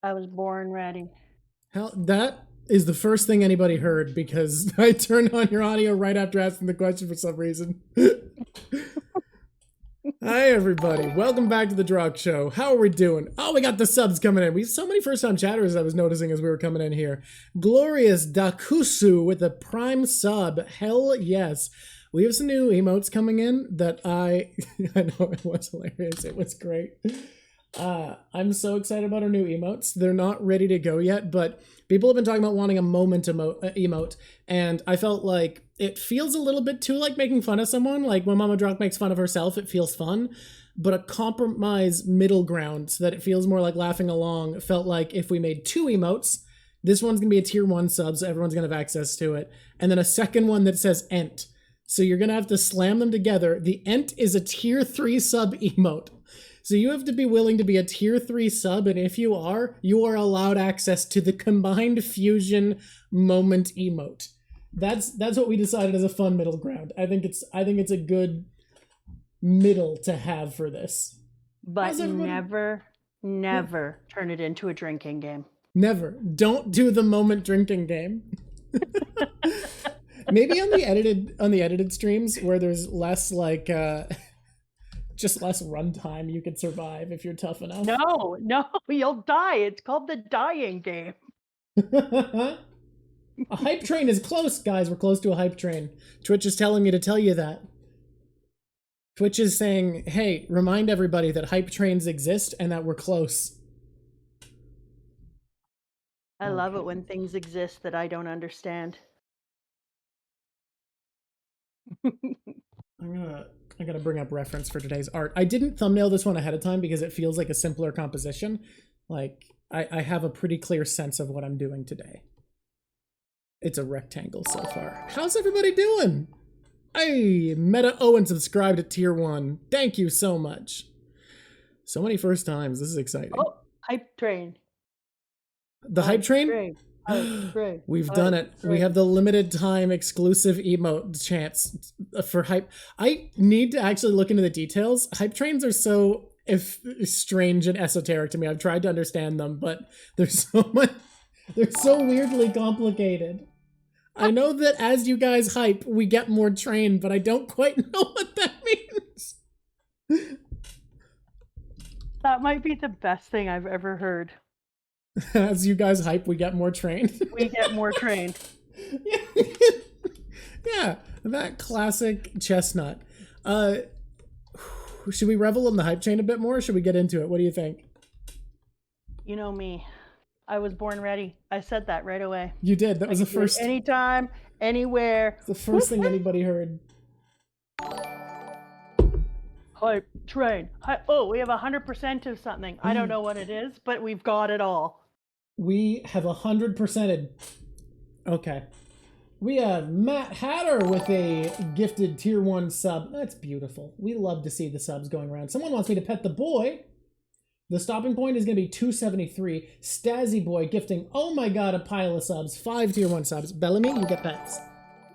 I was born ready. Hell, that is the first thing anybody heard because I turned on your audio right after asking the question for some reason. Hi, everybody. Welcome back to the Drog Show. How are we doing? Oh, we got the subs coming in. We have so many first-time chatters I was noticing as we were coming in here. Glorious Dakusu with a prime sub. Hell yes. We have some new emotes coming in that I know it was hilarious. It was great. I'm so excited about our new emotes. They're not ready to go yet, but people have been talking about wanting a moment emote, and I felt like it feels a little bit too like making fun of someone. Like when Mama Drock makes fun of herself, it feels fun, but a compromise middle ground so that it feels more like laughing along felt like if we made two emotes, this one's gonna be a tier 1 sub, so everyone's gonna have access to it, and then a second one that says Ent. So you're gonna have to slam them together. The Ent is a tier 3 sub emote. So you have to be willing to be a tier 3 sub, and if you are allowed access to the combined fusion moment emote. That's what we decided as a fun middle ground. I think it's a good middle to have for this. But never turn it into a drinking game. Never. Don't do the moment drinking game. Maybe on the edited streams where there's less like just less runtime, you could survive if you're tough enough. No, you'll die. It's called the dying game. A hype train is close, guys. We're close to a hype train. Twitch is telling me to tell you that. Twitch is saying, hey, remind everybody that hype trains exist and that we're close. I love it when things exist that I don't understand. I gotta bring up reference for today's art. I didn't thumbnail this one ahead of time because it feels like a simpler composition. Like, I have a pretty clear sense of what I'm doing today. It's a rectangle so far. How's everybody doing? Hey, Meta Owen subscribed to tier 1. Thank you so much. So many first times. This is exciting. Oh, hype train. The hype train? We've done it. We have the limited time exclusive emote chance for hype. I need to actually look into the details. Hype trains are so strange and esoteric to me. I've tried to understand them, but they're so weirdly complicated. I know that as you guys hype, we get more train, but I don't quite know what that means. That might be the best thing I've ever heard. As you guys hype, we get more train. We get more train. Yeah, that classic chestnut. Should we revel in the hype train a bit more, or should we get into it? What do you think? You know me. I was born ready. I said that right away. You did. That was the first. Anytime, anywhere. The first thing anybody heard. Hype train. Oh, we have 100% of something. I don't know what it is, but we've got it all. We have 100%ed. Okay. We have Matt Hatter with a gifted tier 1 sub. That's beautiful. We love to see the subs going around. Someone wants me to pet the boy. The stopping point is going to be 273. Stazzy Boy gifting, oh my god, a pile of subs. 5 tier 1 subs. Bellamy, you get pets.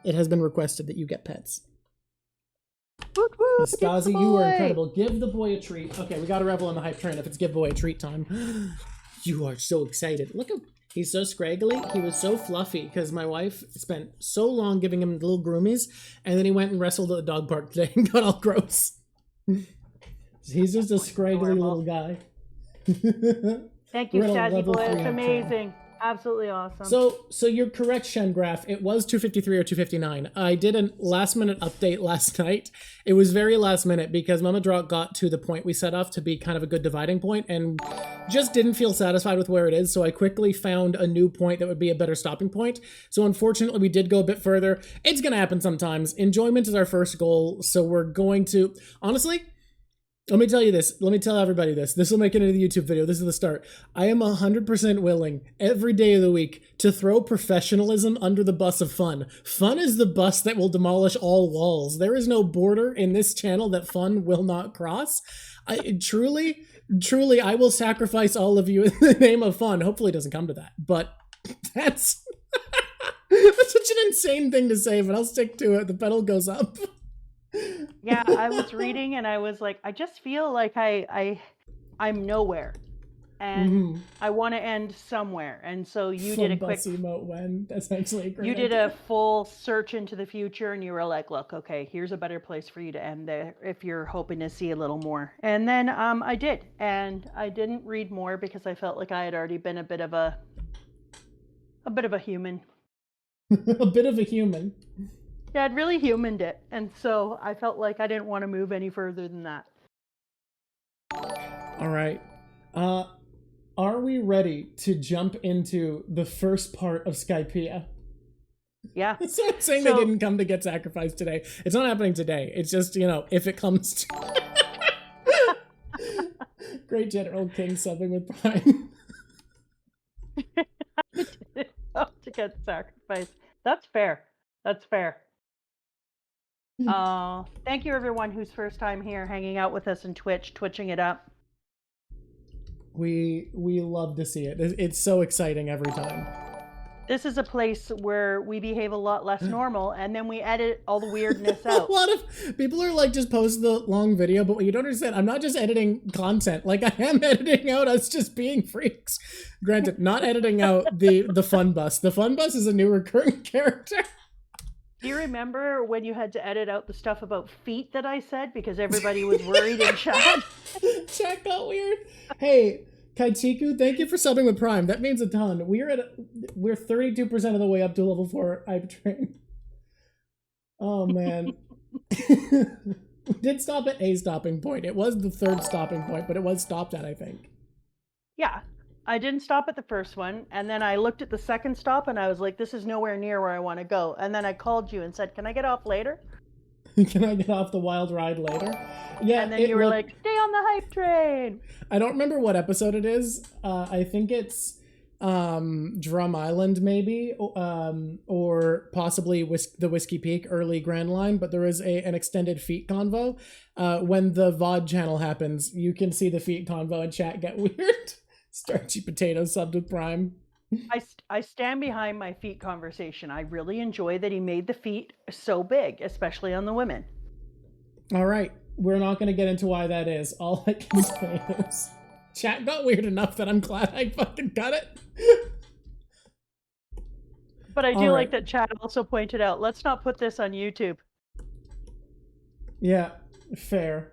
It has been requested that you get pets. Stazzy, you are incredible. Give the boy a treat. Okay, we got to revel in the hype train if it's give boy a treat time. You are so excited. Look at, he's so scraggly. He was so fluffy because my wife spent so long giving him little groomies, and then he went and wrestled at the dog park today and got all gross. He's just a scraggly little guy. Thank you, Stazzy Boy. It's amazing. Absolutely awesome. So you're correct, Shengraph. It was 253 or 259. I did a last-minute update last night. It was very last minute because Mama Drock got to the point we set off to be kind of a good dividing point and just didn't feel satisfied with where it is, so I quickly found a new point that would be a better stopping point. So unfortunately, we did go a bit further. It's going to happen sometimes. Enjoyment is our first goal, so we're going to... Honestly... Let me tell you this. Let me tell everybody this. This will make it into the YouTube video. This is the start. I am 100% willing every day of the week to throw professionalism under the bus of fun. Fun is the bus that will demolish all walls. There is no border in this channel that fun will not cross. Truly, I will sacrifice all of you in the name of fun. Hopefully it doesn't come to that. But that's... that's such an insane thing to say, but I'll stick to it. The pedal goes up. Yeah, I was reading and I was like, I just feel like I'm nowhere. and I want to end somewhere. And so you did a quick emote when. That's actually a great You did idea. a full search into the future, and you were like, look, okay, here's a better place for you to end there if you're hoping to see a little more. And then I did, and I didn't read more because I felt like I had already been a bit of a human. A bit of a human. Yeah, I'd really humaned it, and so I felt like I didn't want to move any further than that. All right. Are we ready to jump into the first part of Skypiea? Yeah. So I'm saying they didn't come to get sacrificed today. It's not happening today. It's just, if it comes to... Great General King subbing with Prime. To get sacrificed. That's fair. Thank you everyone who's first time here hanging out with us in twitching it up. We love to see it. It's so exciting every time. This is a place where we behave a lot less normal, and then we edit all the weirdness out. A lot of people are like, just post the long video, but what you don't understand, I'm not just editing content. Like, I am editing out us just being freaks. Granted, not editing out the fun bus. The fun bus is a new recurring character. Do you remember when you had to edit out the stuff about feet that I said because everybody was worried in chat? Chat got weird. Hey, Kaitiku, thank you for subbing with Prime. That means a ton. We're 32% of the way up to level 4 hype train. Oh man. We did stop at a stopping point. It was the third stopping point, but it was stopped at, I think. Yeah. I didn't stop at the first one, and then I looked at the second stop, and I was like, this is nowhere near where I want to go. And then I called you and said, can I get off later? Can I get off the wild ride later? Yeah. And then you were like, stay on the hype train. I don't remember what episode it is. I think it's Drum Island, maybe, or possibly the Whiskey Peak early Grand Line, but there is an extended feet convo. When the VOD channel happens, you can see the feet convo and chat get weird. Starchy Potato subbed with Prime. I stand behind my feet conversation. I really enjoy that he made the feet so big, especially on the women. All right. We're not going to get into why that is. All I can say is chat got weird enough that I'm glad I fucking got it. But I do like that chat also pointed out, let's not put this on YouTube. Yeah, fair.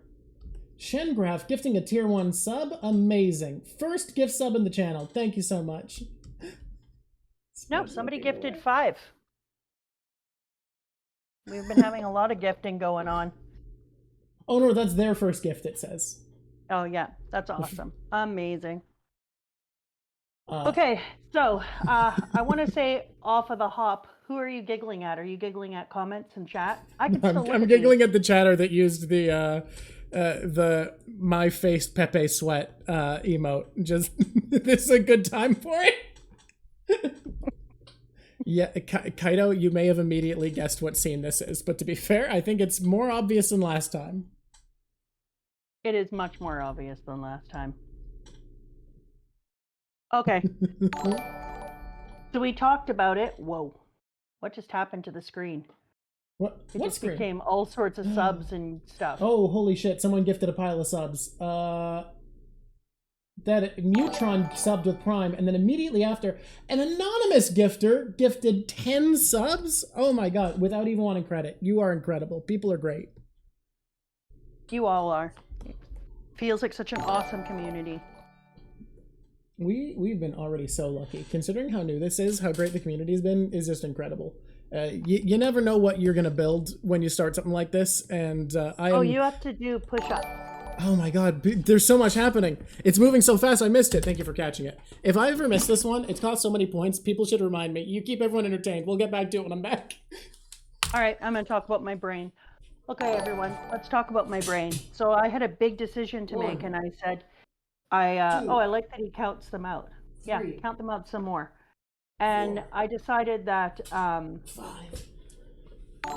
Shengraph gifting a tier 1 sub. Amazing. First gift sub in the channel. Thank you so much. No, somebody gifted 5. We've been having a lot of gifting going on. Oh no, that's their first gift, it says. Oh yeah, that's awesome. Amazing. Okay, so I want to say off of the hop, who are you giggling at? Are you giggling at comments and chat? I'm giggling at the chatter that used the my face Pepe sweat emote. Just this is a good time for it. Yeah, Kaito, you may have immediately guessed what scene this is, but to be fair, I think it's more obvious than last time. It is much more obvious than last time. Okay. So we talked about it. Whoa. What just happened to the screen? What just screen? Became all sorts of subs and stuff. Oh, holy shit. Someone gifted a pile of subs. That Mutron subbed with Prime, and then immediately after, an anonymous gifter gifted 10 subs? Oh my god, without even wanting credit. You are incredible. People are great. You all are. Feels like such an awesome community. We've been already so lucky. Considering how new this is, how great the community's been, is just incredible. You never know what you're going to build when you start something like this, and you have to do push-ups. Oh my god, there's so much happening. It's moving so fast, I missed it. Thank you for catching it. If I ever miss this one, it's cost so many points, people should remind me. You keep everyone entertained. We'll get back to it when I'm back. Alright, I'm going to talk about my brain. Okay, everyone, let's talk about my brain. So I had a big decision to make, and I said, I like that he counts them out. Yeah, count them out some more. And I decided that 5.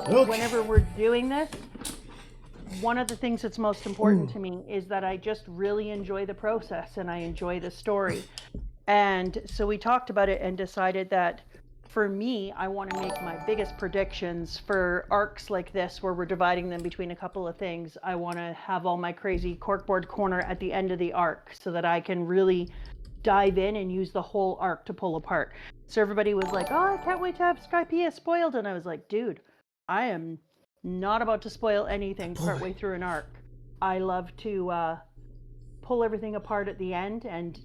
Whenever we're doing this, one of the things that's most important to me is that I just really enjoy the process and I enjoy the story. And so we talked about it and decided that for me, I want to make my biggest predictions for arcs like this, where we're dividing them between a couple of things. I want to have all my crazy corkboard corner at the end of the arc so that I can really dive in and use the whole arc to pull apart. So everybody was like, oh, I can't wait to have Skypiea spoiled. And I was like, dude, I am not about to spoil anything partway through an arc. I love to pull everything apart at the end and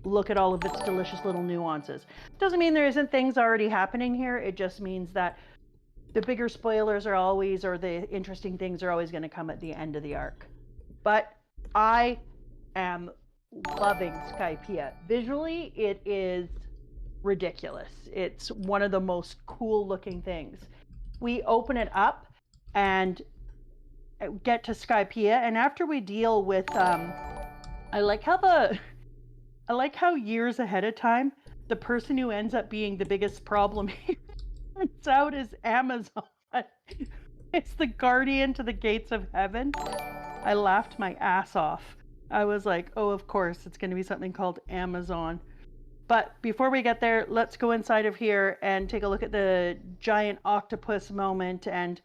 look at all of its delicious little nuances. Doesn't mean there isn't things already happening here. It just means that the bigger spoilers are always, or the interesting things are always going to come at the end of the arc. But I am loving Skypiea. Visually, it is ridiculous. It's one of the most cool looking things. We open it up and get to Skypiea, and after we deal with I like how years ahead of time the person who ends up being the biggest problem here turns out is Amazon. It's the guardian to the gates of heaven. I laughed my ass off. I was like, oh, of course it's going to be something called Amazon. But before we get there, let's go inside of here and take a look at the giant octopus moment and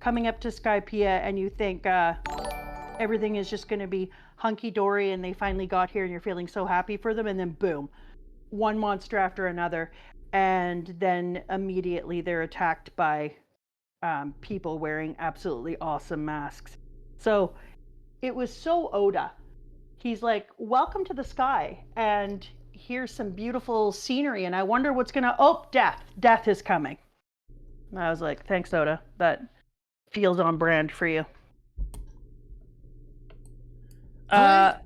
coming up to Skypiea, and you think everything is just going to be hunky-dory and they finally got here and you're feeling so happy for them, and then boom, one monster after another, and then immediately they're attacked by people wearing absolutely awesome masks. So it was so Oda. He's like, welcome to the sky, and here's some beautiful scenery, and I wonder what's gonna, oh, death is coming. And I was like, thanks, Oda, that feels on brand for you. I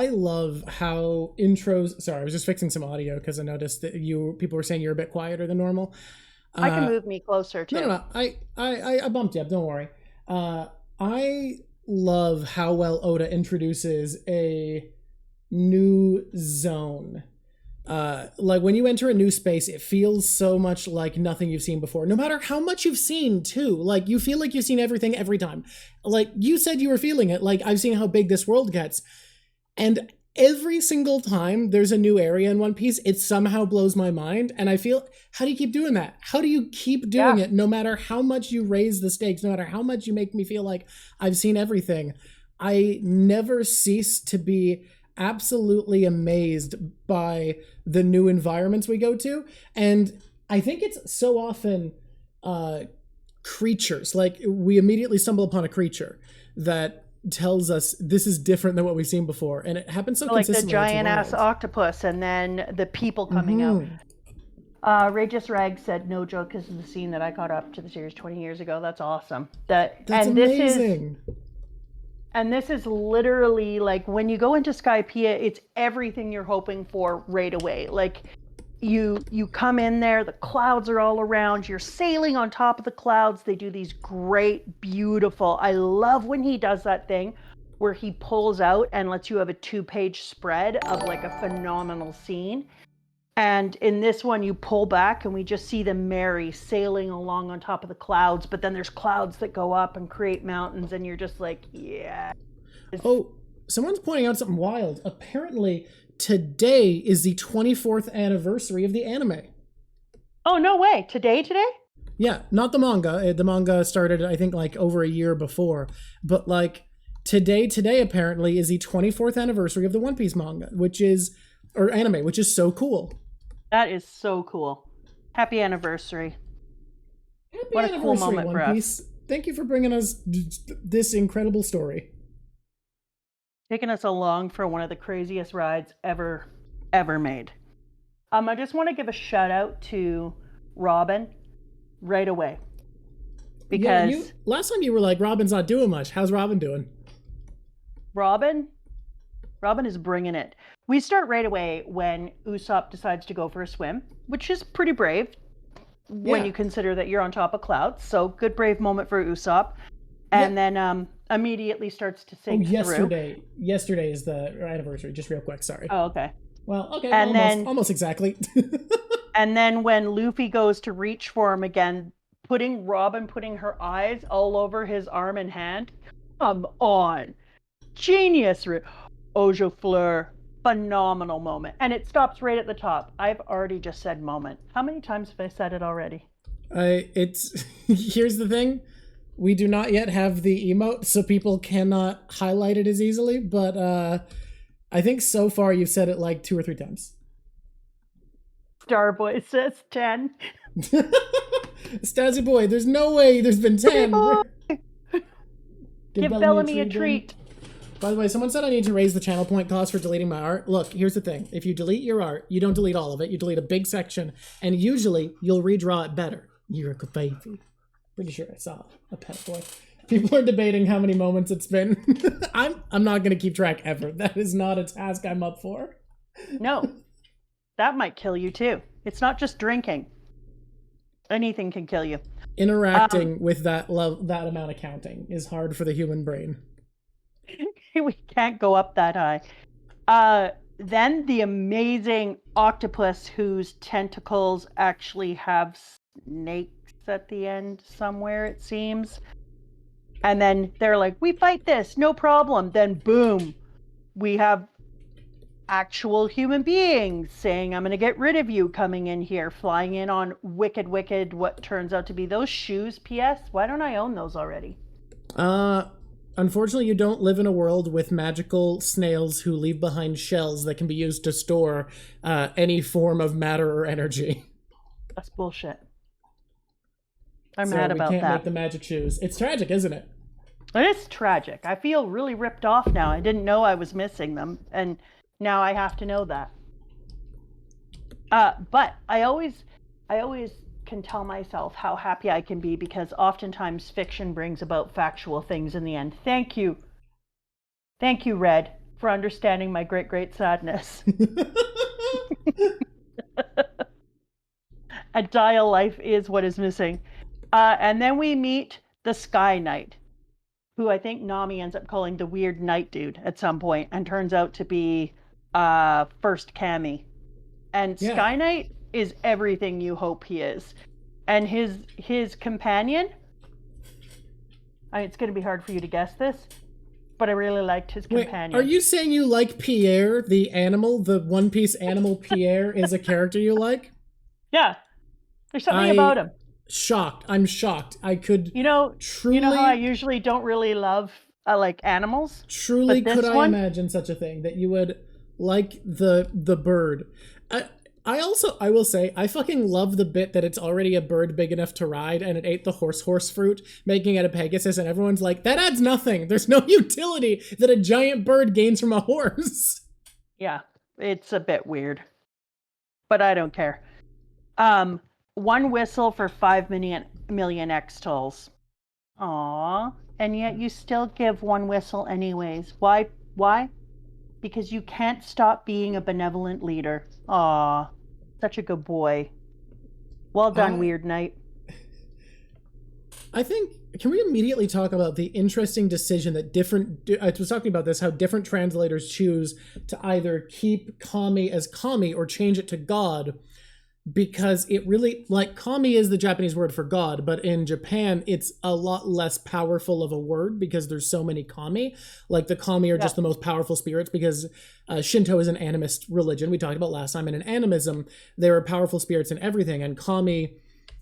love how intros. Sorry, I was just fixing some audio because I noticed that people were saying you're a bit quieter than normal. I can move me closer too. No. I bumped you up. Don't worry. I love how well Oda introduces a new zone. Like when you enter a new space, it feels so much like nothing you've seen before, no matter how much you've seen too. Like you feel like you've seen everything every time. Like you said you were feeling it, like I've seen how big this world gets. And every single time there's a new area in One Piece, it somehow blows my mind. And I feel, how do you keep doing that? How do you keep doing it no matter how much you raise the stakes, no matter how much you make me feel like I've seen everything? I never cease to be absolutely amazed by the new environments we go to. And I think it's so often creatures, like we immediately stumble upon a creature that tells us this is different than what we've seen before, and it happens so consistently. Like the giant ass octopus, and then the people coming out. Rageous Rag said, no joke, this is the scene that I caught up to the series 20 years ago. That's awesome. That's amazing. And this is literally like when you go into Skypiea, it's everything you're hoping for right away. Like you come in there, the clouds are all around, you're sailing on top of the clouds. They do these great, beautiful, I love when he does that thing where he pulls out and lets you have a 2-page spread of like a phenomenal scene. And in this one, you pull back and we just see them merry sailing along on top of the clouds. But then there's clouds that go up and create mountains. And you're just like, yeah. Oh, someone's pointing out something wild. Apparently, today is the 24th anniversary of the anime. Oh, no way. Today? Yeah, not the manga. The manga started, I think, like over a year before. But like today apparently is the 24th anniversary of the One Piece manga, or anime, which is so cool. That is so cool. Happy anniversary. What a cool moment for us. Thank you for bringing us this incredible story. Taking us along for one of the craziest rides ever made. I just want to give a shout out to Robin right away. Because last time you were like, Robin's not doing much. How's Robin doing? Robin is bringing it. We start right away when Usopp decides to go for a swim, which is pretty brave when you consider that you're on top of clouds. So good brave moment for Usopp. And then immediately starts to sink through. Yesterday is the anniversary, just real quick, sorry. Oh, okay. Well, okay, and almost exactly. And then when Luffy goes to reach for him again, Robin putting her eyes all over his arm and hand. Come on. Genius. Ojo Fleur. Phenomenal moment. And it stops right at the top. I've already just said moment. How many times have I said it already? Here's the thing. We do not yet have the emote, so people cannot highlight it as easily, but I think so far you've said it like 2 or 3 times. Starboy says 10. Stazzy boy, there's no way there's been 10. Boy! Give Bellamy a then. treat. By the way, someone said I need to raise the channel point cost for deleting my art. Look, here's the thing. If you delete your art, you don't delete all of it. You delete a big section, and usually you'll redraw it better. You're a good baby. Pretty sure I saw a pet boy. People are debating how many moments it's been. I'm not going to keep track ever. That is not a task I'm up for. No. That might kill you too. It's not just drinking. Anything can kill you. Interacting with that amount of counting is hard for the human brain. We can't go up that high. Then the amazing octopus whose tentacles actually have snakes at the end somewhere, it seems. And then they're like, we fight this, no problem. Then boom, we have actual human beings saying, I'm going to get rid of you, coming in here, flying in on wicked, what turns out to be those shoes. P.S. Why don't I own those already? Unfortunately, you don't live in a world with magical snails who leave behind shells that can be used to store any form of matter or energy. That's bullshit. I'm mad about that. We can't make the magic shoes. It's tragic, isn't it? It is tragic. I feel really ripped off now. I didn't know I was missing them, and now I have to know that. But I always can tell myself how happy I can be, because oftentimes fiction brings about factual things in the end. Thank you, Red, for understanding my great sadness. A dial life is what is missing. And then we meet the Sky Knight, who I think Nami ends up calling the weird knight dude at some point, and turns out to be first Kami. And yeah. Sky Knight is everything you hope he is. And his companion, it's going to be hard for you to guess this, but I really liked his companion. Are you saying you like Pierre, the animal, the One Piece animal Pierre is a character you like? Yeah. There's something about him. I'm shocked. I could truly... You know how I usually don't really love like animals? Truly could I imagine such a thing, that you would like the bird. I will say, I fucking love the bit that it's already a bird big enough to ride, and it ate the horse fruit, making it a Pegasus, and everyone's like, that adds nothing. There's no utility that a giant bird gains from a horse. Yeah, it's a bit weird. But I don't care. One whistle for 5 million X-tolls. Aww. And yet you still give one whistle anyways. Why? Because you can't stop being a benevolent leader. Aw, such a good boy. Well done, Weird Knight. I think, can we immediately talk about the interesting decision that I was talking about this, how different translators choose to either keep Kami as Kami or change it to God, because it really, like, Kami is the Japanese word for God, but in Japan, it's a lot less powerful of a word because there's so many Kami. Like, the Kami are just the most powerful spirits, because Shinto is an animist religion. We talked about last time, and in animism, there are powerful spirits in everything, and Kami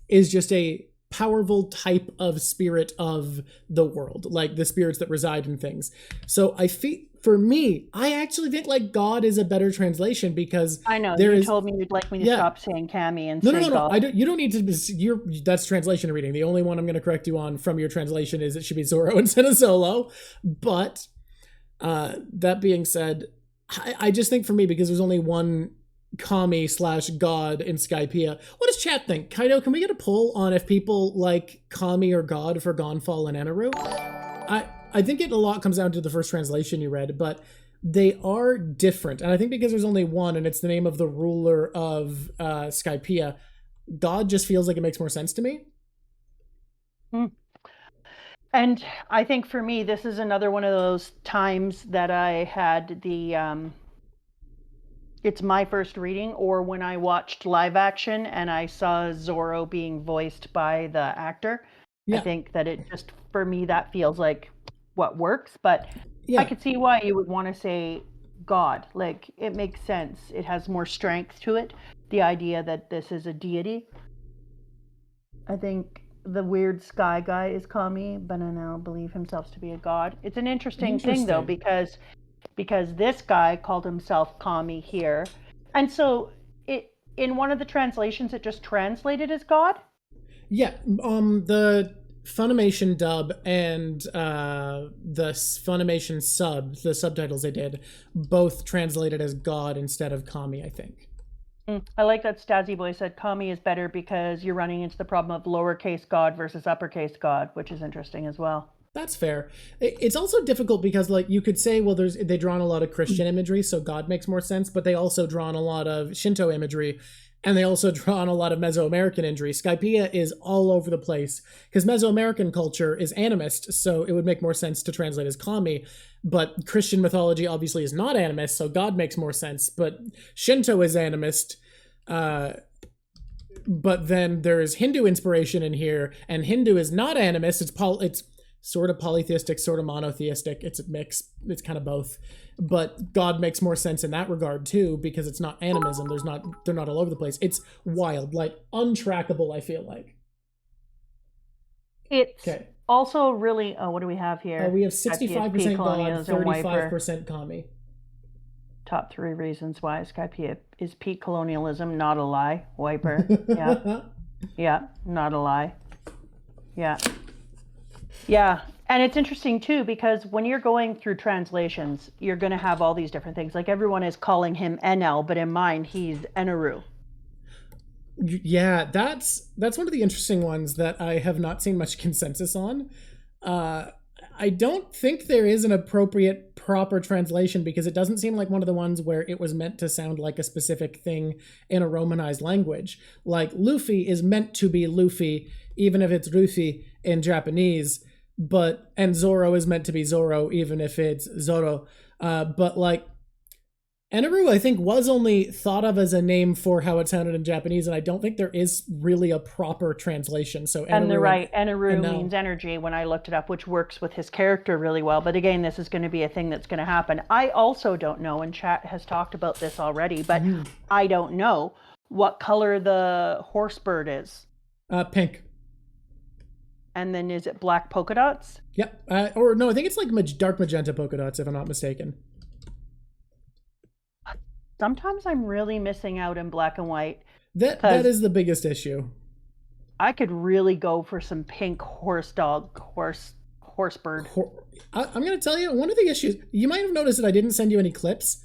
is just a powerful type of spirit of the world, like the spirits that reside in things. So I feel, for me, I actually think like God is a better translation, because I know you told me you'd like me to stop saying Kami and say God. No. You don't need to. That's translation reading. The only one I'm going to correct you on from your translation is it should be Zoro instead of Zolo. But that being said, I just think for me, because there's only one Kami/God in Skypiea. What does chat think? Kaido, can we get a poll on if people like Kami or God for Gonfall and Eneru? I think it a lot comes down to the first translation you read, but they are different. And I think because there's only one and it's the name of the ruler of Skypiea, God just feels like it makes more sense to me. And I think for me, this is another one of those times that I had the... it's my first reading, or when I watched live action and I saw Zoro being voiced by the actor. Yeah. I think that it just, for me, that feels like what works, but I could see why you would want to say God. Like, it makes sense. It has more strength to it. The idea that this is a deity. I think the weird sky guy is Kami, but I now believe himself to be a god. It's an interesting thing, though, because because this guy called himself Kami here. And so in one of the translations, it just translated as God. Yeah, the Funimation dub and the Funimation sub, the subtitles they did, both translated as God instead of Kami, I think. I like that Stazzy Boy said Kami is better because you're running into the problem of lowercase God versus uppercase God, which is interesting as well. That's fair. It's also difficult because, like, you could say, well, they draw on a lot of Christian imagery, so God makes more sense, but they also draw on a lot of Shinto imagery, and they also draw on a lot of Mesoamerican imagery. Skypiea is all over the place because Mesoamerican culture is animist, so it would make more sense to translate as Kami. But Christian mythology obviously is not animist, so God makes more sense. But Shinto is animist. But then there's Hindu inspiration in here, and Hindu is not animist. It's sort of polytheistic, sort of monotheistic. It's a mix. It's kind of both. But God makes more sense in that regard too, because it's not animism. They're not all over the place. It's wild, like untrackable, I feel like. It's also really, what do we have here? We have 65% God, 35% Kami. Top 3 reasons why Skypiea is peak colonialism, not a lie. Wiper. Yeah. Yeah, not a lie. Yeah. Yeah. And it's interesting too, because when you're going through translations, you're going to have all these different things. Like everyone is calling him NL, but in mine, he's Eneru. Yeah, that's one of the interesting ones that I have not seen much consensus on. I don't think there is an appropriate proper translation because it doesn't seem like one of the ones where it was meant to sound like a specific thing in a Romanized language. Like Luffy is meant to be Luffy, even if it's Ruffy in Japanese, and Zoro is meant to be Zoro, even if it's Zoro. But like eneru, I think, was only thought of as a name for how it sounded in Japanese, and I don't think there is really a proper translation. So and they're right. Eneru means energy when I looked it up, which works with his character really well. But again, this is going to be a thing that's going to happen. I also don't know, and chat has talked about this already, but I don't know what color the horse bird is. Pink. And then is it black polka dots? Yep. Or no, I think it's like dark magenta polka dots, if I'm not mistaken. Sometimes I'm really missing out in black and white. That is the biggest issue. I could really go for some pink horse bird. I'm going to tell you, one of the issues, you might have noticed that I didn't send you any clips.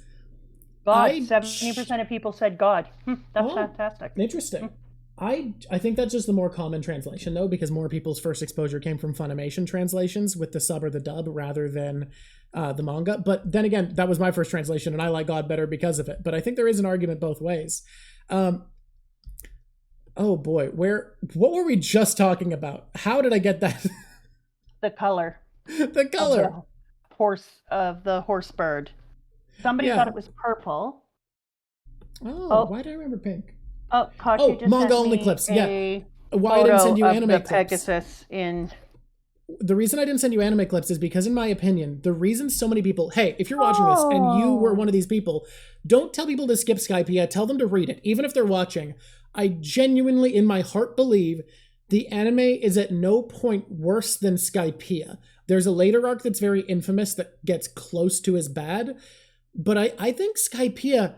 God, 70% of people said God. That's fantastic. Interesting. I think that's just the more common translation, though, because more people's first exposure came from Funimation translations with the sub or the dub rather than the manga. But then again, that was my first translation, and I like God better because of it. But I think there is an argument both ways. Oh boy, what were we just talking about? How did I get that? The color. The color. Of the horse bird. Somebody thought it was purple. Oh, why do I remember pink? Oh, Kachi just manga only clips. Yeah. Why I didn't send you anime clips? Pegasus in. The reason I didn't send you anime clips is because, in my opinion, the reason so many people, hey, if you're watching this and you were one of these people, don't tell people to skip Skypiea. Tell them to read it, even if they're watching. I genuinely, in my heart, believe the anime is at no point worse than Skypiea. There's a later arc that's very infamous that gets close to as bad, but I think Skypiea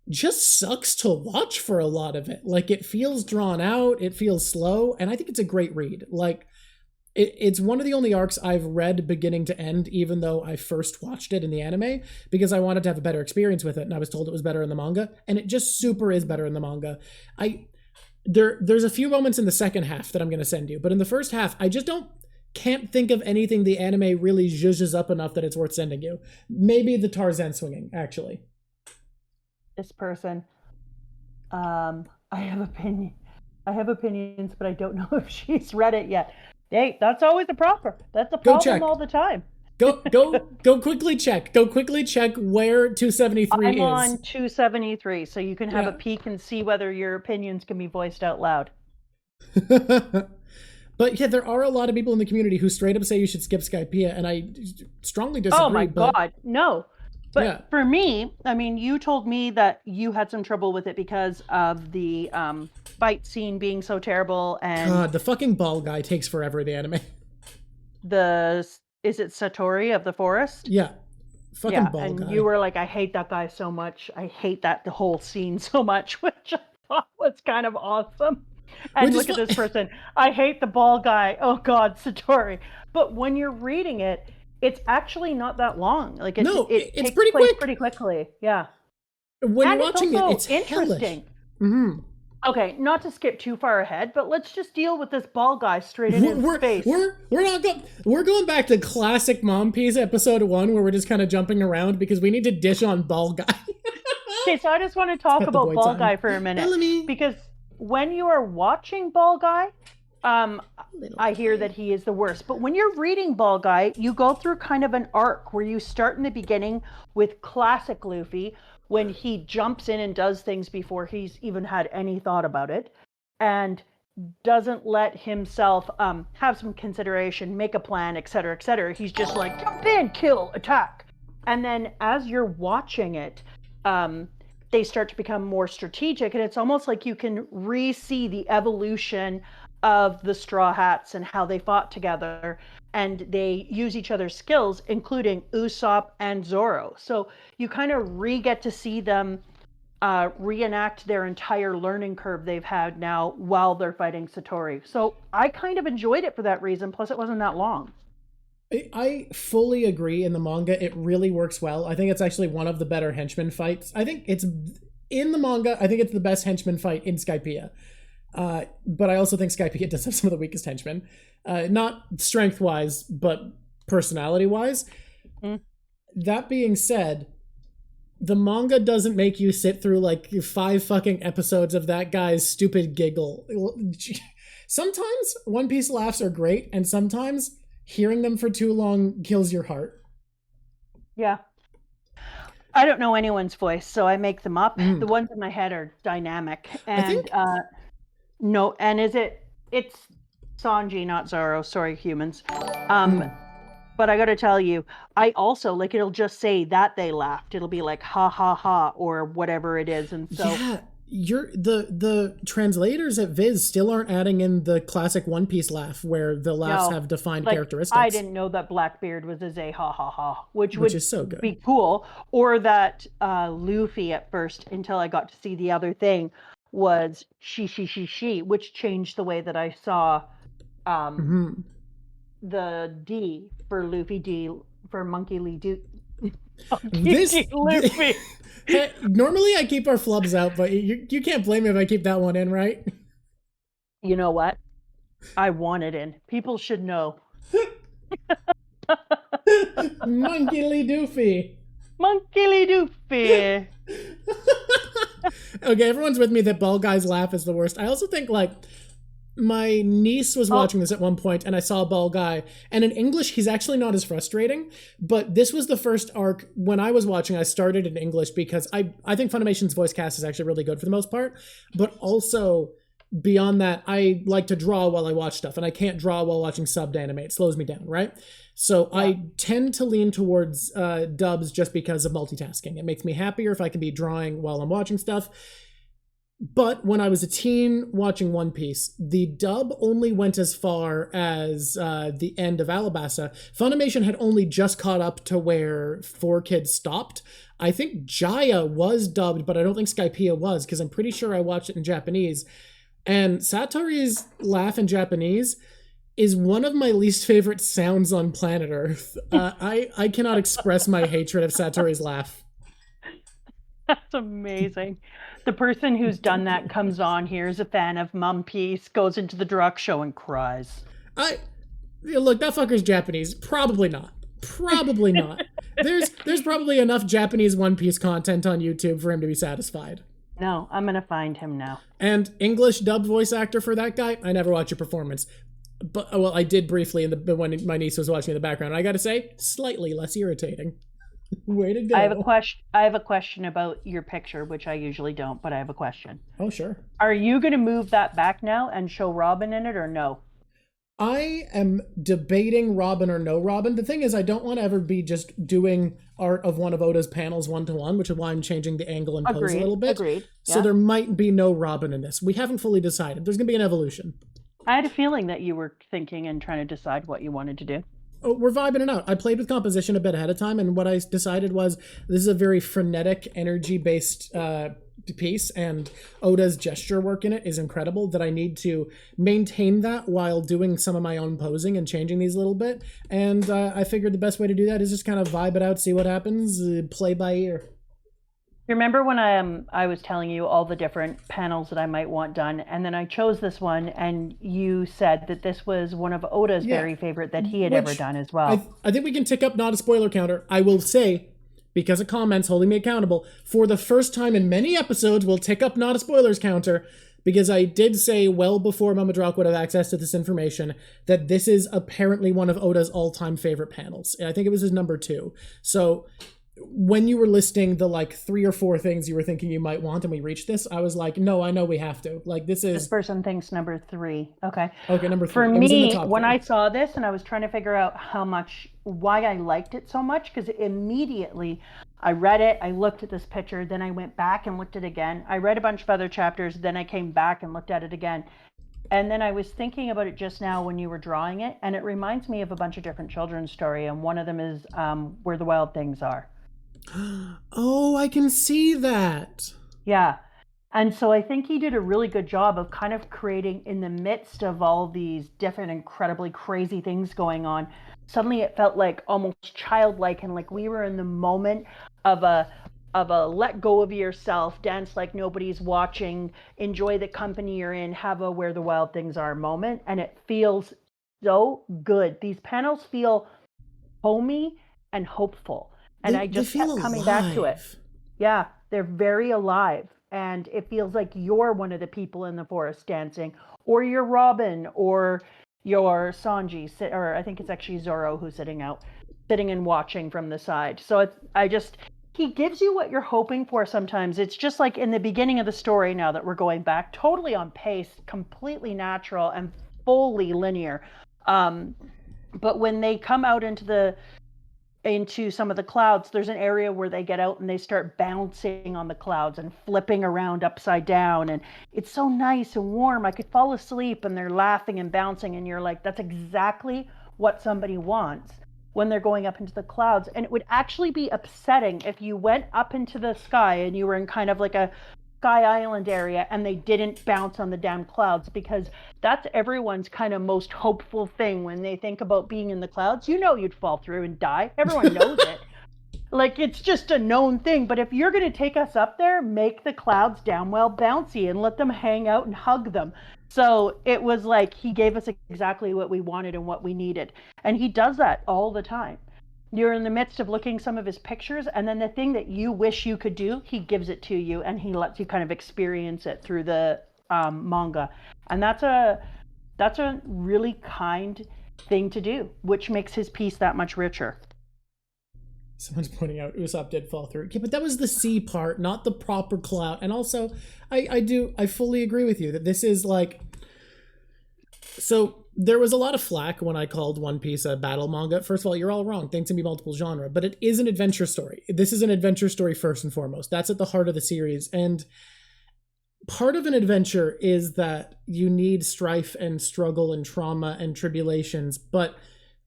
just sucks to watch for a lot of it. Like, it feels drawn out, it feels slow, and I think it's a great read. Like, it's one of the only arcs I've read beginning to end, even though I first watched it in the anime, because I wanted to have a better experience with it, and I was told it was better in the manga, and it just super is better in the manga. There's a few moments in the second half that I'm going to send you, but in the first half, I just can't think of anything the anime really zhuzhes up enough that it's worth sending you. Maybe the Tarzan swinging, actually. This person, I have opinions, but I don't know if she's read it yet. Hey, that's always the problem. That's a problem all the time. Go quickly check. Go quickly check where 273 is. I'm on 273, so you can have a peek and see whether your opinions can be voiced out loud. But yeah, there are a lot of people in the community who straight up say you should skip Skypiea, and I strongly disagree. Oh my God, no. But for me, I mean, you told me that you had some trouble with it because of the fight scene being so terrible, and God, the fucking ball guy takes forever in the anime. Is it Satori of the forest? Yeah. Fucking ball and guy. you were like, I hate that guy so much. I hate the whole scene so much, which I thought was kind of awesome. And Which is look at this person. I hate the ball guy. Oh God, Satori. But when you're reading it, it's actually not that long. Like it it's takes pretty place quick. pretty quickly. Yeah. When And you're watching it, also it's interesting. Mm-hmm. Okay, not to skip too far ahead, but let's just deal with this ball guy straight in his face. We're going back to classic Mom Piece episode 1 where we're just kind of jumping around because we need to dish on ball guy. Okay, so I just want to talk about ball guy for a minute. Bellamy. Because when you are watching ball guy, I hear that he is the worst. But when you're reading ball guy, you go through kind of an arc where you start in the beginning with classic Luffy, when he jumps in and does things before he's even had any thought about it, and doesn't let himself have some consideration, make a plan, etc., etc. He's just like, jump in, kill, attack. And then as you're watching it, they start to become more strategic, and it's almost like you can re-see the evolution of the Straw Hats and how they fought together, and they use each other's skills, including Usopp and Zoro. So you kind of get to see them reenact their entire learning curve they've had now while they're fighting Satori. So I kind of enjoyed it for that reason, plus it wasn't that long. I fully agree. In the manga, it really works well. I think it's actually one of the better henchman fights. I think it's, in the manga, I think it's the best henchman fight in Skypiea. But I also think Skypiea does have some of the weakest henchmen. Not strength-wise, but personality-wise. Mm. That being said, the manga doesn't make you sit through like 5 fucking episodes of that guy's stupid giggle. Sometimes One Piece laughs are great, and sometimes hearing them for too long kills your heart. Yeah. I don't know anyone's voice, so I make them up. The ones in my head are dynamic. And no, and it's Sanji, not Zoro. Sorry, humans. But I gotta tell you, I also, like, it'll just say that they laughed. It'll be like, ha ha ha, or whatever it is. And so the translators at Viz still aren't adding in the classic One Piece laugh where the laughs have defined characteristics. I didn't know that Blackbeard was a Zay ha ha ha, which is so good. Be cool. Or that Luffy at first, until I got to see the other thing, was she, which changed the way that I saw the D for Luffy, D for Monkey Lee Luffy. Normally I keep our flubs out, but you can't blame me if I keep that one in, right? You know what? I want it in. People should know. Monkey Lee Doofy. Monkey Lee Doofy. Okay, everyone's with me that ball guy's laugh is the worst. I also think, like, my niece was watching this at one point, and I saw a ball guy, and in English he's actually not as frustrating, but this was the first arc. When I was watching, I started in English because I think Funimation's voice cast is actually really good for the most part, but also beyond that, I like to draw while I watch stuff, and I can't draw while watching subbed anime. It slows me down, right? So I tend to lean towards dubs just because of multitasking. It makes me happier if I can be drawing while I'm watching stuff. But when I was a teen watching One Piece, the dub only went as far as the end of Alabasta. Funimation had only just caught up to where 4Kids stopped. I think Jaya was dubbed, but I don't think Skypiea was, because I'm pretty sure I watched it in Japanese. And Satori's laugh in Japanese is one of my least favorite sounds on planet Earth. I cannot express my hatred of Satori's laugh. That's amazing. The person who's done that comes on here, is a fan of Mum Piece, goes into the Druk show and cries. Look, that fucker's Japanese. Probably not. Probably not. There's probably enough Japanese One Piece content on YouTube for him to be satisfied. No, I'm gonna find him now. And English dubbed voice actor for that guy, I never watched a performance. But, well, I did briefly when my niece was watching in the background. I gotta say, slightly less irritating. Way to go. I have a question about your picture, which I usually don't, but I have a question. Oh, sure. Are you going to move that back now and show Robin in it, or no? I am debating Robin or no Robin. The thing is, I don't want to ever be just doing art of one of Oda's panels one-to-one, which is why I'm changing the angle and pose a little bit. Agreed. So there might be no Robin in this. We haven't fully decided. There's going to be an evolution. I had a feeling that you were thinking and trying to decide what you wanted to do. we're vibing it out. I played with composition a bit ahead of time, and what I decided was this is a very frenetic, energy-based piece, and Oda's gesture work in it is incredible, that I need to maintain that while doing some of my own posing and changing these a little bit. And I figured the best way to do that is just kind of vibe it out, see what happens, play by ear. Remember when I was telling you all the different panels that I might want done, and then I chose this one, and you said that this was one of Oda's very favorite that he had ever done as well. I think we can tick up not a spoiler counter. I will say, because of comments holding me accountable, for the first time in many episodes, we'll tick up not a spoilers counter, because I did say well before Mama Drak would have access to this information that this is apparently one of Oda's all-time favorite panels. I think it was his number 2. So when you were listing the like 3 or 4 things you were thinking you might want and we reached this, I was like, no, I know we have to. Like, this person thinks number 3. Okay. Okay, number 3. For me, when I saw this and I was trying to figure out why I liked it so much, because immediately I read it, I looked at this picture, then I went back and looked at it again. I read a bunch of other chapters, then I came back and looked at it again. And then I was thinking about it just now when you were drawing it, and it reminds me of a bunch of different children's story, and one of them is Where the Wild Things Are. Oh, I can see that. Yeah. And so I think he did a really good job of kind of creating, in the midst of all these different incredibly crazy things going on, suddenly it felt like almost childlike, and like we were in the moment of a let go of yourself, dance like nobody's watching, enjoy the company you're in, have a Where the Wild Things Are moment. And it feels so good. These panels feel homey and hopeful. And I just kept coming back to it. Yeah, they're very alive. And it feels like you're one of the people in the forest dancing, or you're Robin, or you're Sanji, or I think it's actually Zoro who's sitting and watching from the side. So he gives you what you're hoping for sometimes. It's just like in the beginning of the story, now that we're going back, totally on pace, completely natural and fully linear. But when they come out into some of the clouds, there's an area where they get out and they start bouncing on the clouds and flipping around upside down, and it's so nice and warm. I could fall asleep, and they're laughing and bouncing, and you're like, that's exactly what somebody wants when they're going up into the clouds. And it would actually be upsetting if you went up into the sky and you were in kind of like a Sky Island area and they didn't bounce on the damn clouds, because that's everyone's kind of most hopeful thing when they think about being in the clouds. You know, you'd fall through and die. Everyone knows it. Like, it's just a known thing. But if you're going to take us up there, make the clouds damn well bouncy and let them hang out and hug them. So it was like he gave us exactly what we wanted and what we needed. And he does that all the time. You're in the midst of looking some of his pictures, and then the thing that you wish you could do, he gives it to you, and he lets you kind of experience it through the manga. And that's a really kind thing to do, which makes his piece that much richer. Someone's pointing out Usopp did fall through. Yeah, but that was the sea part, not the proper cloud. And also, I fully agree with you that this is like... So there was a lot of flack when I called One Piece a battle manga. First of all, you're all wrong. Things can be multiple genre, but it is an adventure story. This is an adventure story first and foremost. That's at the heart of the series. And part of an adventure is that you need strife and struggle and trauma and tribulations, but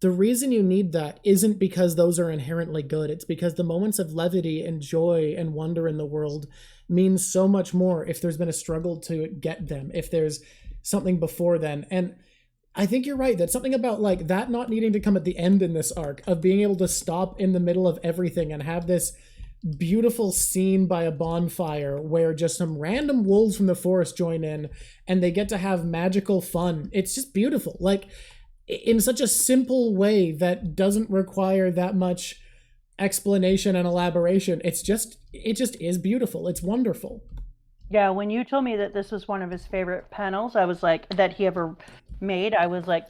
the reason you need that isn't because those are inherently good. It's because the moments of levity and joy and wonder in the world mean so much more if there's been a struggle to get them, if there's something before then. And I think you're right. That's something about like that not needing to come at the end in this arc, of being able to stop in the middle of everything and have this beautiful scene by a bonfire where just some random wolves from the forest join in and they get to have magical fun. It's just beautiful. Like, in such a simple way that doesn't require that much explanation and elaboration. It just is beautiful. It's wonderful. Yeah, when you told me that this was one of his favorite panels, I was like, that he ever made, I was like,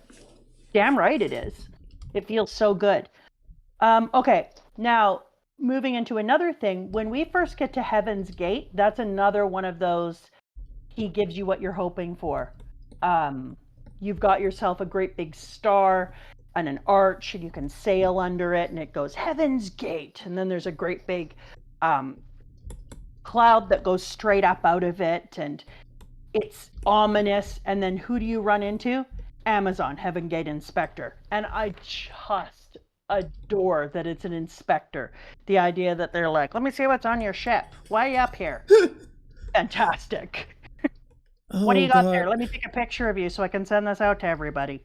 damn right it is. It feels so good. Okay, now moving into another thing, when we first get to Heaven's Gate, that's another one of those, he gives you what you're hoping for. You've got yourself a great big star and an arch, and you can sail under it, and it goes Heaven's Gate. And then there's a great big cloud that goes straight up out of it, and it's ominous. And then who do you run into? Amazon, Heaven Gate Inspector. And I just adore that it's an inspector. The idea that they're like, let me see what's on your ship. Why are you up here? Fantastic. Oh, What do you got God. there? Let me take a picture of you so I can send this out to everybody.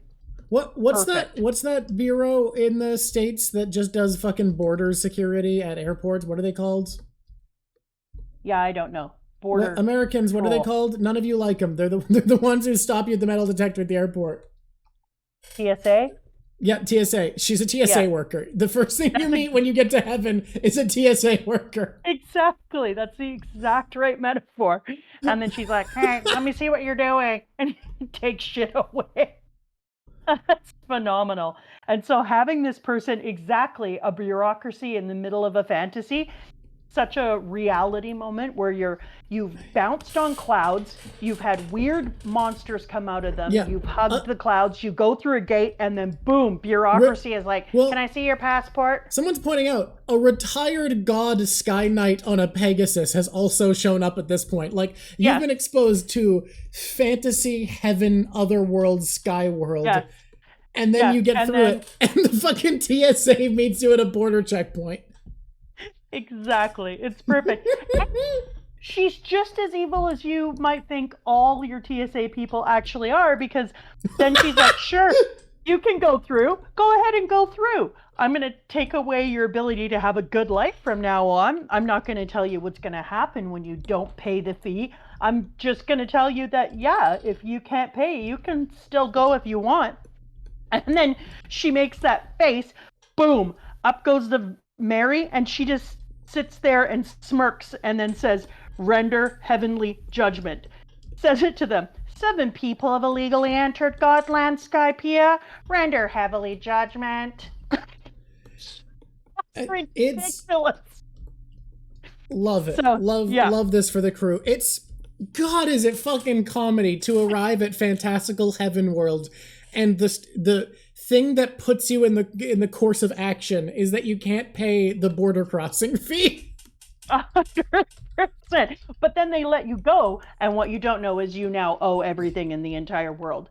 What's Perfect. that? What's that bureau in the States that just does fucking border security at airports? What are they called? Yeah, I don't know. Border Americans, what are they Control. called? None of you like them. They're the ones who stop you at the metal detector at the airport. TSA? Yeah, TSA. She's a TSA Yeah. worker. The first thing you meet when you get to heaven is a TSA worker. Exactly. That's the exact right metaphor. And then she's like, hey, let me see what you're doing. And takes shit away. That's phenomenal. And so having this person, exactly a bureaucracy in the middle of a fantasy, such a reality moment where you've bounced on clouds, you've had weird monsters come out of them, Yeah. you've hugged the clouds, you go through a gate, and then boom, bureaucracy is like, well- can I see your passport? Someone's pointing out a retired god Sky Knight on a Pegasus has also shown up at this point. Like, you've Yes. been exposed to fantasy, heaven, otherworld, sky world. Yes. And then Yes, you get and through then- it, and the fucking TSA meets you at a border checkpoint. Exactly. It's perfect. She's just as evil as you might think all your TSA people actually are, because then she's like, sure, you can go through. Go ahead and go through. I'm going to take away your ability to have a good life from now on. I'm not going to tell you what's going to happen when you don't pay the fee. I'm just going to tell you that, yeah, if you can't pay, you can still go if you want. And then she makes that face, boom, up goes the Mary, and she just sits there and smirks and then says, render heavenly judgment. Says it to them. 7 people have illegally entered Godland Skypiea. Render heavenly judgment. It's Ridiculous. love it. So, Love this for the crew. It's God, is it fucking comedy to arrive at fantastical heaven world, and the thing that puts you in the course of action is that you can't pay the border crossing fee. 100%. But then they let you go, and what you don't know is you now owe everything in the entire world.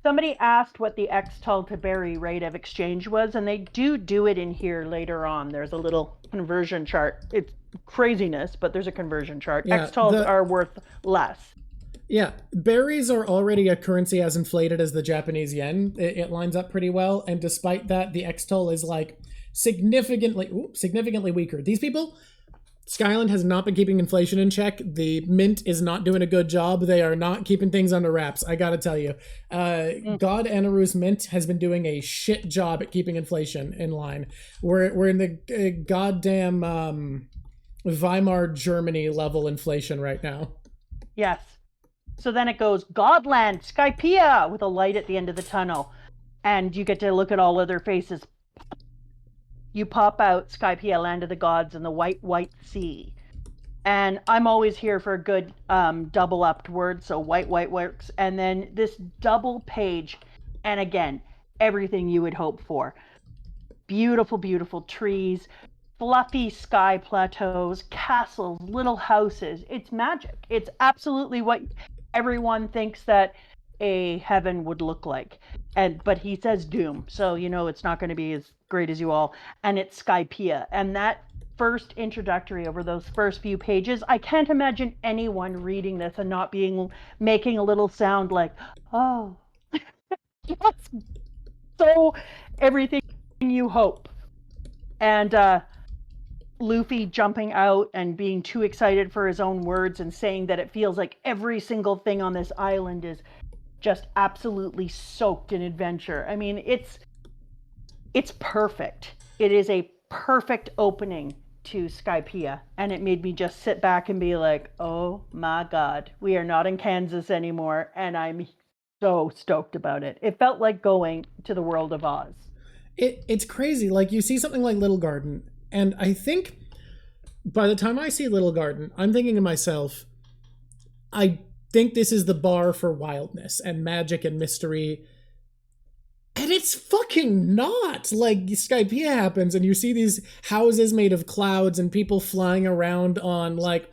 Somebody asked what the Xtal to Berry rate of exchange was, and they do it in here later on. There's a little conversion chart. It's craziness, but there's a conversion chart. Yeah, Xtals are worth less. Yeah, berries are already a currency as inflated as the Japanese yen. It lines up pretty well, and despite that, the Xtal is like significantly weaker. These people, Skyland has not been keeping inflation in check. The mint is not doing a good job. They are not keeping things under wraps. I gotta tell you, God Eneru's mint has been doing a shit job at keeping inflation in line. We're in the goddamn Weimar Germany level inflation right now. Yes. So then it goes Godland, Skypiea, with a light at the end of the tunnel. And you get to look at all of their faces. You pop out Skypiea, Land of the Gods, and the white sea. And I'm always here for a good double-upped word, so white works. And then this double page, and again, everything you would hope for. Beautiful, beautiful trees, fluffy sky plateaus, castles, little houses. It's magic. It's absolutely what everyone thinks that a heaven would look like. But he says doom, so you know it's not going to be as great as you all. And it's Skypiea. And that first introductory over those first few pages, I can't imagine anyone reading this and not making a little sound like, oh. That's so everything you hope. And Luffy jumping out and being too excited for his own words and saying that it feels like every single thing on this island is just absolutely soaked in adventure. I mean, it's perfect. It is a perfect opening to Skypiea, and it made me just sit back and be like, oh my God, we are not in Kansas anymore, and I'm so stoked about it. It felt like going to the world of Oz. It's crazy. Like, you see something like Little Garden, and I think by the time I see Little Garden, I'm thinking to myself, I think this is the bar for wildness and magic and mystery. And it's fucking not. Like, Skypiea happens and you see these houses made of clouds and people flying around on, like,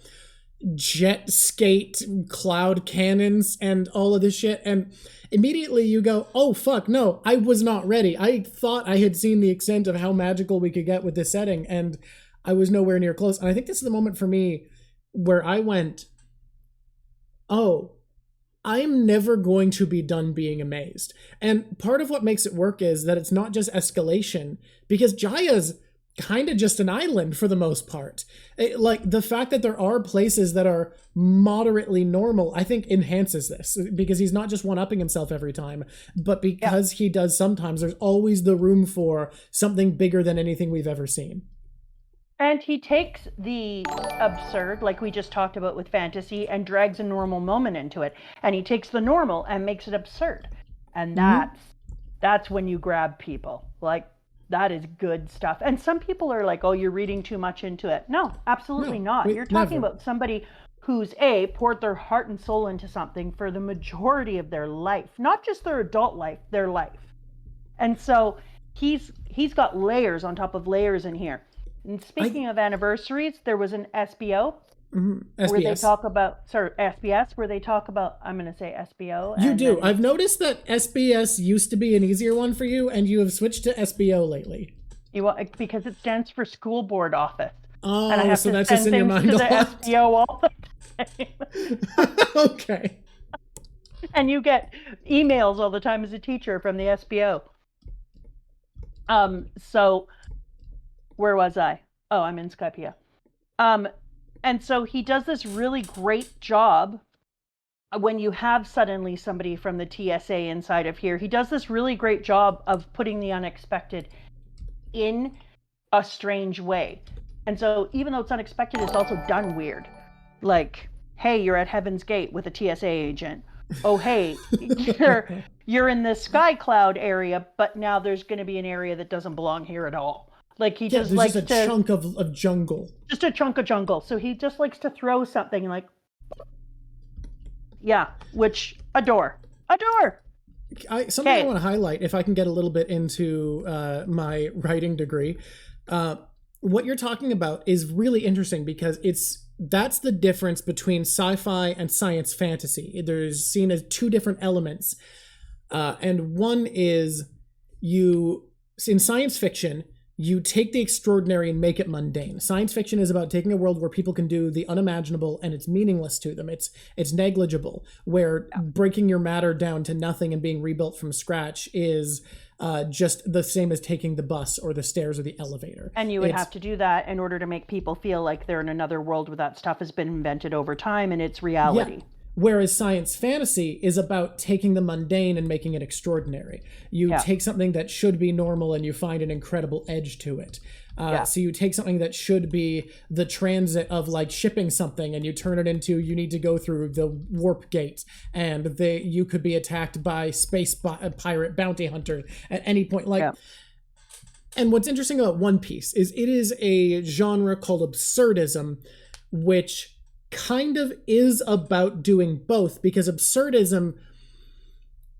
jet skate cloud cannons and all of this shit, and immediately you go, oh fuck, no, I was not ready. I thought I had seen the extent of how magical we could get with this setting, and I was nowhere near close. And I think this is the moment for me where I went, oh, I'm never going to be done being amazed. And part of what makes it work is that it's not just escalation, because Jaya's kind of just an island for the most part. Like, the fact that there are places that are moderately normal, I think enhances this, because he's not just one-upping himself every time, but because he does sometimes, there's always the room for something bigger than anything we've ever seen. And he takes the absurd, like we just talked about with fantasy, and drags a normal moment into it. And he takes the normal and makes it absurd. And that's when you grab people. Like, that is good stuff. And some people are like, oh, you're reading too much into it. No, absolutely not. You're talking about somebody who's poured their heart and soul into something for the majority of their life, not just their adult life, their life. And so he's got layers on top of layers in here. And speaking of anniversaries, there was an SBO where they talk about, SBS, where they talk about, I'm going to say SBO. You do. I've noticed that SBS used to be an easier one for you, and you have switched to SBO lately. Because it stands for School Board Office. Oh, and I have so to that's send just in your mind to a the lot. SBO all the time. Okay. And you get emails all the time as a teacher from the SBO. So where was I? Oh, I'm in Skypiea. And so he does this really great job when you have suddenly somebody from the TSA inside of here. He does this really great job of putting the unexpected in a strange way. And so even though it's unexpected, it's also done weird. Like, hey, you're at Heaven's Gate with a TSA agent. Oh, hey, you're in the Sky Cloud area, but now there's going to be an area that doesn't belong here at all. Like, he just likes just a chunk of jungle. Just a chunk of jungle. So he just likes to throw something like, which, adore. Something I want to highlight, if I can get a little bit into my writing degree. What you're talking about is really interesting, because that's the difference between sci-fi and science fantasy. There's seen as two different elements. And one is, in science fiction, you take the extraordinary and make it mundane. Science fiction is about taking a world where people can do the unimaginable and it's meaningless to them. It's negligible, where breaking your matter down to nothing and being rebuilt from scratch is just the same as taking the bus or the stairs or the elevator. And you would have to do that in order to make people feel like they're in another world where that stuff has been invented over time and it's reality. Yeah. Whereas science fantasy is about taking the mundane and making it extraordinary. You take something that should be normal and you find an incredible edge to it. So you take something that should be the transit of, like, shipping something, and you turn it into, you need to go through the warp gate, and you could be attacked by pirate bounty hunter at any point. And what's interesting about One Piece is it is a genre called absurdism, which kind of is about doing both, because absurdism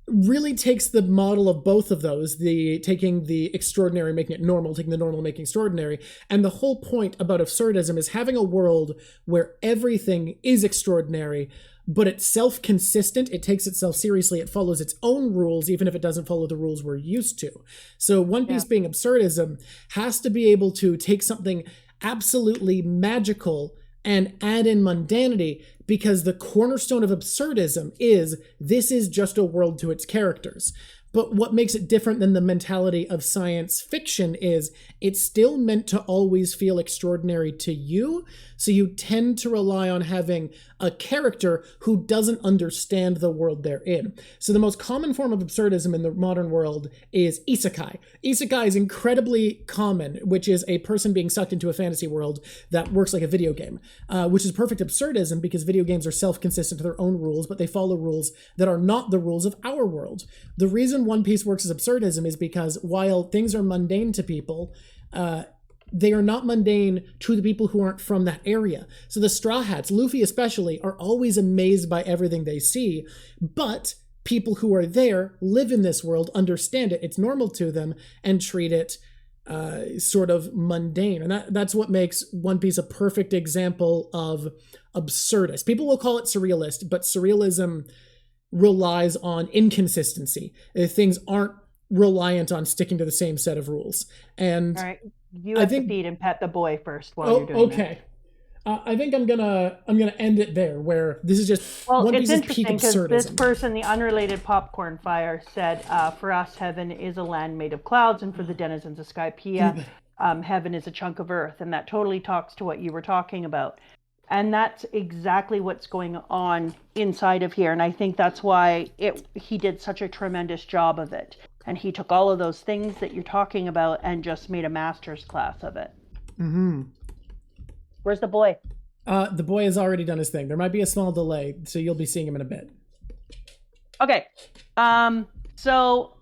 really takes the model of both of those, taking the extraordinary, making it normal, taking the normal, making extraordinary. And the whole point about absurdism is having a world where everything is extraordinary, but it's self-consistent. It takes itself seriously. It follows its own rules, even if it doesn't follow the rules we're used to. So One Piece being absurdism has to be able to take something absolutely magical and add in mundanity, because the cornerstone of absurdism is this is just a world to its characters. But what makes it different than the mentality of science fiction is it's still meant to always feel extraordinary to you. So you tend to rely on having a character who doesn't understand the world they're in. So the most common form of absurdism in the modern world is isekai. Isekai is incredibly common, which is a person being sucked into a fantasy world that works like a video game, which is perfect absurdism, because video games are self-consistent to their own rules, but they follow rules that are not the rules of our world. The reason One Piece works as absurdism is because while things are mundane to people, they are not mundane to the people who aren't from that area. So the Straw Hats, Luffy especially, are always amazed by everything they see, but people who are there, live in this world, understand it, it's normal to them, and treat it sort of mundane. And that's what makes One Piece a perfect example of absurdist. People will call it surrealist, but surrealism relies on inconsistency. Things aren't reliant on sticking to the same set of rules. And All right, you have to feed and pet the boy first while you're doing okay. I think I'm gonna end it there, where this is just Well, One it's Piece's peak interesting because this absurdism. person, the unrelated popcorn fire, said, "For us, heaven is a land made of clouds, and for the denizens of Skypiea, heaven is a chunk of earth." And that totally talks to what you were talking about. And that's exactly what's going on inside of here. And I think that's why he did such a tremendous job of it. And he took all of those things that you're talking about and just made a master's class of it. Mm-hmm. Where's the boy? The boy has already done his thing. There might be a small delay, so you'll be seeing him in a bit. Okay. So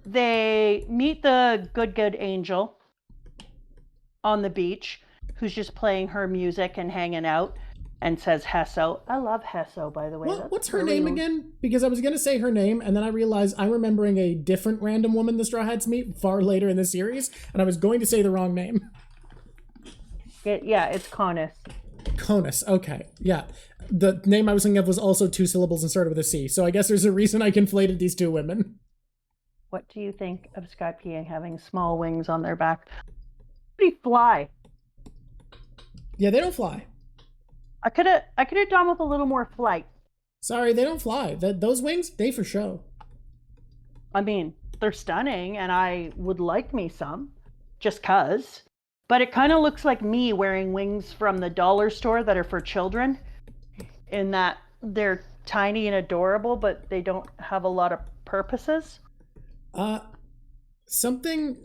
they meet the good angel on the beach, who's just playing her music and hanging out, and says Hesso. I love Hesso, by the way. What's her name again? Because I was going to say her name, and then I realized I'm remembering a different random woman the Straw Hats meet far later in the series, and I was going to say the wrong name. Yeah, it's Conis. Conis, okay. Yeah. The name I was thinking of was also 2 syllables and started with a C, so I guess there's a reason I conflated these 2 women. What do you think of Skypiea having small wings on their back? They fly. Yeah, they don't fly. I could have done with a little more flight. Sorry, they don't fly. Those wings, they for show. I mean, they're stunning, and I would like me some, just 'cause. But it kind of looks like me wearing wings from the dollar store that are for children, in that they're tiny and adorable, but they don't have a lot of purposes. Something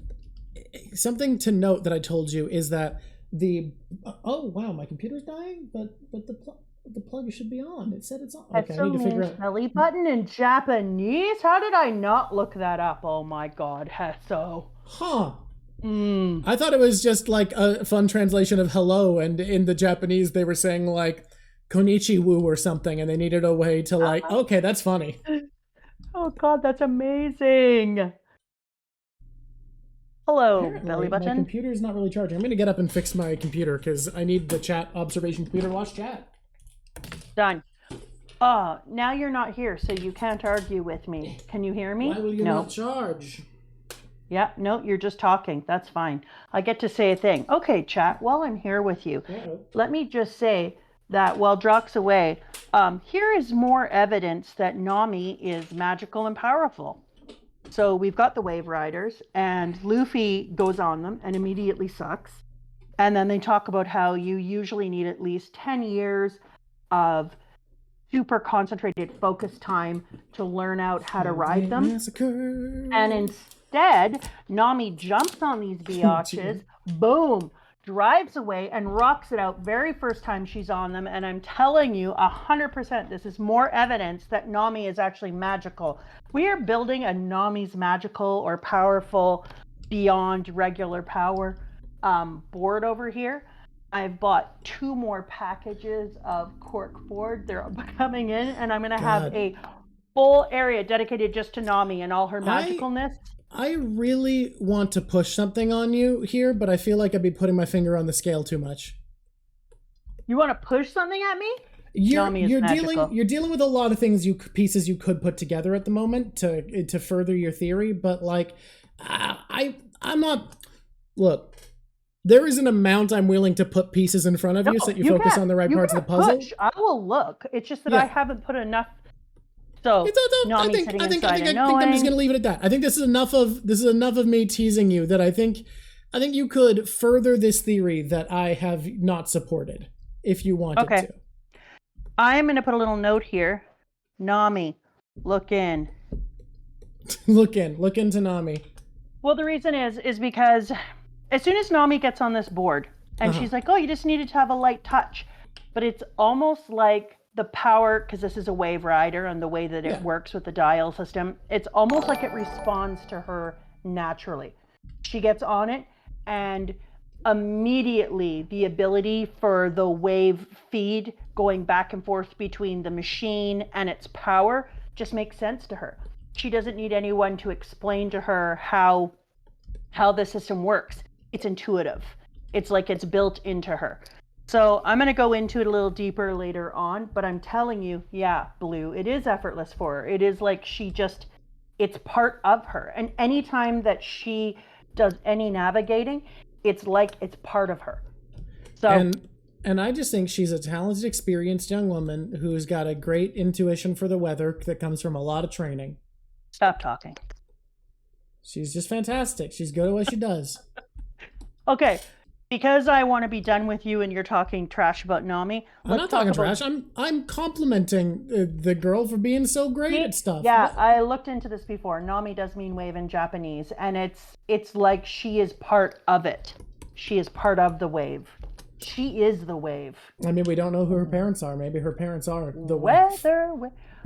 to note that I told you is that oh wow, my computer's dying, but the plug should be on. It said it's on. Okay, I need to figure out. Belly button in Japanese? How did I not look that up? Oh my god, Hesso. Huh. I thought it was just like a fun translation of hello, and in the Japanese they were saying like konnichiwa or something, and they needed a way to like, okay, that's funny. Oh god, that's amazing. Hello, Apparently, belly button. My computer's not really charging. I'm gonna get up and fix my computer because I need the chat observation computer. Watch chat. Done. Oh, now you're not here, so you can't argue with me. Can you hear me? Why will you not charge? Yeah, no, you're just talking. That's fine. I get to say a thing. Okay, chat, while I'm here with you, let me just say that while Drock's away, here is more evidence that Nami is magical and powerful. So we've got the Wave Riders, and Luffy goes on them and immediately sucks. And then they talk about how you usually need at least 10 years of super concentrated focus time to learn out how to ride them. And instead, Nami jumps on these biatches, boom, drives away and rocks it out very first time she's on them. And I'm telling you 100%, this is more evidence that Nami is actually magical. We are building a Nami's magical or powerful beyond regular power board over here. I've bought 2 more packages of cork board. They're coming in, and I'm going to have a full area dedicated just to Nami and all her magicalness. I really want to push something on you here, but I feel like I'd be putting my finger on the scale too much. You want to push something at me? You're dealing with a lot of things pieces you could put together at the moment to further your theory, but like I'm not. Look, there is an amount I'm willing to put pieces in front of you so that you focus on the right parts of the puzzle. Push. I will look. It's just that I haven't put enough. So I think I'm just gonna leave it at that. I think this is enough of me teasing you that I think you could further this theory that I have not supported if you wanted to. I'm gonna put a little note here. Nami, look in. Look into Nami. Well, the reason is because as soon as Nami gets on this board and she's like, oh, you just needed to have a light touch, but it's almost like the power, because this is a wave rider and the way that it works with the dial system, it's almost like it responds to her naturally. She gets on it and immediately the ability for the wave feed going back and forth between the machine and its power just makes sense to her. She doesn't need anyone to explain to her how the system works. It's intuitive. It's like it's built into her. So I'm going to go into it a little deeper later on, but I'm telling you, yeah, Blue, it is effortless for her. It is like it's part of her. And anytime that she does any navigating, it's like it's part of her. So and I just think she's a talented, experienced young woman who's got a great intuition for the weather that comes from a lot of training. Stop talking. She's just fantastic. She's good at what she does. Okay. Because I want to be done with you and you're talking trash about Nami. I'm not talking trash. I'm complimenting the girl for being so great at stuff. Yeah, what? I looked into this before. Nami does mean wave in Japanese, and it's like she is part of it. She is part of the wave. She is the wave. I mean, we don't know who her parents are. Maybe her parents are the wave. Her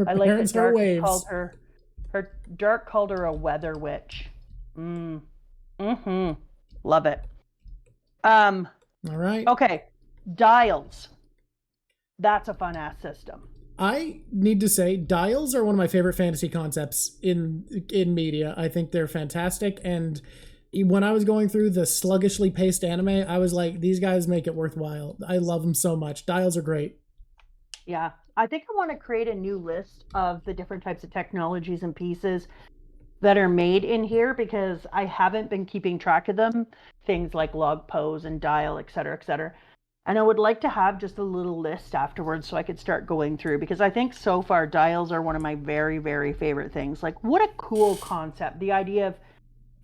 I like parents that Dark waves. Called her. Dark called her a weather witch. Love it. All right. Okay. Dials. That's a fun ass system. I need to say, dials are one of my favorite fantasy concepts in media. I think they're fantastic. And when I was going through the sluggishly paced anime, I was like, these guys make it worthwhile. I love them so much. Dials are great. Yeah. I think I want to create a new list of the different types of technologies and pieces that are made in here because I haven't been keeping track of them. Things like log pose and dial, et cetera, et cetera. And I would like to have just a little list afterwards so I could start going through because I think so far dials are one of my very, very favorite things. Like what a cool concept. The idea of,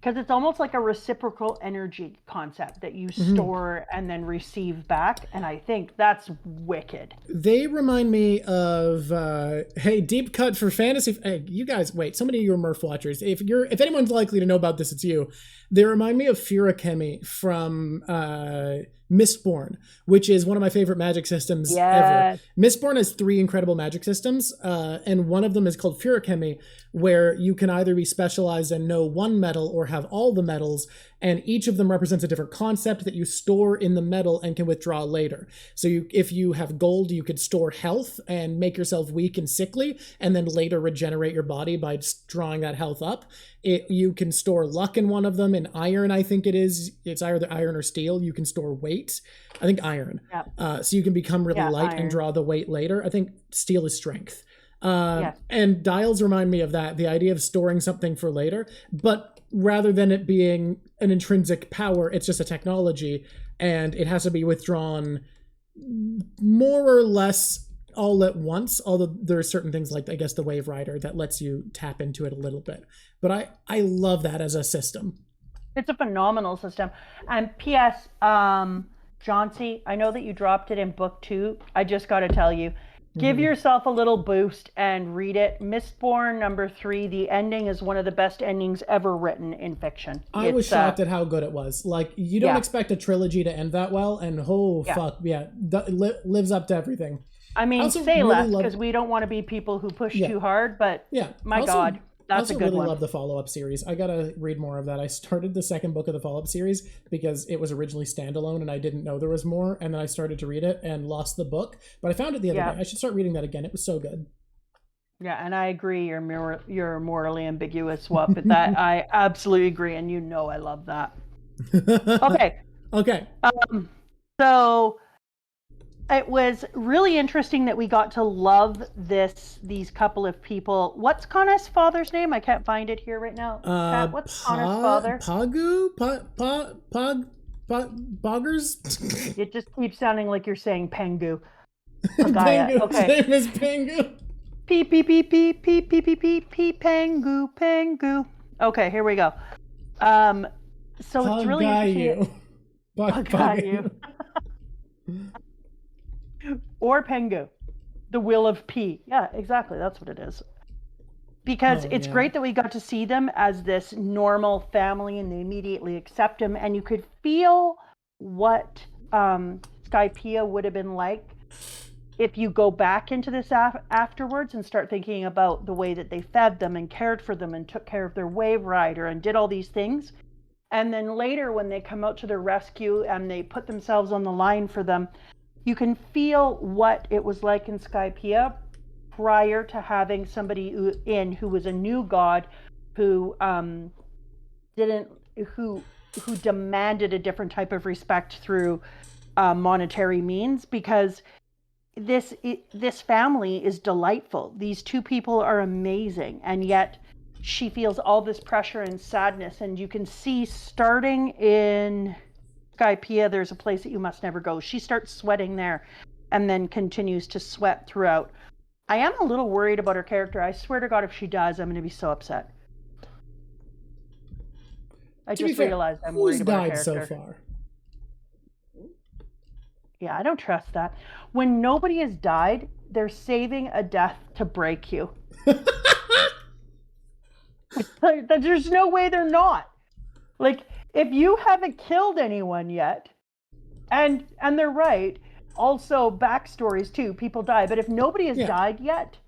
because it's almost like a reciprocal energy concept that you store and then receive back. And I think that's wicked. They remind me of, hey, deep cut for fantasy. Hey, you guys, wait, so many of you are Murph watchers. If anyone's likely to know about this, it's you. They remind me of Furakemi from Mistborn, which is one of my favorite magic systems ever. Mistborn has 3 incredible magic systems, and one of them is called Furakemi, where you can either be specialized and know one metal or have all the metals, and each of them represents a different concept that you store in the metal and can withdraw later. So if you have gold, you could store health and make yourself weak and sickly, and then later regenerate your body by just drawing that health up. You can store luck in one of them. In iron, I think it is. It's either iron or steel. You can store weight. I think iron. Yep. So you can become really light and draw the weight later. I think steel is strength. And dials remind me of that, the idea of storing something for later, but rather than it being an intrinsic power, it's just a technology, and it has to be withdrawn more or less all at once, although there are certain things like, I guess, the Wave Rider that lets you tap into it a little bit. But I love that as a system. It's a phenomenal system. And P.S., Chauncey, I know that you dropped it in book 2. I just got to tell you, give yourself a little boost and read it. Mistborn number 3, the ending is one of the best endings ever written in fiction. I was shocked at how good it was. Like, you don't expect a trilogy to end that well, and lives up to everything. I mean, say less, because we don't want to be people who push too hard, but my God, that's a good one. I also really love the follow-up series. I gotta read more of that. I started the second book of the follow-up series because it was originally standalone and I didn't know there was more, and then I started to read it and lost the book, but I found it the other day. I should start reading that again. It was so good. Yeah, and I agree. You're morally ambiguous, Swap, but that I absolutely agree, and you know I love that. Okay. So it was really interesting that we got to love these couple of people. What's Conis' father's name? I can't find it here right now. What's Conis' father? Poggers? It just keeps sounding like you're saying Pengu. Pengu. Okay. His name is Pengu. P Pengu. Okay, here we go. So it's really interesting. Pagayu. Or Pengu, the will of P. Yeah, exactly. That's what it is. Because it's great that we got to see them as this normal family and they immediately accept him. And you could feel what Skypiea would have been like if you go back into this afterwards and start thinking about the way that they fed them and cared for them and took care of their wave rider and did all these things. And then later when they come out to their rescue and they put themselves on the line for them, you can feel what it was like in Skypiea prior to having somebody who was a new god who demanded a different type of respect through monetary means, because this family is delightful. These two people are amazing, and yet she feels all this pressure and sadness. And you can see, starting in Skypiea, there's a place that you must never go. She starts sweating there and then continues to sweat throughout. I am a little worried about her character. I swear to God, if she dies, I'm going to be so upset. I just realized I'm worried about her character. Who's died so far? Yeah, I don't trust that. When nobody has died, they're saving a death to break you. There's no way they're not. Like, if you haven't killed anyone yet, and they're right, also backstories too, people die, but if nobody has died yet,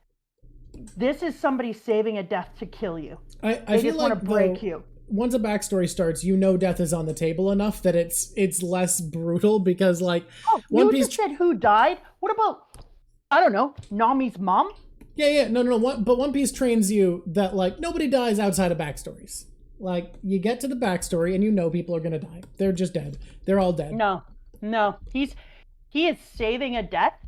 this is somebody saving a death to kill you. I they feel just want to break you. Once a backstory starts, you know death is on the table enough that it's less brutal, because like One Piece just said who died. What about, I don't know, Nami's mom? Yeah, no. But One Piece trains you that like nobody dies outside of backstories. Like, you get to the backstory and you know people are gonna die. They're just dead. They're all dead. No. He is saving a death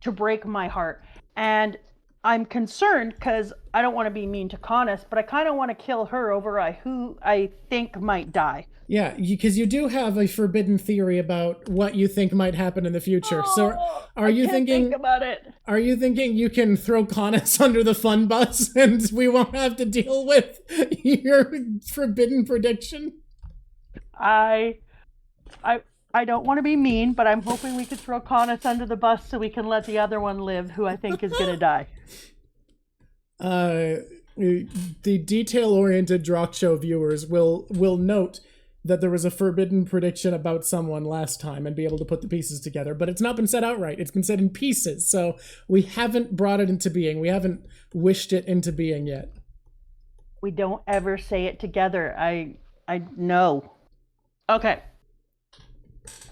to break my heart, and I'm concerned because I don't want to be mean to Conis, but I kind of want to kill her over who I think might die. Yeah, because you do have a forbidden theory about what you think might happen in the future. So are you thinking think about it? Are you thinking you can throw Conis under the fun bus and we won't have to deal with your forbidden prediction? I don't want to be mean, but I'm hoping we could throw Conis under the bus so we can let the other one live, who I think is going to die. The detail-oriented Drock Show viewers will note that there was a forbidden prediction about someone last time and be able to put the pieces together, but it's not been said outright. It's been said in pieces, so we haven't brought it into being. We haven't wished it into being yet. We don't ever say it together. I know. Okay.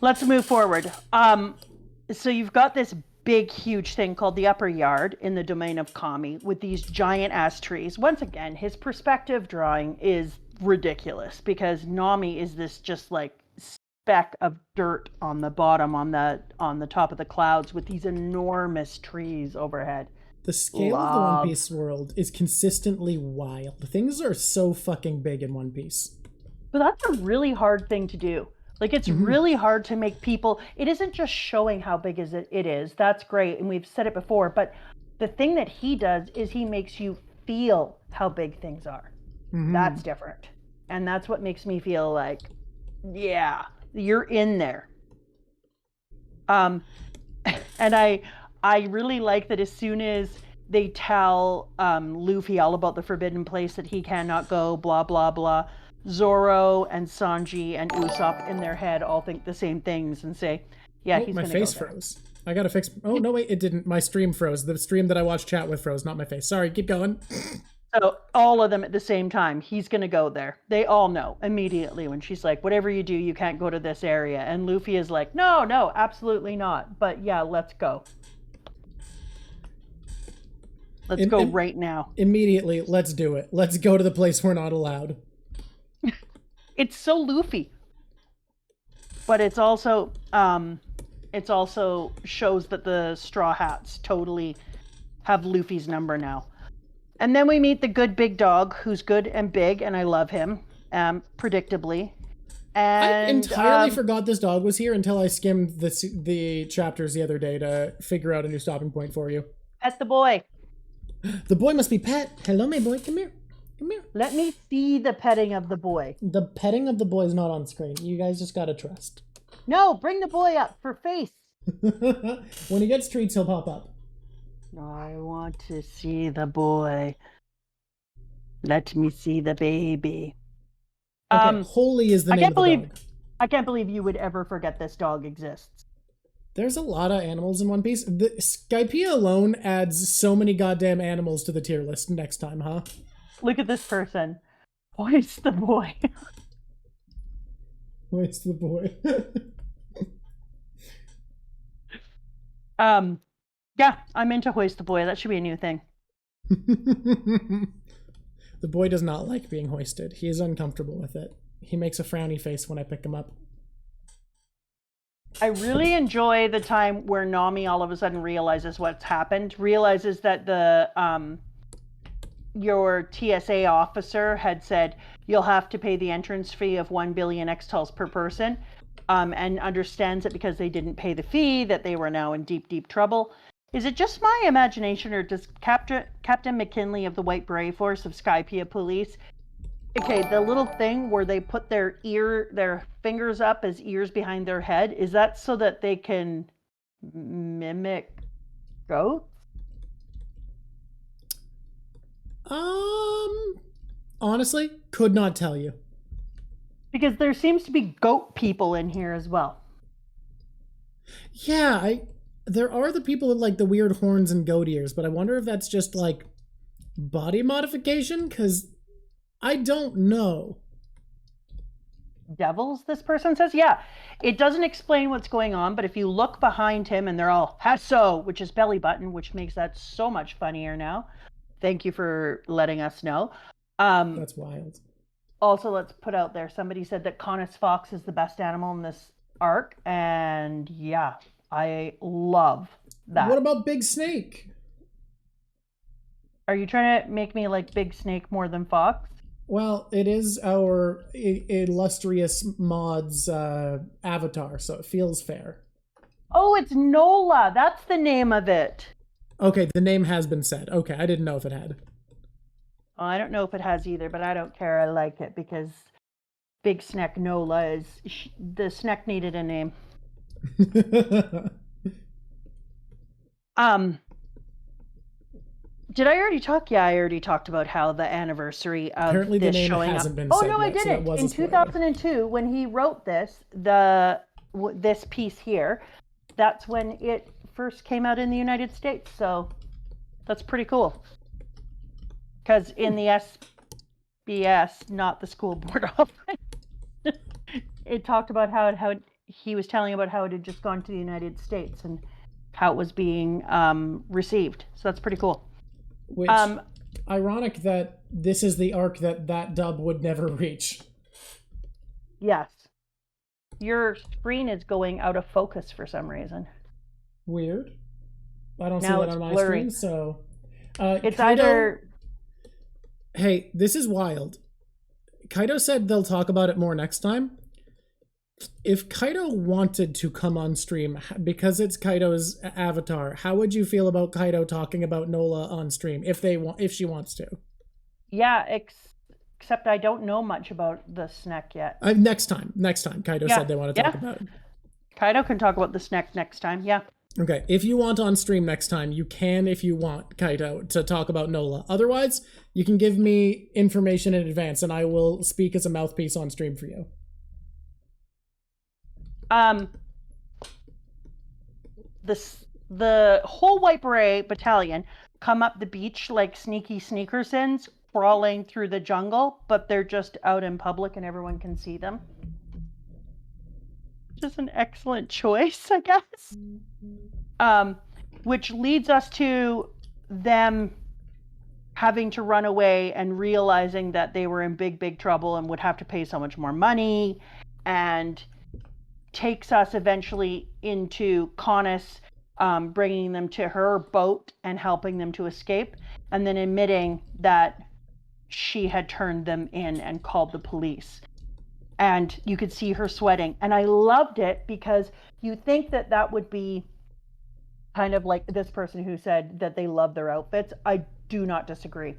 Let's move forward. So you've got this big, huge thing called the Upper Yard in the domain of Kami with these giant ass trees. Once again, his perspective drawing is ridiculous because Nami is this just like speck of dirt on the bottom, on the top of the clouds with these enormous trees overhead. The scale of the One Piece world is consistently wild. Things are so fucking big in One Piece. But that's a really hard thing to do. Like, it's really hard to make people, it isn't just showing how big it is. That's great. And we've said it before, but the thing that he does is he makes you feel how big things are. That's different. And that's what makes me feel like, yeah, you're in there. And I really like that as soon as they tell Luffy all about the forbidden place that he cannot go, blah, blah, blah, Zoro and Sanji and Usopp in their head all think the same things and say, yeah, he's my gonna face go there. froze. I gotta fix. Oh no, wait, it didn't. My stream froze. The stream that I watched chat with froze, not my face. Sorry, keep going. So all of them at the same time, he's gonna go there. They all know immediately when she's like, whatever you do, you can't go to this area. And Luffy is like, no, absolutely not. But yeah, let's go. Let's go right now. Immediately, let's do it. Let's go to the place we're not allowed. It's so Luffy, but it's also shows that the Straw Hats totally have Luffy's number now. And then we meet the good big dog, who's good and big, and I love him, predictably. And I entirely forgot this dog was here until I skimmed the chapters the other day to figure out a new stopping point for you. Pet the boy. The boy must be pet. Hello, my boy. Come here. Come here. Let me see the petting of the boy. The petting of the boy is not on screen. You guys just gotta trust. No, bring the boy up for face. When he gets treats, he'll pop up. I want to see the boy. Let me see the baby. Okay, Holy is the name of the dog. I can't believe you would ever forget this dog exists. There's a lot of animals in One Piece. The Skypiea alone adds so many goddamn animals to the tier list next time, huh? Look at this person. Hoist the boy. Hoist the boy. Yeah, I'm into Hoist the boy. That should be a new thing. The boy does not like being hoisted. He is uncomfortable with it. He makes a frowny face when I pick him up. I really enjoy the time where Nami all of a sudden realizes what's happened, realizes that your TSA officer had said you'll have to pay the entrance fee of 1 billion X-Tals per person, and understands that because they didn't pay the fee that they were now in deep, deep trouble. Is it just my imagination, or does Captain McKinley of the White Beret Force of Skypiea Police, okay, the little thing where they put their fingers up as ears behind their head, is that so that they can mimic goats? Honestly, could not tell you. Because there seems to be goat people in here as well. Yeah, there are the people with like the weird horns and goat ears, but I wonder if that's just like body modification, because I don't know. Devils, this person says? Yeah. It doesn't explain what's going on, but if you look behind him and they're all hasso, which is belly button, which makes that so much funnier now. Thank you for letting us know. That's wild. Also, let's put out there, somebody said that Conis Fox is the best animal in this arc, and yeah, I love that. What about Big Snake? Are you trying to make me like Big Snake more than Fox? Well, it is our illustrious mod's avatar, so it feels fair. Oh, it's Nola. That's the name of it. Okay, the name has been said. Okay, I didn't know if it had. Oh, I don't know if it has either, but I don't care. I like it because Big Snack Nola is... the snack needed a name. Did I already talk? Yeah, I already talked about how the anniversary of Apparently this the name showing hasn't up. been Oh said no, I yet, so didn't. that was a In spoiler. 2002, when he wrote this, this piece here, that's when it first came out in the United States. So that's pretty cool. Because in the SBS, not the school board office, it talked about how he was telling about how it had just gone to the United States and how it was being received. So that's pretty cool. Which, ironic that this is the arc that dub would never reach. Yes. Your screen is going out of focus for some reason. Weird. I don't see Now that it's on my blurry. screen, so... It's Kaido, either... Hey, this is wild. Kaido said they'll talk about it more next time. If Kaido wanted to come on stream, because it's Kaido's avatar, how would you feel about Kaido talking about Nola on stream, if she wants to? Yeah, except I don't know much about the snack yet. Next time, Kaido said they want to talk about it. Kaido can talk about the snack next time, yeah. Okay, if you want on stream next time, you can if you want, Kaido, to talk about Nola. Otherwise, you can give me information in advance, and I will speak as a mouthpiece on stream for you. The whole White Beret battalion come up the beach like sneaky sneakersons, crawling through the jungle, but they're just out in public and everyone can see them. Just an excellent choice, I guess. Which leads us to them having to run away and realizing that they were in big, big trouble and would have to pay so much more money, and takes us eventually into Conis bringing them to her boat and helping them to escape, and then admitting that she had turned them in and called the police. And you could see her sweating. And I loved it because you think that that would be kind of like this person who said that they love their outfits. I do not disagree.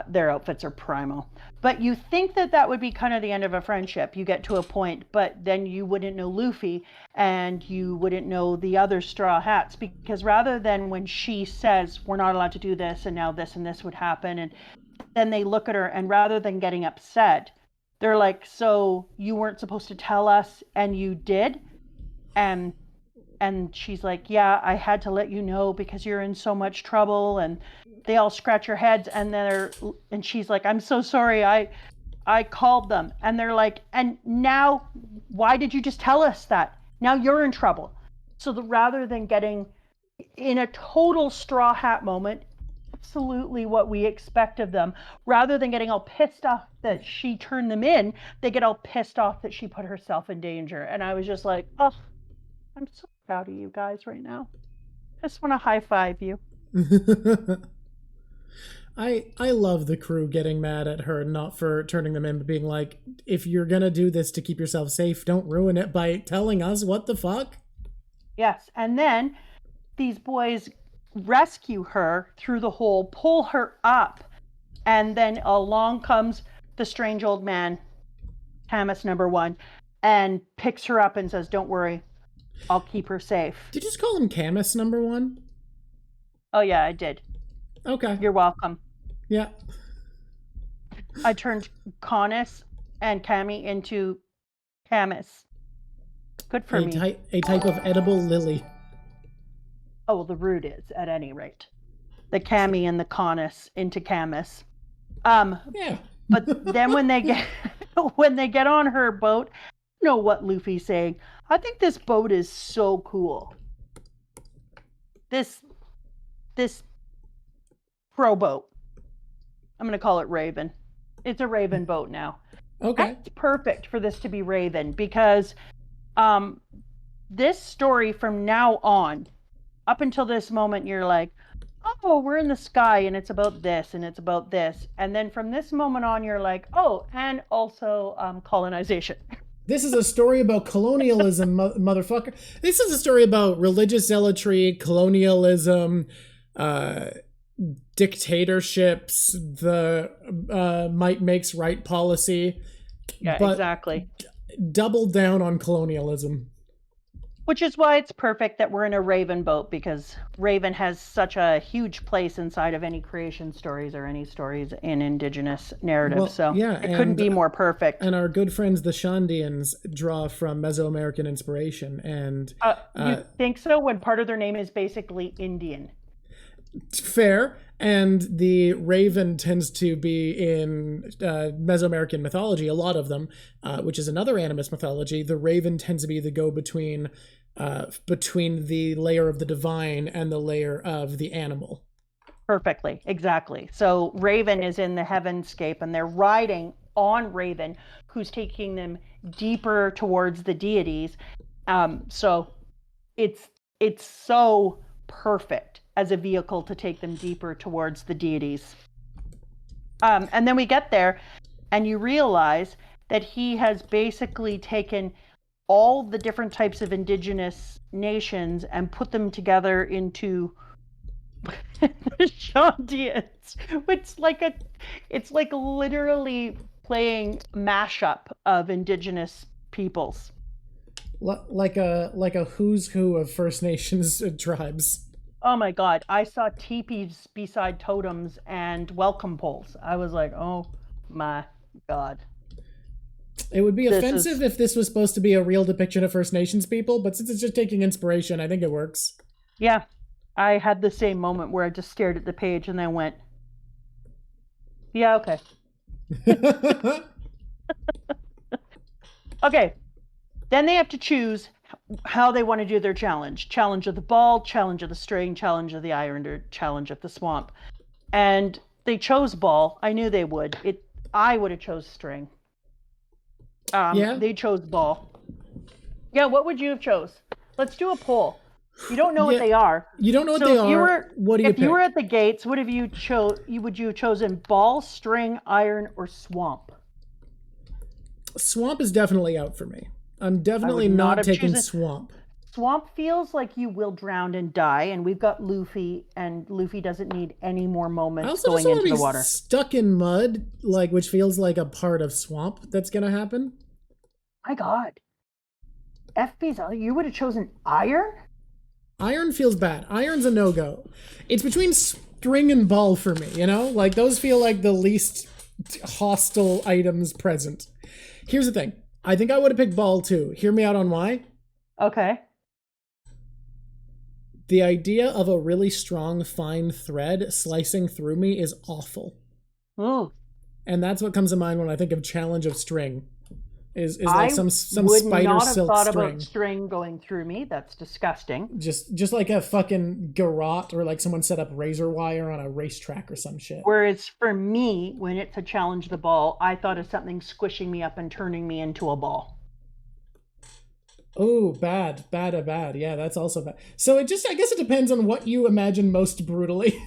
Their outfits are primo. But you think that that would be kind of the end of a friendship. You get to a point, but then you wouldn't know Luffy and you wouldn't know the other Straw Hats, because rather than when she says, we're not allowed to do this and now this and this would happen, and then they look at her and rather than getting upset, they're like, so you weren't supposed to tell us and you did? And she's like, yeah, I had to let you know because you're in so much trouble. And they all scratch their heads and she's like, I'm so sorry. I called them. And they're like, and now why did you just tell us that? Now you're in trouble. So rather than getting in a total Straw Hat moment, absolutely what we expect of them, rather than getting all pissed off that she turned them in, they get all pissed off that she put herself in danger. And I was just like, oh, I'm so proud of you guys right now. I just want to high five you. I love the crew getting mad at her, not for turning them in, but being like, if you're gonna do this to keep yourself safe, don't ruin it by telling us what the fuck. Yes, and then these boys rescue her through the hole, pull her up, and then along comes the strange old man, Camus #1, and picks her up and says, "Don't worry, I'll keep her safe." Did you just call him Camus #1? Oh yeah, I did. Okay. You're welcome. Yeah. I turned Conis and Cammy into Camus. Good for me. A type of edible lily. Oh, well, the root is, at any rate. The Cammy and the Conis into Camus. Yeah. But then when they get on her boat, you know what Luffy's saying. I think this boat is so cool. This rowboat. I'm going to call it Raven. It's a Raven boat now. Okay. That's perfect for this to be Raven because this story from now on, up until this moment, you're like, oh, we're in the sky and it's about this and it's about this. And then from this moment on, you're like, oh, and also colonization. This is a story about colonialism, motherfucker. This is a story about religious zealotry, colonialism, dictatorships, the might makes right policy. Yeah, exactly. Double down on colonialism. Which is why it's perfect that we're in a Raven boat, because Raven has such a huge place inside of any creation stories or any stories in indigenous narrative. Well, so yeah, it couldn't be more perfect. And our good friends, the Shandians, draw from Mesoamerican inspiration. And you think so? When part of their name is basically Indian. Fair. And the Raven tends to be in Mesoamerican mythology, a lot of them, which is another animist mythology. The Raven tends to be the go-between between the layer of the divine and the layer of the animal. Perfectly, exactly. So Raven is in the heavenscape, and they're riding on Raven, who's taking them deeper towards the deities. So it's so perfect as a vehicle to take them deeper towards the deities. And then we get there, and you realize that he has basically taken all the different types of indigenous nations and put them together into the Shandians. It's like literally playing mashup of indigenous peoples. Like a who's who of First Nations tribes. Oh my God. I saw teepees beside totems and welcome poles. I was like, oh my God. It would be offensive if this was supposed to be a real depiction of First Nations people, but since it's just taking inspiration, I think it works. Yeah. I had the same moment where I just stared at the page and then went, yeah, okay. Okay. Then they have to choose how they want to do their challenge. Challenge of the ball, challenge of the string, challenge of the iron, or challenge of the swamp. And they chose ball. I knew they would. I would have chose string. Yeah. They chose ball. Yeah, what would you have chose? Let's do a poll. You don't know what they are. You don't know what they are. What do you pick? If you were at the gates, what have you would you have chosen ball, string, iron, or swamp? Swamp is definitely out for me. I'm definitely not taking swamp. Swamp feels like you will drown and die, and we've got Luffy, and Luffy doesn't need any more moments going into the water. Stuck in mud, which feels like a part of swamp that's gonna happen. My God, FB's, you would have chosen iron? Iron feels bad. Iron's a no-go. It's between string and ball for me, you know? Like, those feel like the least hostile items present. Here's the thing. I think I would have picked ball too. Hear me out on why. Okay. The idea of a really strong, fine thread slicing through me is awful. Ooh. And that's what comes to mind when I think of challenge of string. Is like some spider silk string. I would not have thought about string going through me. That's disgusting. Just like a fucking garrote, or like someone set up razor wire on a racetrack or some shit. Whereas for me, when it's a challenge the ball, I thought of something squishing me up and turning me into a ball. Oh, bad. Yeah, that's also bad. So I guess it depends on what you imagine most brutally.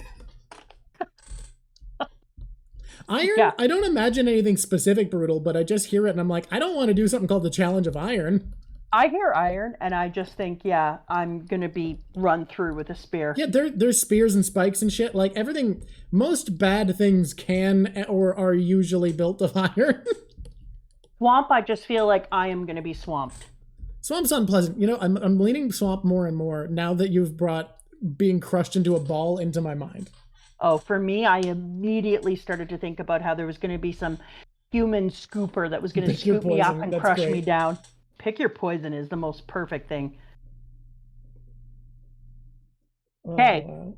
Iron, Yeah. I don't imagine anything specific brutal, but I just hear it and I'm like, I don't want to do something called the Challenge of Iron. I hear iron and I just think, yeah, I'm gonna be run through with a spear. Yeah, there's spears and spikes and shit. Like everything, most bad things can or are usually built of iron. Swamp, I just feel like I am gonna be swamped. Swamp's unpleasant. You know, I'm leaning swamp more and more now that you've brought being crushed into a ball into my mind. Oh, for me, I immediately started to think about how there was gonna be some human scooper that was gonna scoop me up and crush me down. Pick your poison is the most perfect thing. Okay. Wow.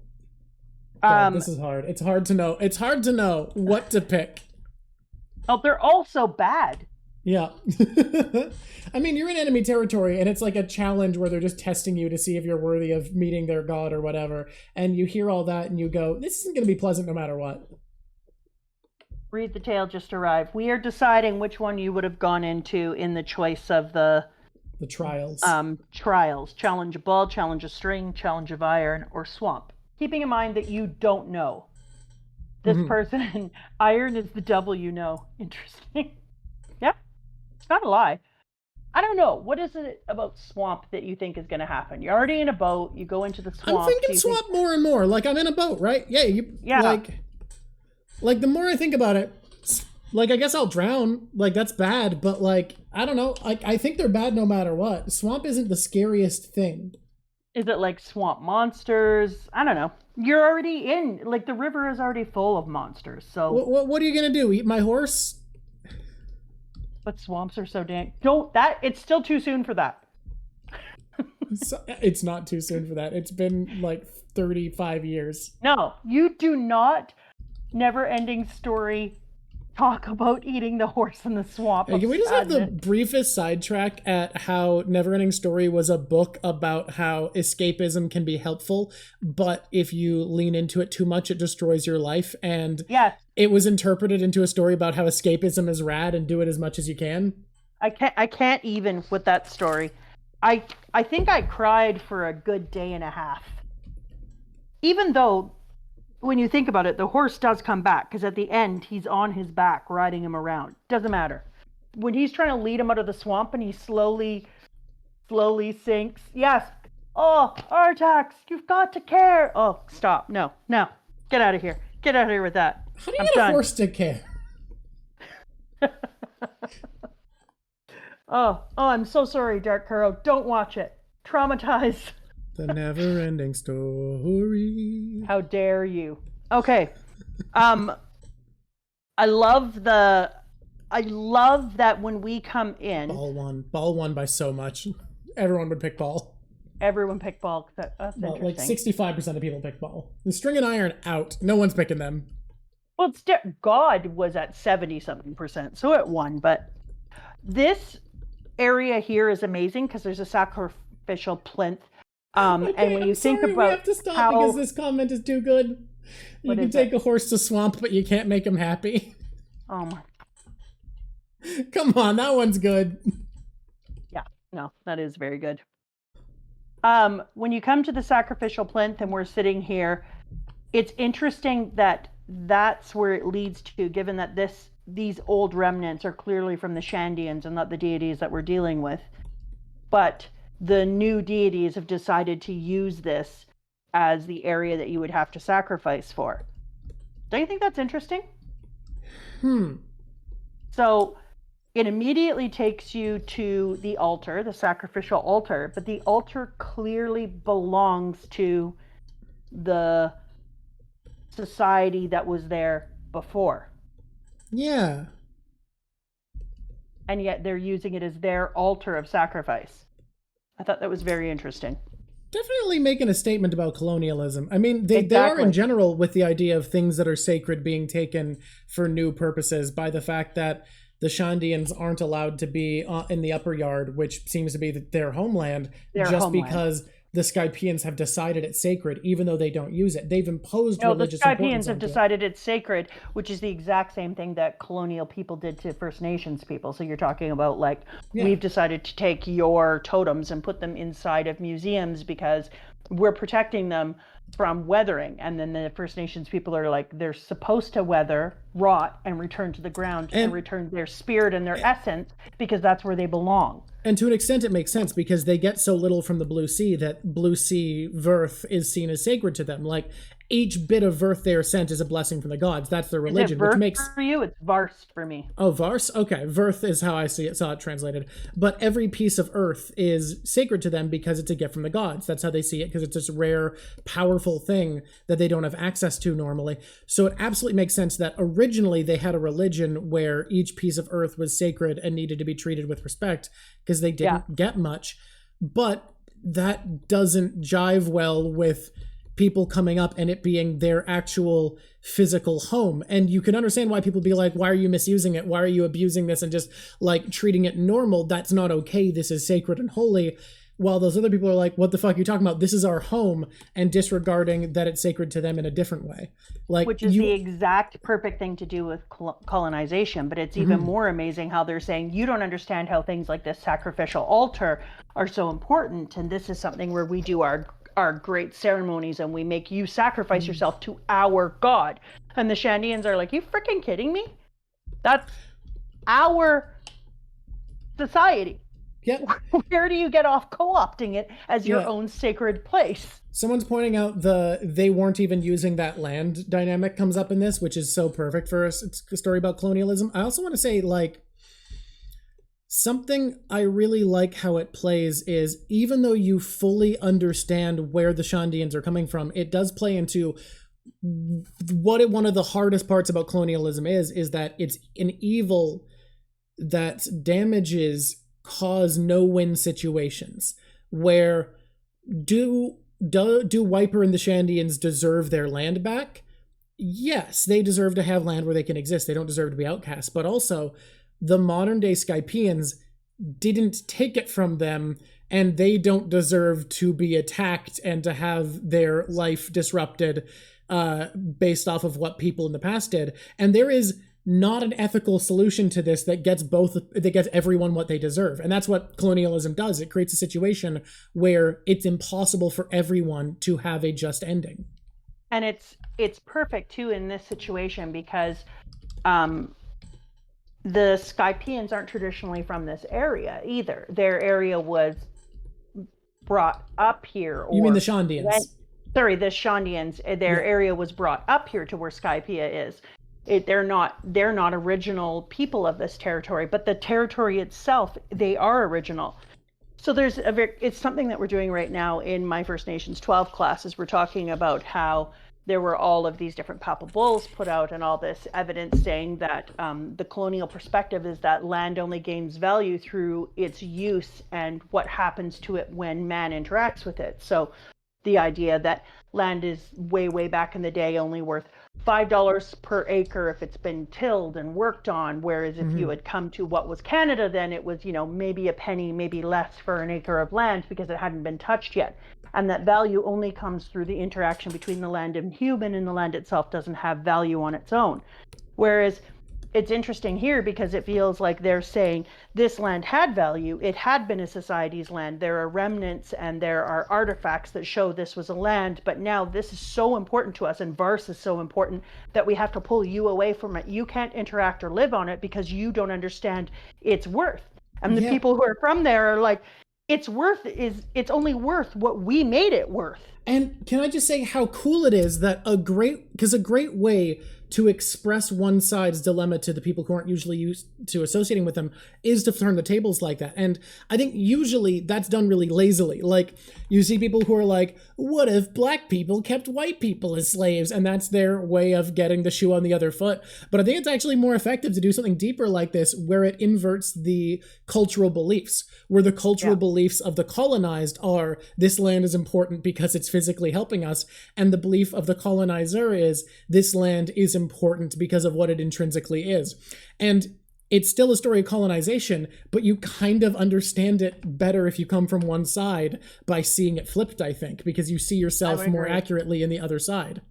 God, this is hard. It's hard to know. It's hard to know what to pick. Oh, they're all so bad. Yeah. I mean, you're in enemy territory, and it's like a challenge where they're just testing you to see if you're worthy of meeting their god or whatever. And you hear all that, and you go, this isn't going to be pleasant no matter what. Read the tale just arrived. We are deciding which one you would have gone into in the choice of the trials. Trials. Challenge of ball, challenge of string, challenge of iron, or swamp. Keeping in mind that you don't know. This person, iron is the double you know. Interesting. Yeah, it's not a lie. I don't know. What is it about swamp that you think is going to happen? You're already in a boat. You go into the swamp. I'm thinking swamp more and more. Like, I'm in a boat, right? Yeah. Like, the more I think about it, like, I guess I'll drown. Like, that's bad. But, like, I don't know. I think they're bad no matter what. Swamp isn't the scariest thing. Is it like swamp monsters? I don't know. You're already in. Like, the river is already full of monsters. So what are you going to do? Eat my horse? But swamps are so dang... It's still too soon for that. It's not too soon for that. It's been, like, 35 years. No, you do not... Never-ending story talk about eating the horse in the swamp. Hey, can we just have the briefest sidetrack at how Neverending Story was a book about how escapism can be helpful, but if you lean into it too much, it destroys your life. And yes, it was interpreted into a story about how escapism is rad and do it as much as you can. I can't even with that story. I think I cried for a good day and a half. Even though, when you think about it, the horse does come back, because at the end, he's on his back, riding him around. Doesn't matter. When he's trying to lead him out of the swamp and he slowly sinks. Yes. Oh, Artax, you've got to care. Oh, stop. No. Get out of here. Get out of here with that. How do you get a horse to care? Oh, I'm so sorry, Dark Kuro. Don't watch it. Traumatized. The Never-Ending Story. How dare you? Okay. I love that when we come in. Ball won by so much. Everyone would pick ball. Everyone picked ball. That's interesting. Like 65% of people pick ball. The string and iron out. No one's picking them. Well, God was at 70-something%, so it won. But this area here is amazing because there's a sacrificial plinth. Okay, and when you think about, we have to stop because this comment is too good. You can take a horse to swamp, but you can't make him happy. Oh my! Come on, that one's good. Yeah, no, that is very good. When you come to the sacrificial plinth, and we're sitting here, it's interesting that that's where it leads to, given that these old remnants are clearly from the Shandians and not the deities that we're dealing with, but the new deities have decided to use this as the area that you would have to sacrifice for. Don't you think that's interesting? So it immediately takes you to the altar, the sacrificial altar, but the altar clearly belongs to the society that was there before. Yeah. And yet they're using it as their altar of sacrifice. I thought that was very interesting. Definitely making a statement about colonialism. I mean, they are in general with the idea of things that are sacred being taken for new purposes by the fact that the Shandians aren't allowed to be in the upper yard, which seems to be their homeland, because the Skypeans have decided it's sacred, even though they don't use it. They've imposed No, the religious importance Skypeans have onto it. decided it's sacred, which is the exact same thing that colonial people did to First Nations people. So you're talking about like, we've decided to take your totems and put them inside of museums because we're protecting them from weathering. And then the First Nations people are like, they're supposed to weather, rot, and return to the ground and return their spirit and their essence because that's where they belong. And to an extent, it makes sense because they get so little from the Blue Sea that Blue Sea Verth is seen as sacred to them. Like, each bit of Verth they are sent is a blessing from the gods. That's their religion, which makes... for you? It's Varst for me. Oh, Vars? Okay, Verth is how I saw it translated. But every piece of earth is sacred to them because it's a gift from the gods. That's how they see it, because it's this rare, powerful thing that they don't have access to normally. So it absolutely makes sense that originally they had a religion where each piece of earth was sacred and needed to be treated with respect because they didn't get much. But that doesn't jive well with people coming up and it being their actual physical home. And you can understand why people be like, why are you misusing it? Why are you abusing this and just like treating it normal? That's not okay. This is sacred and holy. While those other people are like, what the fuck are you talking about? This is our home, and disregarding that it's sacred to them in a different way. Like, which is the exact perfect thing to do with colonization. But it's even more amazing how they're saying, you don't understand how things like this sacrificial altar are so important. And this is something where we do our great ceremonies and we make you sacrifice yourself to our god. And the Shandians are like, you freaking kidding me? That's our society. Yep. Where do you get off co-opting it as your own sacred place? Someone's pointing out they weren't even using that land dynamic comes up in this, which is so perfect for us. It's a story about colonialism. I also want to say, like, something I really like how it plays is, even though you fully understand where the Shandians are coming from, it does play into what one of the hardest parts about colonialism is that it's an evil that damages cause no-win situations. Where do Wiper and the Shandians deserve their land back? Yes, they deserve to have land where they can exist. They don't deserve to be outcast. But also, the modern day Skypeans didn't take it from them, and they don't deserve to be attacked and to have their life disrupted based off of what people in the past did. And there is not an ethical solution to this that gets everyone what they deserve. And that's what colonialism does. It creates a situation where it's impossible for everyone to have a just ending. And it's perfect too in this situation because the Skypeans aren't traditionally from this area either. Their area was brought up here. You mean the Shandians? The Shandians. Their area was brought up here to where Skypiea is. They're not original people of this territory, but the territory itself, they are original. So it's something that we're doing right now in my First Nations 12 classes. We're talking about how there were all of these different papal bulls put out and all this evidence saying that the colonial perspective is that land only gains value through its use and what happens to it when man interacts with it. So the idea that land is way back in the day only worth $5 per acre if it's been tilled and worked on, whereas if you had come to what was Canada, then it was, maybe a penny, maybe less for an acre of land because it hadn't been touched yet. And that value only comes through the interaction between the land and human, and the land itself doesn't have value on its own. Whereas it's interesting here because it feels like they're saying this land had value. It had been a society's land. There are remnants and there are artifacts that show this was a land, but now this is so important to us and Vars is so important that we have to pull you away from it. You can't interact or live on it because you don't understand its worth. And the people who are from there are like, it's only worth what we made it worth. And can I just say how cool it is that a great way to express one side's dilemma to the people who aren't usually used to associating with them is to turn the tables like that. And I think usually that's done really lazily. Like, you see people who are like, what if black people kept white people as slaves? And that's their way of getting the shoe on the other foot. But I think it's actually more effective to do something deeper like this, where it inverts the cultural beliefs, where the cultural beliefs of the colonized are, this land is important because it's physically helping us. And the belief of the colonizer is, this land is important because of what it intrinsically is. And it's still a story of colonization, but you kind of understand it better if you come from one side by seeing it flipped, I think, because you see yourself more accurately in the other side.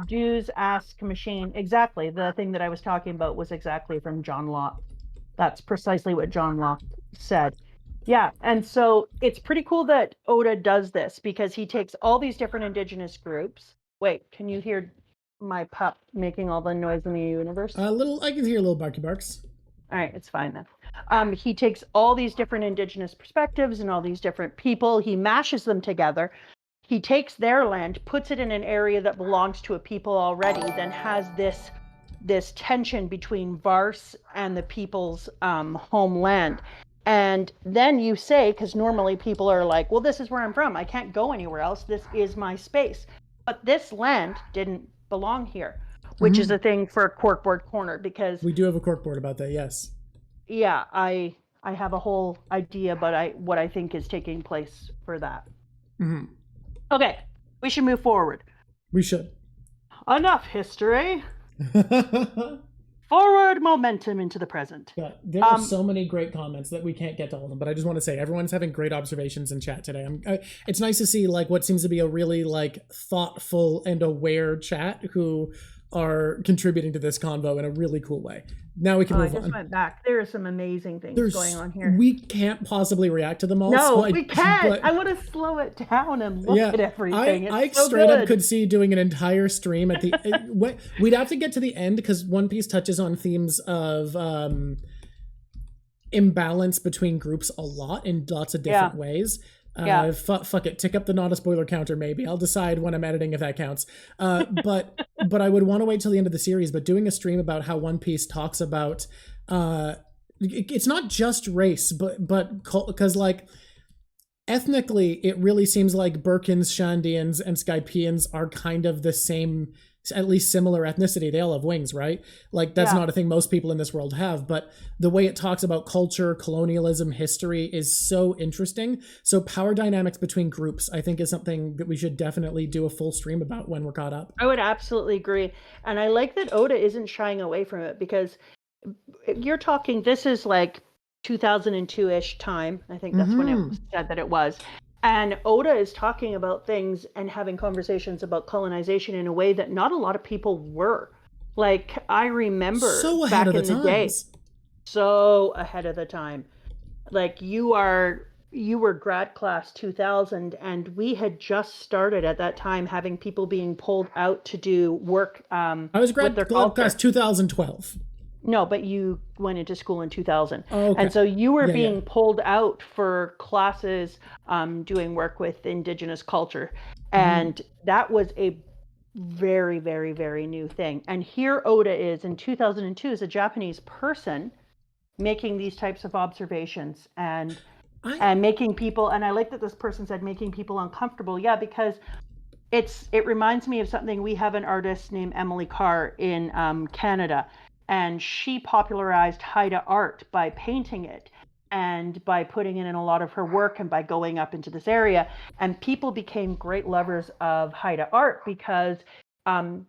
Jews ask machine. Exactly. The thing that I was talking about was exactly from John Locke. That's precisely what John Locke said. Yeah, and so it's pretty cool that Oda does this because he takes all these different indigenous groups. Wait, can you hear my pup making all the noise in the universe? I can hear little barky barks. All right, it's fine then. He takes all these different indigenous perspectives and all these different people. He mashes them together. He takes their land, puts it in an area that belongs to a people already, then has this tension between Vars and the people's homeland. And then you say, because normally people are like, well, this is where I'm from. I can't go anywhere else. This is my space. But this land didn't belong here, which is a thing for Corkboard Corner, because we do have a corkboard about that, yes. Yeah, I have a whole idea, but what I think is taking place for that. Mm-hmm. Okay, we should move forward. We should. Enough history. Forward momentum into the present. Yeah, there are so many great comments that we can't get to all of them, but I just want to say everyone's having great observations in chat today. It's nice to see like what seems to be a really like thoughtful and aware chat who are contributing to this convo in a really cool way. Now we can move on. I just went back. There are some amazing things going on here. We can't possibly react to them all. No, we can't. I want to slow it down and look at everything. I straight up could see doing an entire stream at the we'd have to get to the end because One Piece touches on themes of imbalance between groups a lot in lots of different ways. Fuck it, tick up the not a spoiler counter maybe. I'll decide when I'm editing if that counts. But I would want to wait till the end of the series, but doing a stream about how One Piece talks about it's not just race, but because like ethnically it really seems like Birkins, Shandians, and Skypeans are kind of the same, at least similar ethnicity. They all have wings, right? Like that's not a thing most people in this world have, but the way it talks about culture, colonialism, history is so interesting. So power dynamics between groups, I think, is something that we should definitely do a full stream about when we're caught up. I would absolutely agree. And I like that Oda isn't shying away from it, because you're talking, this is like 2002-ish time. I think that's when it was said that it was. And Oda is talking about things and having conversations about colonization in a way that not a lot of people were. Like, I remember so ahead of the day, so ahead of the time. Like, you were grad class 2000, and we had just started at that time having people being pulled out to do work. I was grad class 2012. No, but you went into school in 2000. Oh, okay. And so you were being pulled out for classes doing work with indigenous culture. And that was a very, very, very new thing. And here Oda is in 2002 as a Japanese person making these types of observations and making people, and I like that this person said making people uncomfortable. Yeah, because it reminds me of something. We have an artist named Emily Carr in Canada. And she popularized Haida art by painting it and by putting it in a lot of her work and by going up into this area. And people became great lovers of Haida art because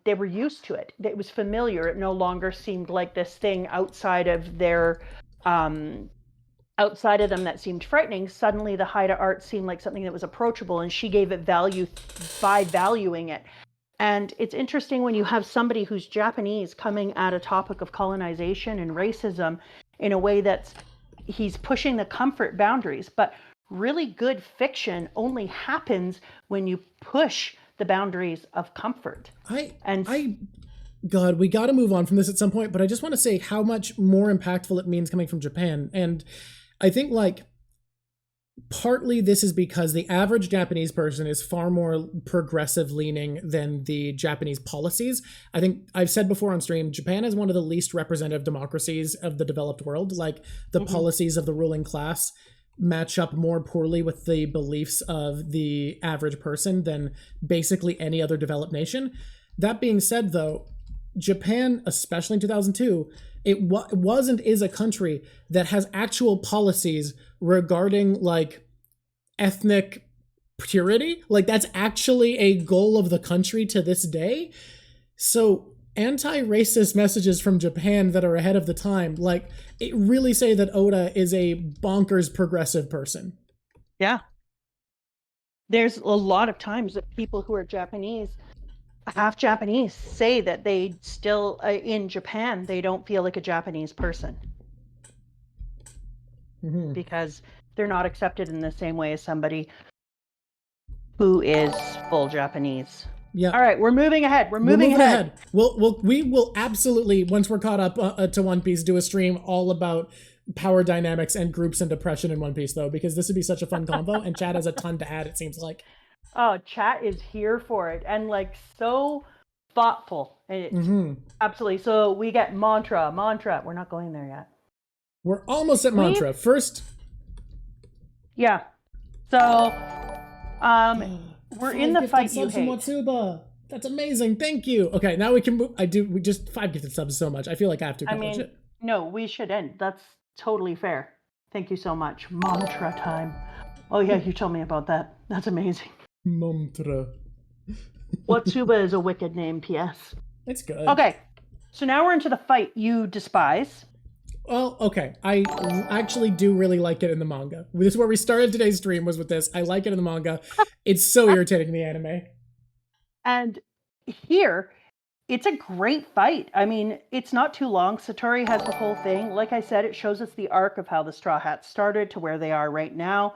they were used to it. It was familiar. It no longer seemed like this thing outside of them that seemed frightening. Suddenly the Haida art seemed like something that was approachable, and she gave it value by valuing it. And it's interesting when you have somebody who's Japanese coming at a topic of colonization and racism in a way that's, he's pushing the comfort boundaries. But really good fiction only happens when you push the boundaries of comfort. God, we got to move on from this at some point, but I just want to say how much more impactful it means coming from Japan. And I think like partly this is because the average Japanese person is far more progressive leaning than the Japanese policies. I think I've said before on stream, Japan is one of the least representative democracies of the developed world. Like the policies of the ruling class match up more poorly with the beliefs of the average person than basically any other developed nation. That being said, though, Japan, especially in 2002, it was and is a country that has actual policies regarding like ethnic purity. Like that's actually a goal of the country to this day. So anti-racist messages from Japan that are ahead of the time. Like, it really say that Oda is a bonkers progressive person. Yeah. There's a lot of times that people who are Japanese, half Japanese, say that they still, in Japan, they don't feel like a Japanese person. Because they're not accepted in the same way as somebody who is full Japanese. Yeah. All right, we're moving ahead. We're moving ahead. We will absolutely, once we're caught up to One Piece, do a stream all about power dynamics and groups and depression in One Piece, though, because this would be such a fun convo, and Chad has a ton to add, it seems like. Oh, chat is here for it, and like so thoughtful. Absolutely. So we get mantra. We're not going there yet. We're almost at mantra. First. Yeah. So, we're in the fight you hate. Watsuba. That's amazing. Thank you. Okay, now we can move. We just 5 gifted subs so much. I feel like I have to publish it. No, we should end. That's totally fair. Thank you so much. Mantra time. Oh yeah, you told me about that. That's amazing. Mantra. Watsuba is a wicked name, P.S. It's good. Okay, so now we're into the fight you despise. Well, okay. I actually do really like it in the manga. This is where we started today's stream, was with this. I like it in the manga. It's so irritating in the anime. And here, it's a great fight. I mean, it's not too long. Satori has the whole thing. Like I said, it shows us the arc of how the Straw Hats started to where they are right now.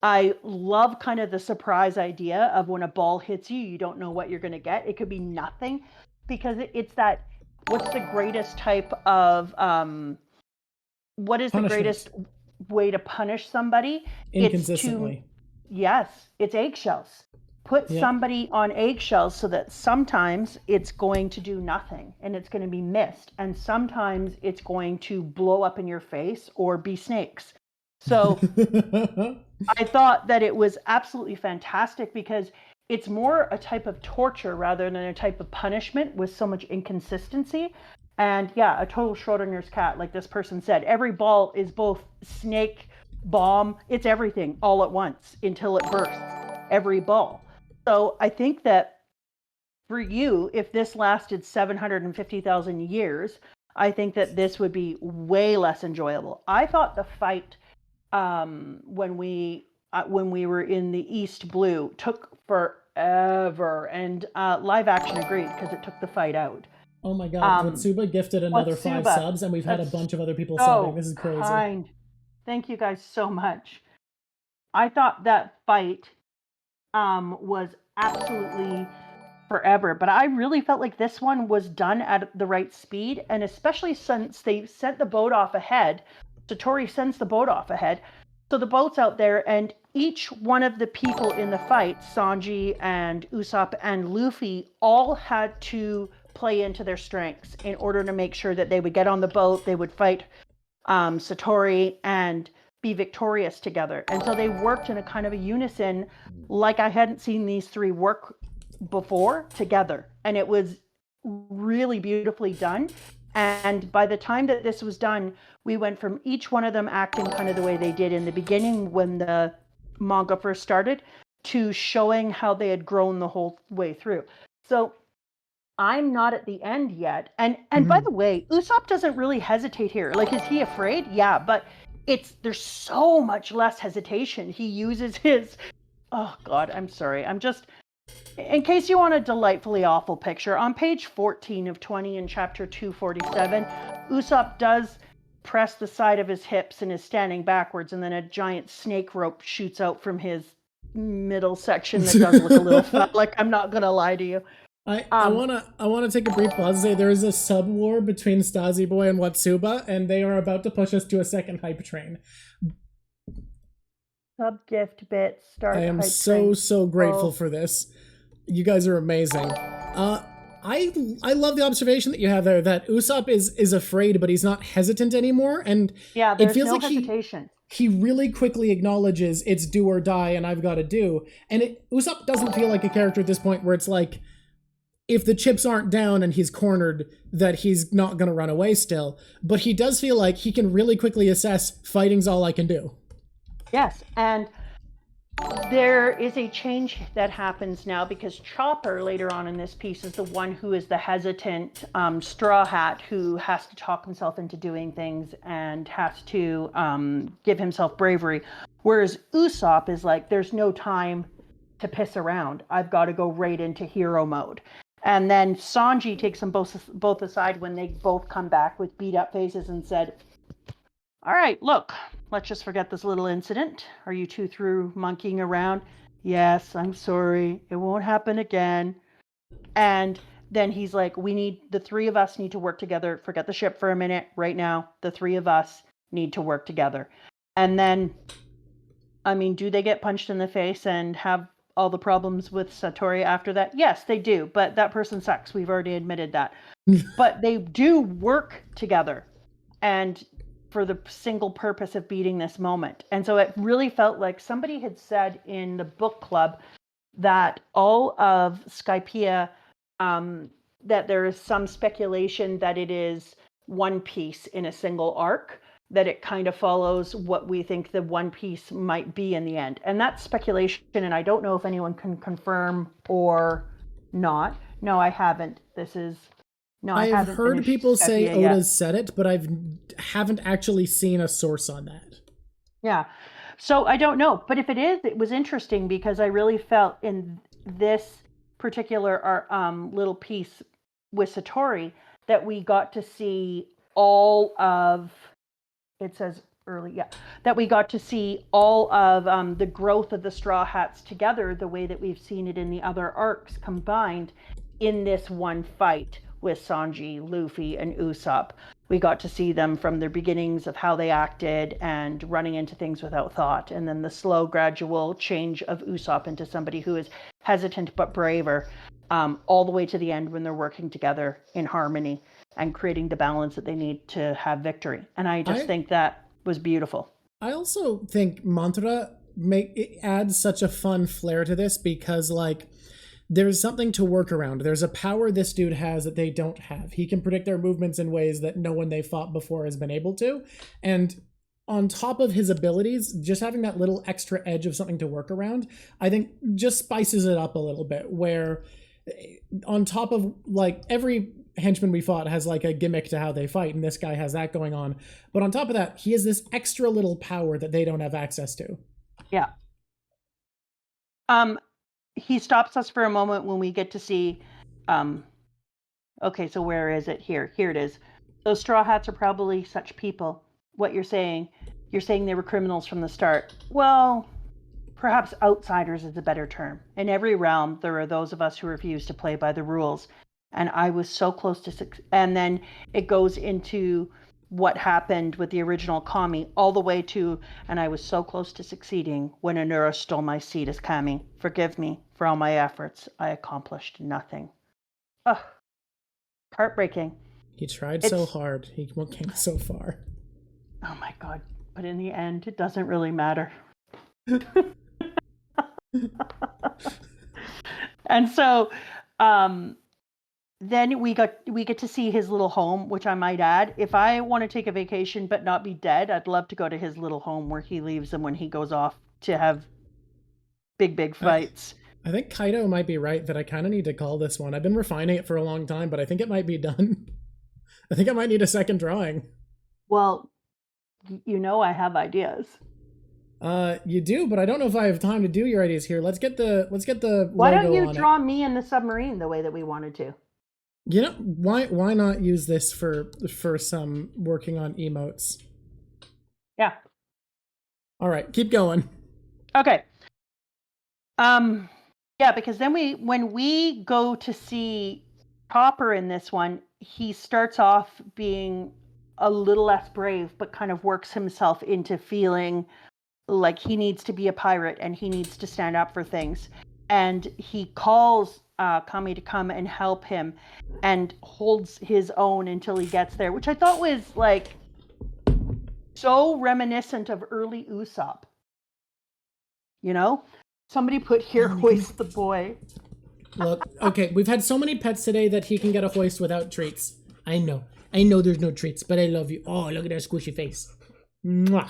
I love kind of the surprise idea of when a ball hits you, you don't know what you're going to get. It could be nothing, because it's that, what's the greatest type of... what is the greatest way to punish somebody? Inconsistently. It's eggshells. Put somebody on eggshells so that sometimes it's going to do nothing and it's going to be missed. And sometimes it's going to blow up in your face or be snakes. So I thought that it was absolutely fantastic, because it's more a type of torture rather than a type of punishment with so much inconsistency. And yeah, a total Schrodinger's cat, like this person said. Every ball is both snake, bomb, it's everything all at once until it bursts. Every ball. So I think that for you, if this lasted 750,000 years, I think that this would be way less enjoyable. I thought the fight when we were in the East Blue took forever, and live action agreed, because it took the fight out. Oh my god, Watsuba gifted another 5 subs, and we've had a bunch of other people subbing. This is crazy. Kind. Thank you guys so much. I thought that fight was absolutely forever, but I really felt like this one was done at the right speed, and especially since they sent the boat off ahead. Satori sends the boat off ahead, so the boat's out there, and each one of the people in the fight, Sanji and Usopp and Luffy, all had to play into their strengths in order to make sure that they would get on the boat, they would fight Satori and be victorious together. And so they worked in a kind of a unison, like I hadn't seen these 3 work before together. And it was really beautifully done. And by the time that this was done, we went from each one of them acting kind of the way they did in the beginning when the manga first started, to showing how they had grown the whole way through. So I'm not at the end yet. And by the way, Usopp doesn't really hesitate here. Like, is he afraid? Yeah, but there's so much less hesitation. He uses his, oh God, I'm sorry. I'm just, in case you want a delightfully awful picture, on page 14 of 20 in chapter 247, Usopp does press the side of his hips and is standing backwards, and then a giant snake rope shoots out from his middle section that does look a little fat. Like, I'm not gonna lie to you. I wanna take a brief pause and say there is a sub war between Stasi Boy and Watsuba, and they are about to push us to a second hype train. Sub gift bit start. I am so grateful for this. You guys are amazing. I love the observation that you have there, that Usopp is afraid, but he's not hesitant anymore, and yeah, there's it feels no like hesitation. He really quickly acknowledges it's do or die, and I've got to do. And Usopp doesn't feel like a character at this point where it's like, if the chips aren't down and he's cornered, that he's not going to run away still. But he does feel like he can really quickly assess, fighting's all I can do. Yes, and There is a change that happens now because Chopper later on in this piece is the one who is the hesitant Straw Hat who has to talk himself into doing things and has to give himself bravery. Whereas Usopp is like, there's no time to piss around. I've got to go right into hero mode. And then Sanji takes them both aside when they both come back with beat up faces and said, all right, look, let's just forget this little incident. Are you two through monkeying around? Yes, I'm sorry. It won't happen again. And then he's like, the three of us need to work together. Forget the ship for a minute. Right now, the three of us need to work together. And then, I mean, do they get punched in the face and have all the problems with Satori after that? Yes, they do. But that person sucks. We've already admitted that. But they do work together. And for the single purpose of beating this moment. And so it really felt like somebody had said in the book club that all of Skypiea, that there is some speculation that it is one piece in a single arc, that it kind of follows what we think the one piece might be in the end. And that's speculation, and I don't know if anyone can confirm or not. No, I haven't. I've heard people say Oda's said it, but haven't actually seen a source on that. Yeah. So I don't know. But if it is, it was interesting because I really felt in this particular little piece with Satori that we got to see all of, it says early, yeah, that we got to see all of the growth of the Straw Hats together the way that we've seen it in the other arcs combined in this one fight with Sanji, Luffy, and Usopp. We got to see them from their beginnings of how they acted and running into things without thought, and then the slow, gradual change of Usopp into somebody who is hesitant but braver, all the way to the end when they're working together in harmony and creating the balance that they need to have victory. And I think that was beautiful. I also think Mantra adds such a fun flair to this because, like, there's something to work around. There's a power this dude has that they don't have. He can predict their movements in ways that no one they fought before has been able to. And on top of his abilities, just having that little extra edge of something to work around, I think just spices it up a little bit, where on top of, like, every henchman we fought has like a gimmick to how they fight, and this guy has that going on. But on top of that, he has this extra little power that they don't have access to. Yeah. He stops us for a moment when we get to see, okay, so where is it? Here it is. Those Straw Hats are probably such people. What you're saying they were criminals from the start. Well, perhaps outsiders is a better term. In every realm, there are those of us who refuse to play by the rules. And I was so close to, and then it goes into what happened with the original Kami all the way to, and I was so close to succeeding when Eneru stole my seat as Kami. Forgive me for all my efforts. I accomplished nothing. Ugh. Heartbreaking. He tried so hard. He came so far. Oh my God. But in the end, it doesn't really matter. And so, then we get to see his little home, which I might add, if I want to take a vacation but not be dead, I'd love to go to his little home where he leaves them when he goes off to have big fights. I think Kaido might be right that I kind of need to call this one. I've been refining it for a long time, but I think it might be done. I think I might need a second drawing. Well, I have ideas. You do, but I don't know if I have time to do your ideas here. Let's get the Why don't you draw me in the submarine the way that we wanted to? You know, why not use this for some working on emotes? Yeah. All right, keep going. Okay. Yeah, because then when we go to see Chopper in this one, he starts off being a little less brave, but kind of works himself into feeling like he needs to be a pirate and he needs to stand up for things. And he calls Kami to come and help him and holds his own until he gets there, which I thought was like so reminiscent of early Usopp. Somebody put here, hoist the boy. Look, okay, we've had so many pets today that he can get a hoist without treats. I know there's no treats, but I love you. Oh, look at that squishy face. Mwah.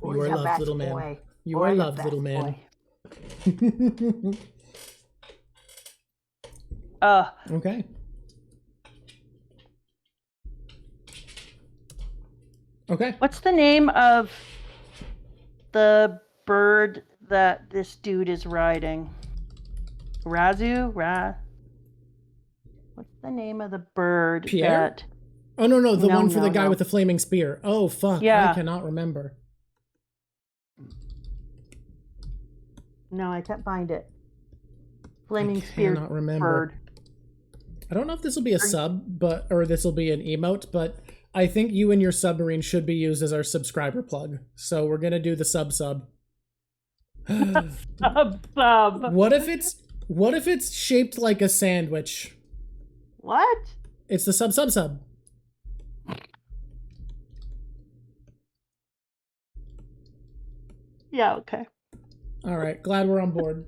You are loved, little man. You are loved, little man. Okay. Okay. What's the name of the bird that this dude is riding? Razu? What's the name of the bird Pierre? that... Oh, no, the No, one for the no, guy no. with the flaming spear. Oh, fuck. Yeah. I cannot remember. No, I can't find it. Flaming spear cannot remember. bird. I don't know if this will be a sub, or this will be an emote, but I think you and your submarine should be used as our subscriber plug. So we're gonna do the sub. Sub. What if it's shaped like a sandwich? What? It's the sub. Yeah, okay. All right, glad we're on board.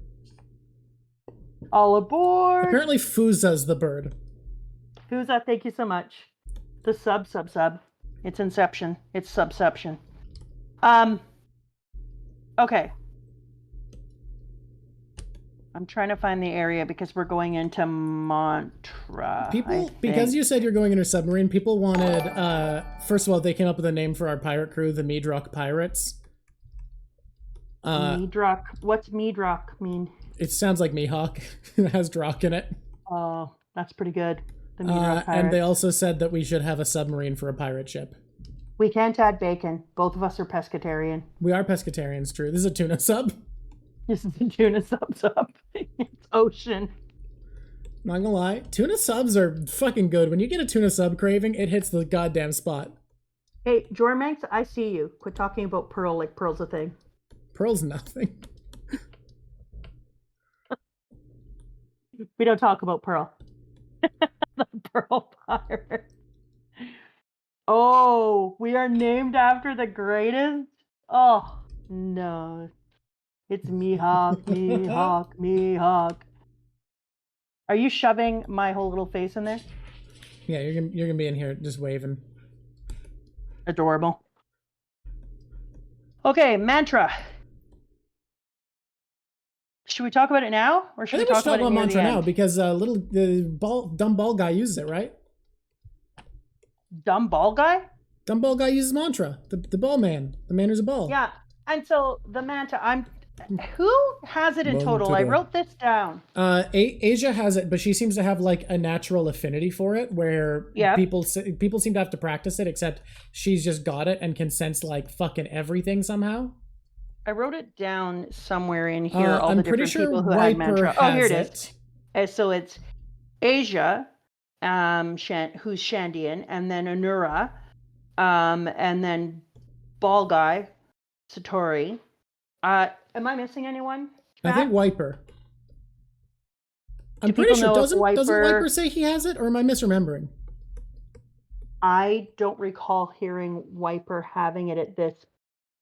All aboard. Apparently Fuza's the bird. Fuza, thank you so much. The sub. It's Inception. It's Subception. Okay. I'm trying to find the area because we're going into Mantra. Because you said you're going in a submarine, people wanted, first of all, they came up with a name for our pirate crew, the Meadrock Pirates. Meadrock. What's Meadrock mean? It sounds like Mihawk. It has Drock in it. Oh, that's pretty good. The Meadrock Pirates. And they also said that we should have a submarine for a pirate ship. We can't add bacon. Both of us are pescatarian. We are pescatarians, true. This is a tuna sub. This is a tuna sub. It's ocean. Not gonna lie, tuna subs are fucking good. When you get a tuna sub craving, it hits the goddamn spot. Hey, Jormanx, I see you. Quit talking about Pearl like Pearl's a thing. Pearl's nothing. We don't talk about Pearl. The Pearl Pirate. Oh, we are named after the greatest? Oh, no. It's Mihawk. Are you shoving my whole little face in there? Yeah, you're gonna be in here just waving. Adorable. Okay, Mantra. Should we talk about it now, or should we talk about it near Mantra the now end? because dumb ball guy uses it, right? Dumb ball guy? Dumb ball guy uses Mantra. The ball man. The man who's a ball. Yeah, and so the Mantra. Who has it in total? I wrote this down. Asia has it, but she seems to have like a natural affinity for it, where people seem to have to practice it. Except she's just got it and can sense like fucking everything somehow. I wrote it down somewhere in here. All I'm the pretty different sure people who had Mantra. Oh, here it is. So it's Asia, who's Shandian, and then Anura, and then Ball Guy, Satori. Am I missing anyone? I think Wiper. I'm Do pretty people sure. know if Doesn't Wiper say he has it, or am I misremembering? I don't recall hearing Wiper having it at this.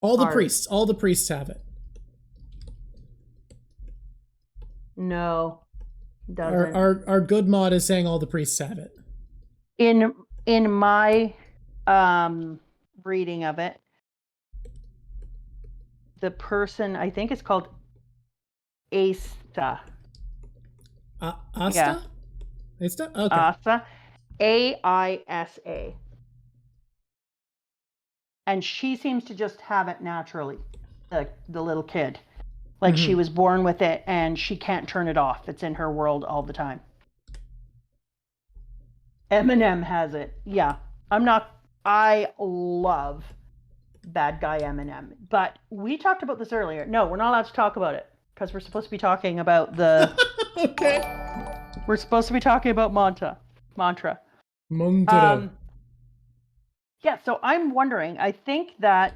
All the priests have it. No, doesn't. Our good mod is saying all the priests have it. In my reading of it, the person, I think it's called Asta. Asta? Yeah. Asta? Okay. Asta. Aisa. And she seems to just have it naturally, the little kid. Like she was born with it and she can't turn it off. It's in her world all the time. Eminem has it. Yeah. I love bad guy Eminem. But we talked about this earlier. No, we're not allowed to talk about it because we're supposed to be talking about the... Okay. We're supposed to be talking about Mantra. Yeah, so I'm wondering, I think that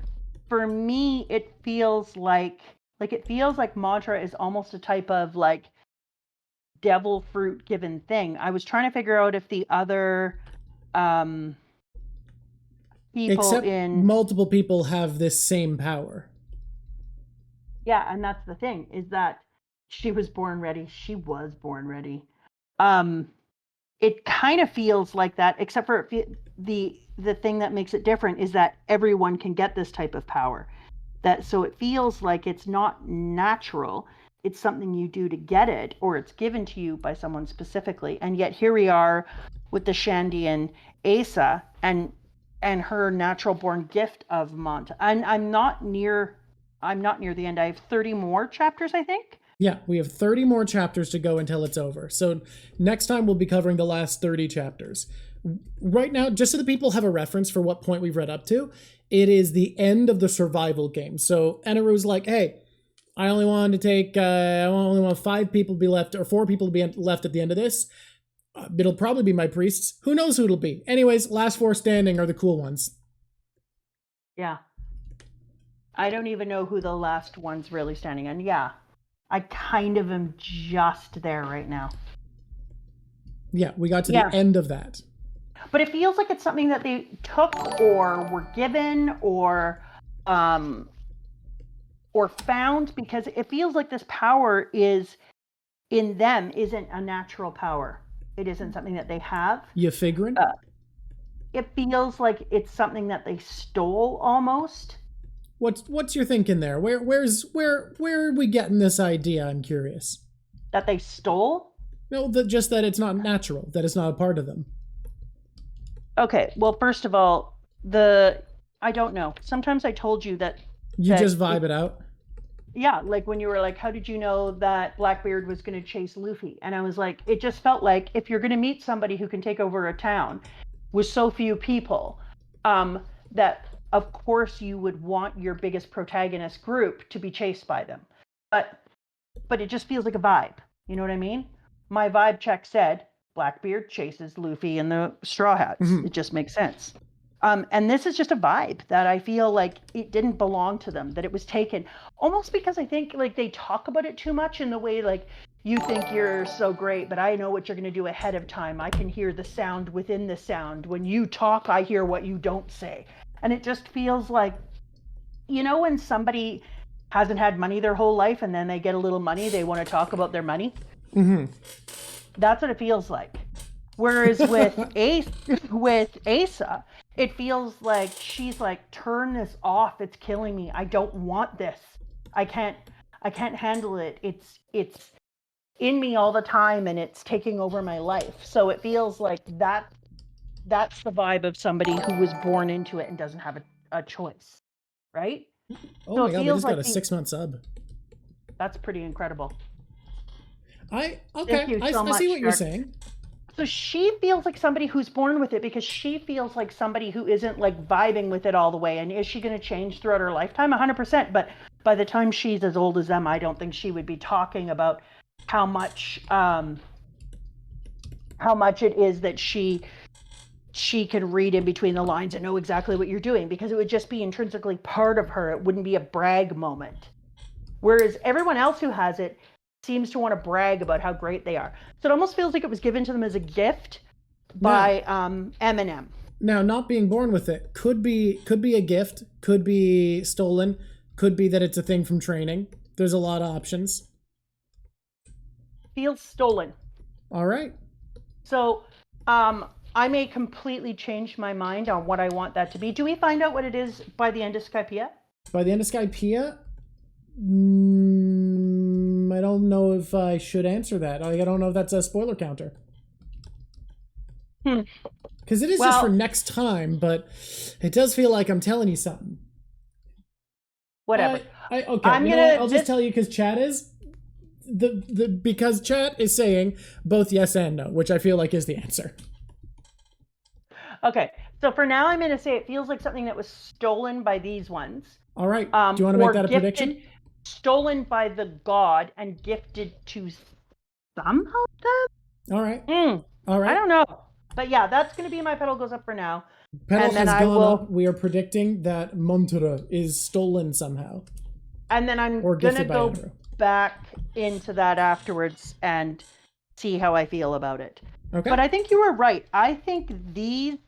for me, it feels like Mantra is almost a type of like devil fruit given thing. I was trying to figure out if the other multiple people have this same power. Yeah, and that's the thing, is that she was born ready. It kind of feels like that, except for the thing that makes it different is that everyone can get this type of power. So it feels like it's not natural. it's something you do to get it, or it's given to you by someone specifically. And yet here we are with the Shandian Asa and her natural born gift of Manta. And I'm not near the end. I have 30 more chapters, I think. Yeah, we have 30 more chapters to go until it's over. So next time we'll be covering the last 30 chapters. Right now, just so the people have a reference for what point we've read up to, it is the end of the survival game. So Eneru's like, hey, I only wanted to take, I only want 5 people to be left, or 4 people to be left at the end of this. It'll probably be my priests. Who knows who it'll be? Anyways, last 4 standing are the cool ones. Yeah. I don't even know who the last one's really standing. And yeah, I kind of am just there right now. Yeah, we got to the end of that. But it feels like it's something that they took or were given or found, because it feels like this power is in them isn't a natural power. It isn't something that they have. You figuring? It feels like it's something that they stole almost. What's your thinking there? Where are we getting this idea? I'm curious. That they stole? No, just that it's not natural, that it's not a part of them. Okay, well, first of all, I don't know. Sometimes I told you that... You just vibe it out? Yeah, like when you were like, how did you know that Blackbeard was going to chase Luffy? And I was like, it just felt like if you're going to meet somebody who can take over a town with so few people, that of course you would want your biggest protagonist group to be chased by them. But it just feels like a vibe. You know what I mean? My vibe check said Blackbeard chases Luffy and the Straw Hats. Mm-hmm. It just makes sense. And this is just a vibe that I feel like it didn't belong to them, that it was taken almost because I think like they talk about it too much in the way like, you think you're so great, but I know what you're going to do ahead of time. I can hear the sound within the sound. When you talk, I hear what you don't say. And it just feels like, you know, when somebody hasn't had money their whole life and then they get a little money, they want to talk about their money. Mm-hmm. That's what it feels like. Whereas with Asa, it feels like she's like, turn this off. It's killing me. I don't want this. I can't handle it. It's in me all the time and it's taking over my life. So it feels like that's the vibe of somebody who was born into it and doesn't have a choice, right? Oh so my god, we just got a 6-month sub. That's pretty incredible. I see what you're saying. So she feels like somebody who's born with it because she feels like somebody who isn't like vibing with it all the way. And is she going to change throughout her lifetime? 100%. But by the time she's as old as them, I don't think she would be talking about how much it is that she can read in between the lines and know exactly what you're doing, because it would just be intrinsically part of her. It wouldn't be a brag moment. Whereas everyone else who has it seems to want to brag about how great they are. So it almost feels like it was given to them as a gift by Eminem. Now, not being born with it could be a gift, could be stolen, could be that it's a thing from training. There's a lot of options. Feels stolen. All right. So I may completely change my mind on what I want that to be. Do we find out what it is by the end of Skypiea? By the end of Skypiea? I don't know if I should answer that. I don't know if that's a spoiler counter. Because it is just for next time, but it does feel like I'm telling you something. Whatever. Okay, I'll just tell you because chat is because chat is saying both yes and no, which I feel like is the answer. Okay, so for now I'm going to say it feels like something that was stolen by these ones. All right. Do you want to make that a prediction? Stolen by the god and gifted to some of them? All right. All right. I don't know. But yeah, that's going to be my pedal goes up for now. Pedal has gone up. We are predicting that Mantra is stolen somehow. And then I'm going to go back into that afterwards and see how I feel about it. Okay. But I think you were right. I think these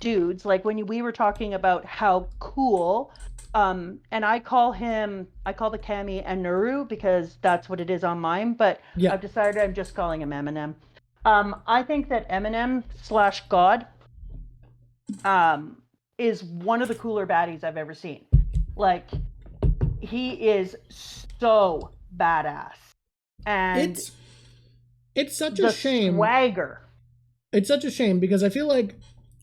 dudes, like when we were talking about how cool, and I call the Kami eneru because that's what it is on mine, but I've decided I'm just calling him Eminem. I think that Eminem/God is one of the cooler baddies I've ever seen. Like, he is so badass. And it's such a the shame. swagger. It's such a shame because I feel like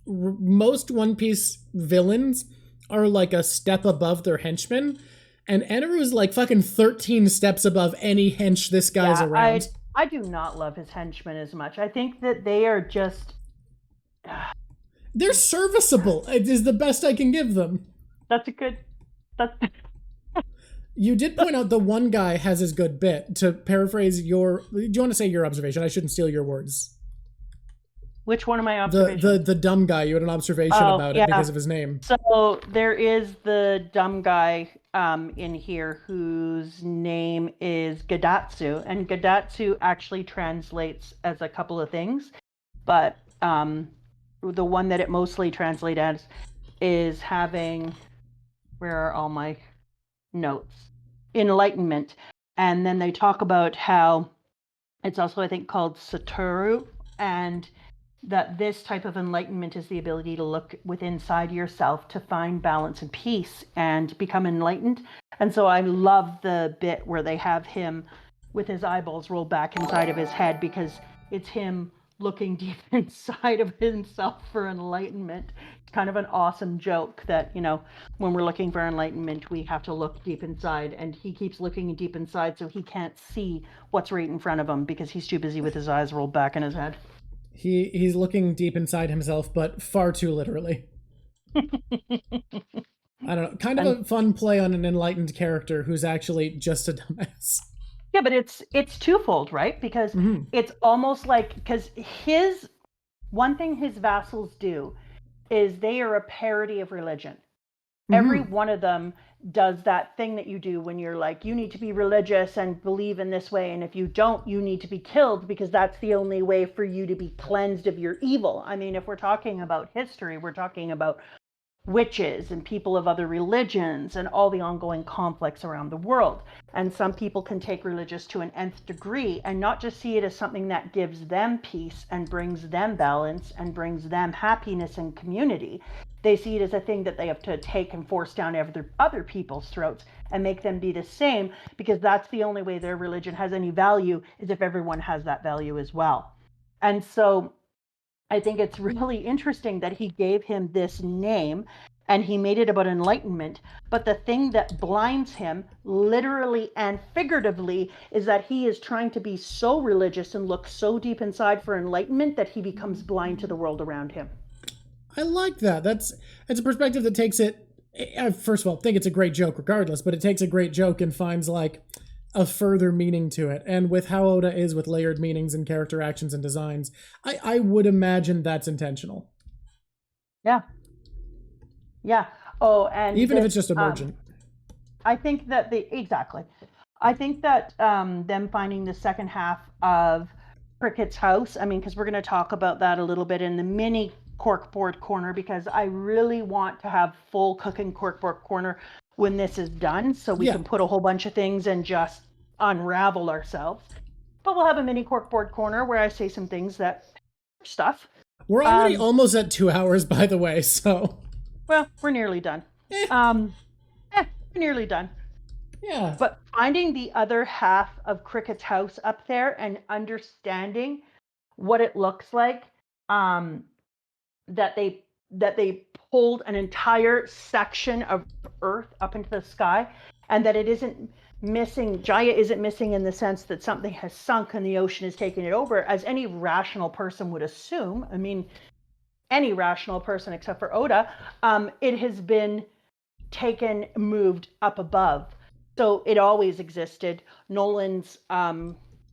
most One Piece villains are like a step above their henchmen, and Eneru's like fucking 13 steps above any hench this guy's around. I do not love his henchmen as much. I think that they are just... They're serviceable. It is the best I can give them. That's a good... You did point out the one guy has his good bit. To paraphrase your... Do you want to say your observation? I shouldn't steal your words. Which one of my observations? The dumb guy. You had an observation about it because of his name. So there is the dumb guy in here whose name is Gadatsu. And Gadatsu actually translates as a couple of things. But the one that it mostly translates as is having... Where are all my notes? Enlightenment. And then they talk about how it's also, I think, called Satoru, and that this type of enlightenment is the ability to look within inside yourself to find balance and peace and become enlightened. And so I love the bit where they have him with his eyeballs rolled back inside of his head, because it's him looking deep inside of himself for enlightenment. It's kind of an awesome joke that, you know, when we're looking for enlightenment, we have to look deep inside, and he keeps looking deep inside so he can't see what's right in front of him because he's too busy with his eyes rolled back in his head. He's looking deep inside himself, but far too literally. I don't know. Kind of a fun play on an enlightened character who's actually just a dumbass. Yeah, but it's twofold, right? Because it's almost like, because one thing his vassals do is they are a parody of religion. Every one of them does that thing that you do when you're like, you need to be religious and believe in this way, and if you don't, you need to be killed, because that's the only way for you to be cleansed of your evil. I mean, if we're talking about history, we're talking about witches and people of other religions and all the ongoing conflicts around the world. And some people can take religious to an nth degree and not just see it as something that gives them peace and brings them balance and brings them happiness and community. They see it as a thing that they have to take and force down other people's throats and make them be the same, because that's the only way their religion has any value, is if everyone has that value as well. And so I think it's really interesting that he gave him this name and he made it about enlightenment. But the thing that blinds him, literally and figuratively, is that he is trying to be so religious and look so deep inside for enlightenment that he becomes blind to the world around him. I like that. That's a perspective that takes it... I, first of all, think it's a great joke regardless, but it takes a great joke and finds, like, a further meaning to it. And with how Oda is with layered meanings and character actions and designs, I would imagine that's intentional. Yeah. Yeah. Oh, and even if it's just emergent. I think that exactly. I think that them finding the second half of Cricket's house, I mean, because we're going to talk about that a little bit in the mini corkboard corner, because I really want to have full cooking corkboard corner when this is done, so we can put a whole bunch of things and just unravel ourselves. But we'll have a mini corkboard corner where I say some things that stuff. We're already almost at 2 hours, by the way, so... Well, we're nearly done. We're nearly done. Yeah. But finding the other half of Cricket's house up there and understanding what it looks like, that they pulled an entire section of Earth up into the sky, and that it isn't missing, Jaya isn't missing in the sense that something has sunk and the ocean is taking it over, as any rational person would assume. I mean, any rational person except for Oda, it has been moved up above. So it always existed. Nolan's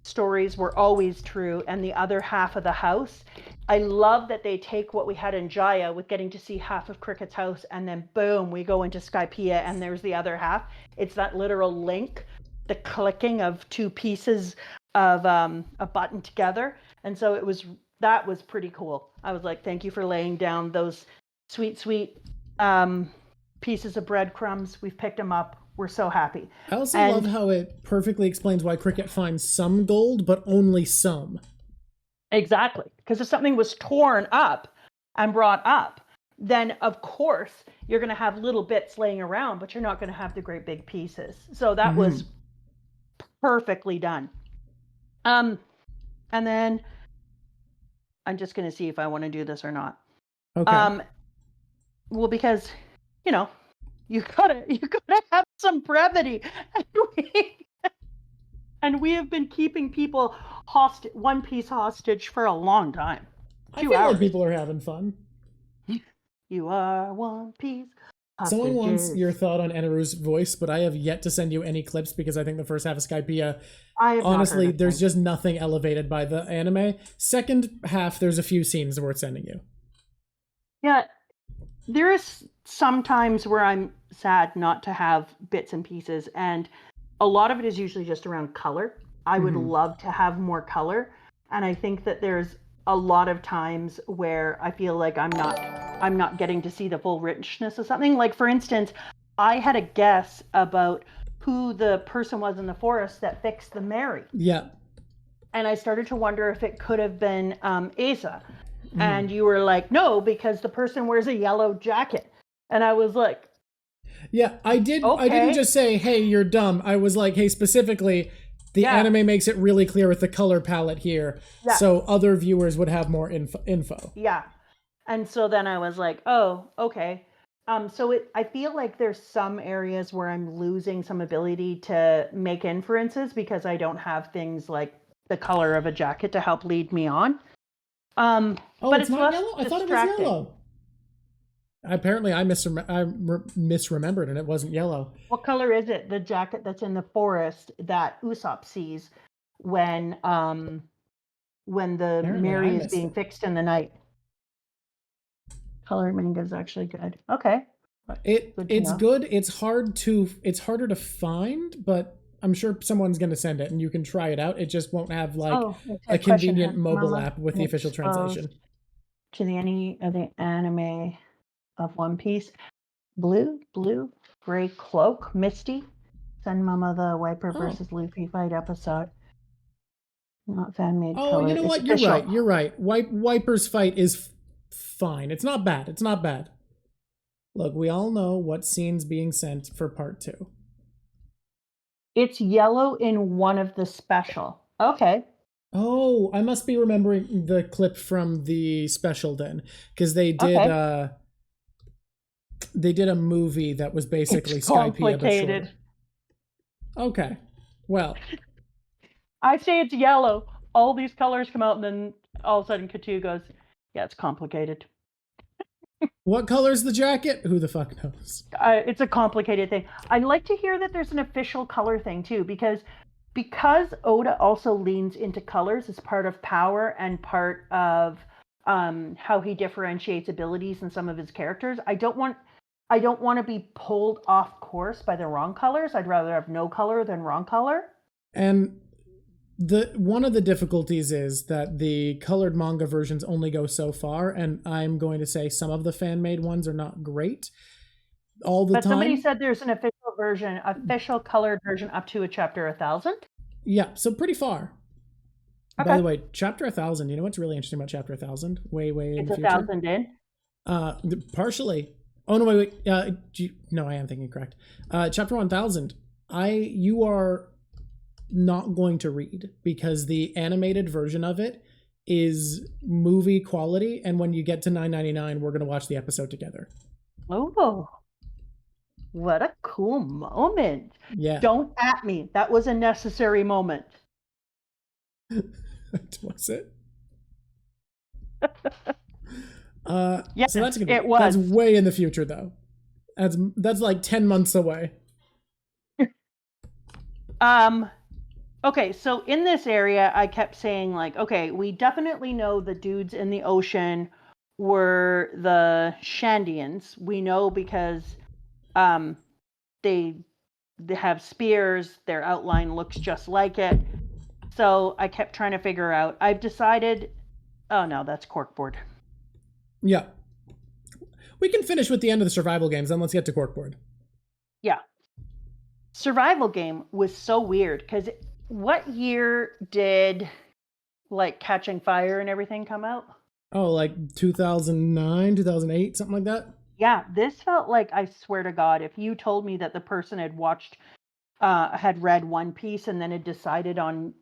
stories were always true, and the other half of the house, I love that they take what we had in Jaya with getting to see half of Cricket's house, and then boom, we go into Skypiea and there's the other half. It's that literal link, the clicking of two pieces of a button together. And so that was pretty cool. I was like, thank you for laying down those sweet pieces of breadcrumbs. We've picked them up. We're so happy. I also love how it perfectly explains why Cricket finds some gold, but only some. Exactly. Because if something was torn up and brought up, then of course you're going to have little bits laying around, but you're not going to have the great big pieces. So that was perfectly done. And then I'm just going to see if I want to do this or not. Okay. Well, because you know, you gotta have some brevity, and we have been keeping people One Piece hostage for a long time. I 2 feel like hours. people are having fun. You are One Piece hostages. Someone wants your thought on Eneru's voice, but I have yet to send you any clips because I think the first half of Skypiea, I have honestly, not heard there's just nothing elevated by the anime. Second half, there's a few scenes worth sending you. Yeah, there is some times where I'm sad not to have bits and pieces, and a lot of it is usually just around color. I would love to have more color, and I think that there's a lot of times where I feel like I'm not getting to see the full richness of something. Like, for instance, I had a guess about who the person was in the forest that fixed the Mary. Yeah. And I started to wonder if it could have been Asa. And you were like, no, because the person wears a yellow jacket. And I was like, yeah, I didn't okay. just say, hey, you're dumb. I was like, hey, specifically, the anime makes it really clear with the color palette here. Yeah. So other viewers would have more info. Yeah. And so then I was like, oh, okay. So I feel like there's some areas where I'm losing some ability to make inferences because I don't have things like the color of a jacket to help lead me on. But it's not less yellow? I thought it was distracting. yellow. Apparently, I misremembered, and it wasn't yellow. What color is it? The jacket that's in the forest that Usopp sees when the Apparently, Mary I is missed being it. fixed in the night. Color manga is actually good. Okay. It's good. It's harder to find, but I'm sure someone's going to send it, and you can try it out. It just won't have like a convenient mobile app with the official translation. To any of the anime of One Piece, blue, gray cloak, Misty, Sun Mama the Wiper versus Luffy fight episode. Not fan made color. Oh, you know what? You're right. You're right. Wiper's fight is fine. It's not bad. It's not bad. Look, we all know what scene's being sent for part 2. It's yellow in one of the special. Okay. Oh, I must be remembering the clip from the special then, because they did a movie that was basically Skypiea but shorter. Okay, well, I say it's yellow. All these colors come out, and then all of a sudden, Katu goes, "Yeah, it's complicated." What color's the jacket? Who the fuck knows? It's a complicated thing. I like to hear that there's an official color thing too, because Oda also leans into colors as part of power and part of how he differentiates abilities in some of his characters. I don't want to be pulled off course by the wrong colors. I'd rather have no color than wrong color. And one of the difficulties is that the colored manga versions only go so far, and I'm going to say some of the fan-made ones are not great all the time. But somebody said there's an official colored version up to a chapter 1000. Yeah, so pretty far. Okay. By the way, chapter 1000, you know what's really interesting about chapter 1000? Way in the future. It's 1000 in? Partially. Oh, no, wait. No, I am thinking correct. Chapter 1000, you are not going to read because the animated version of it is movie quality, and when you get to 9.99, we're going to watch the episode together. Oh, what a cool moment. Yeah. Don't at me. That was a necessary moment. Was it? Yes, so it was. That's way in the future, though. That's like 10 months away. Okay, so in this area, I kept saying, like, okay, we definitely know the dudes in the ocean were the Shandians. We know because they have spears. Their outline looks just like it. So I kept trying to figure out. I've decided. Oh no, that's corkboard. Yeah. We can finish with the end of the survival games, then let's get to corkboard. Yeah. Survival game was so weird because what year did like Catching Fire and everything come out? Oh, like 2009, 2008, something like that? Yeah, this felt like, I swear to God, if you told me that the person had watched had read One Piece and then had decided on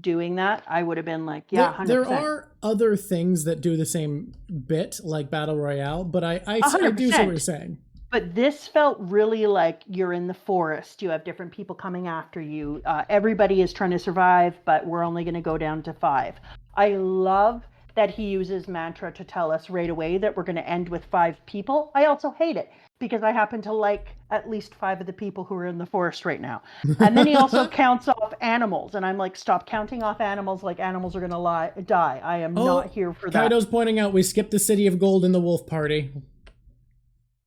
doing that, I would have been like, yeah, 100%. There are other things that do the same bit, like Battle Royale, but I do see what you're saying. But this felt really like you're in the forest. You have different people coming after you. Everybody is trying to survive, but we're only going to go down to 5. I love that he uses mantra to tell us right away that we're going to end with 5 people. I also hate it because I happen to like at least 5 of the people who are in the forest right now. And then he also counts off animals, and I'm like, stop counting off animals like animals are going to die. I am not here for that. Kaido's pointing out we skipped the City of Gold in the Wolf Party.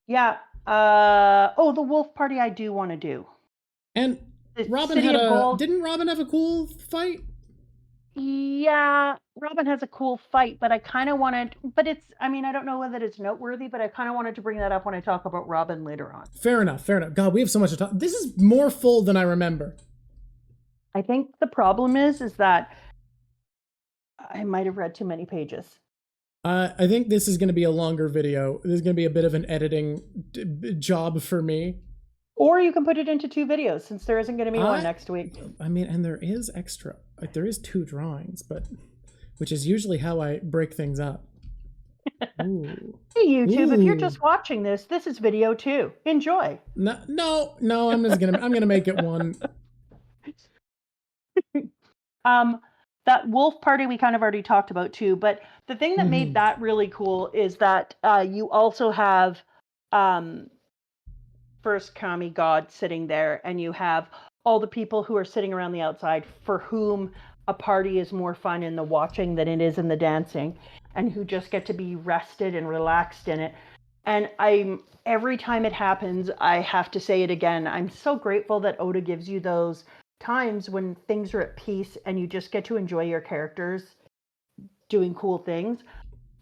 Yeah. The Wolf Party I do want to do. And Robin didn't Robin have a cool fight? Yeah, Robin has a cool fight, but I kind of wanted, I don't know whether it's noteworthy, but I kind of wanted to bring that up when I talk about Robin later on. Fair enough. God, we have so much to talk. This is more full than I remember. I think the problem is that I might have read too many pages. I think this is going to be a longer video. This is going to be a bit of an editing job for me. Or you can put it into 2 videos since there isn't going to be one next week. I mean, and there is extra. Like, there is 2 drawings, but which is usually how I break things up. Ooh. Hey YouTube, if you're just watching this, this is video 2. Enjoy. No, I'm gonna make it 1. That wolf party we kind of already talked about too, but the thing that made that really cool is that you also have first Kami God sitting there, and you have all the people who are sitting around the outside for whom a party is more fun in the watching than it is in the dancing, and who just get to be rested and relaxed in it. And every time it happens, I have to say it again, I'm so grateful that Oda gives you those times when things are at peace and you just get to enjoy your characters doing cool things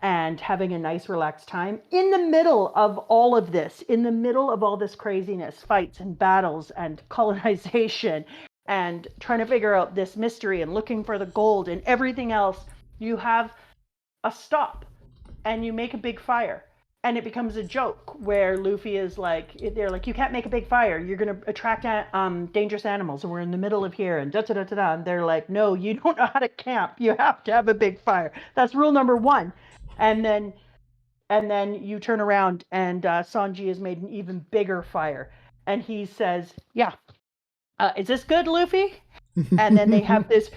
and having a nice relaxed time in the middle of all of this, in the middle of all this craziness, fights and battles and colonization and trying to figure out this mystery and looking for the gold and everything else. You have a stop and you make a big fire, and it becomes a joke where Luffy is like, they're like, you can't make a big fire, you're going to attract dangerous animals, and we're in the middle of here, and da-da-da-da-da. And they're like, no, you don't know how to camp, you have to have a big fire. That's rule number 1. And then you turn around and Sanji has made an even bigger fire, and he says, yeah, is this good, Luffy? And then they have this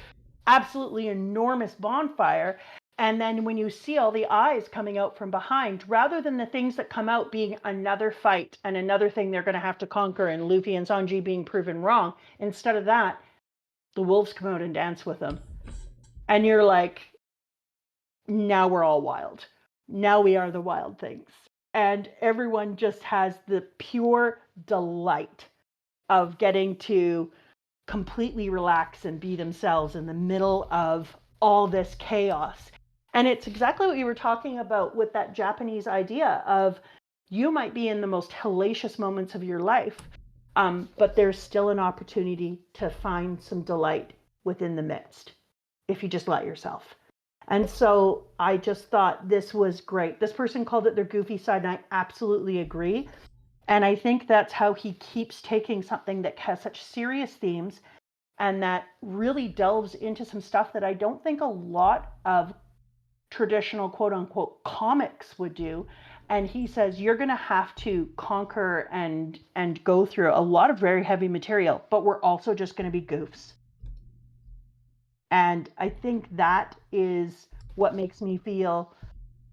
absolutely enormous bonfire. And then when you see all the eyes coming out from behind, rather than the things that come out being another fight and another thing they're going to have to conquer and Luffy and Sanji being proven wrong, instead of that, the wolves come out and dance with them. And you're like, now we're all wild. Now we are the wild things. And everyone just has the pure delight of getting to completely relax and be themselves in the middle of all this chaos. And it's exactly what you were talking about with that Japanese idea of you might be in the most hellacious moments of your life, but there's still an opportunity to find some delight within the midst if you just let yourself. And so I just thought this was great. This person called it their goofy side, and I absolutely agree. And I think that's how he keeps taking something that has such serious themes and that really delves into some stuff that I don't think a lot of traditional quote unquote comics would do. And he says, you're going to have to conquer and go through a lot of very heavy material, but we're also just going to be goofs. And I think that is what makes me feel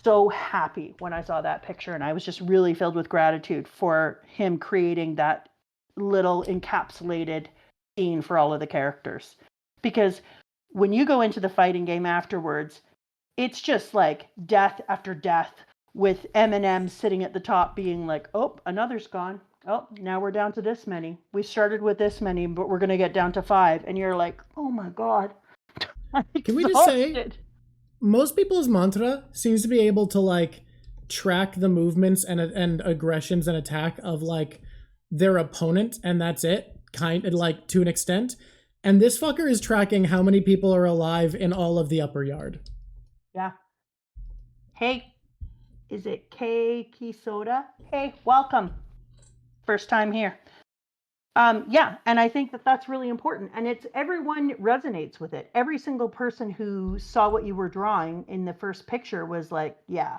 so happy when I saw that picture. And I was just really filled with gratitude for him creating that little encapsulated scene for all of the characters. Because when you go into the fighting game afterwards, it's just like death after death, with Eminem sitting at the top being like, oh, another's gone. Oh, now we're down to this many. We started with this many, but we're going to get down to 5. And you're like, oh my God. Can we just say, most people's mantra seems to be able to like track the movements and aggressions and attack of like their opponent, and that's it, kind of like to an extent. And this fucker is tracking how many people are alive in all of the upper yard. Yeah. Hey, is it K Soda? Hey, welcome. First time here. Yeah, and I think that that's really important. And it's everyone resonates with it. Every single person who saw what you were drawing in the first picture was like, yeah,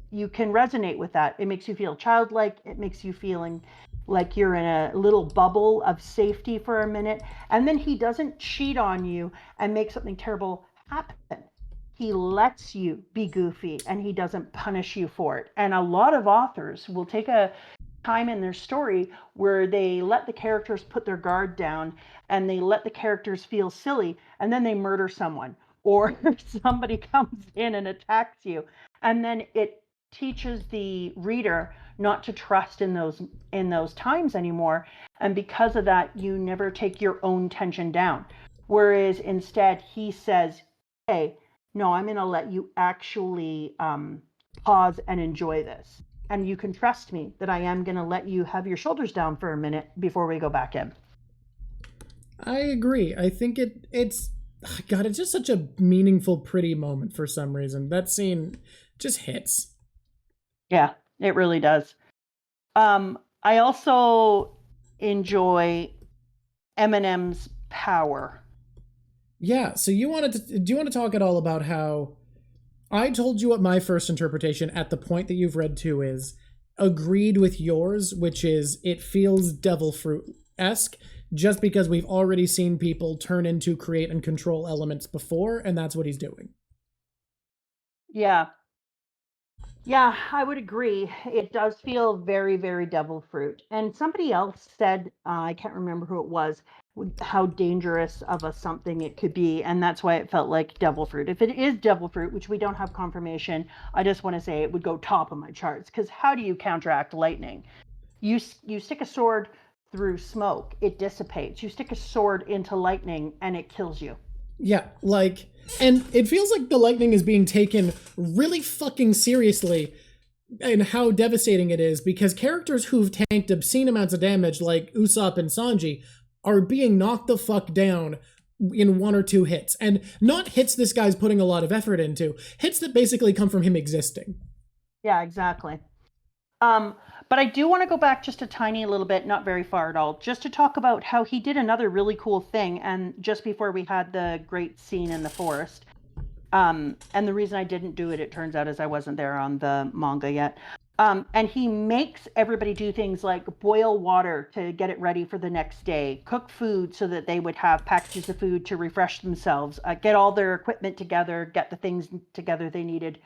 you can resonate with that. It makes you feel childlike. It makes you feeling like you're in a little bubble of safety for a minute. And then he doesn't cheat on you and make something terrible happen. He lets you be goofy and he doesn't punish you for it. And a lot of authors will take a time in their story where they let the characters put their guard down and they let the characters feel silly and then they murder someone or somebody comes in and attacks you, and then it teaches the reader not to trust in those times anymore, and because of that you never take your own tension down, whereas instead he says, hey, no, I'm going to let you actually pause and enjoy this, and you can trust me that I am going to let you have your shoulders down for a minute before we go back in. I agree. I think it's God, it's just such a meaningful, pretty moment for some reason. That scene just hits. Yeah, it really does. I also enjoy Eminem's power. Yeah, so do you want to talk at all about how I told you what my first interpretation at the point that you've read to is, agreed with yours, which is it feels devil fruit-esque, just because we've already seen people turn into create and control elements before, and that's what he's doing. Yeah. Yeah, I would agree. It does feel very, very devil fruit. And somebody else said, I can't remember who it was, how dangerous of a something it could be. And that's why it felt like devil fruit. If it is devil fruit, which we don't have confirmation, I just want to say it would go top of my charts. Because how do you counteract lightning? You stick a sword through smoke, it dissipates. You stick a sword into lightning, and it kills you. Yeah, like, and it feels like the lightning is being taken really fucking seriously and how devastating it is, because characters who've tanked obscene amounts of damage, like Usopp and Sanji, are being knocked the fuck down in one or two hits. And not hits this guy's putting a lot of effort into, hits that basically come from him existing. Yeah, exactly. But I do want to go back just a tiny little bit, not very far at all, just to talk about how he did another really cool thing. And just before we had the great scene in the forest, and the reason I didn't do it, it turns out, is I wasn't there on the manga yet. And he makes everybody do things like boil water to get it ready for the next day, cook food so that they would have packages of food to refresh themselves, get all their equipment together, get the things together they needed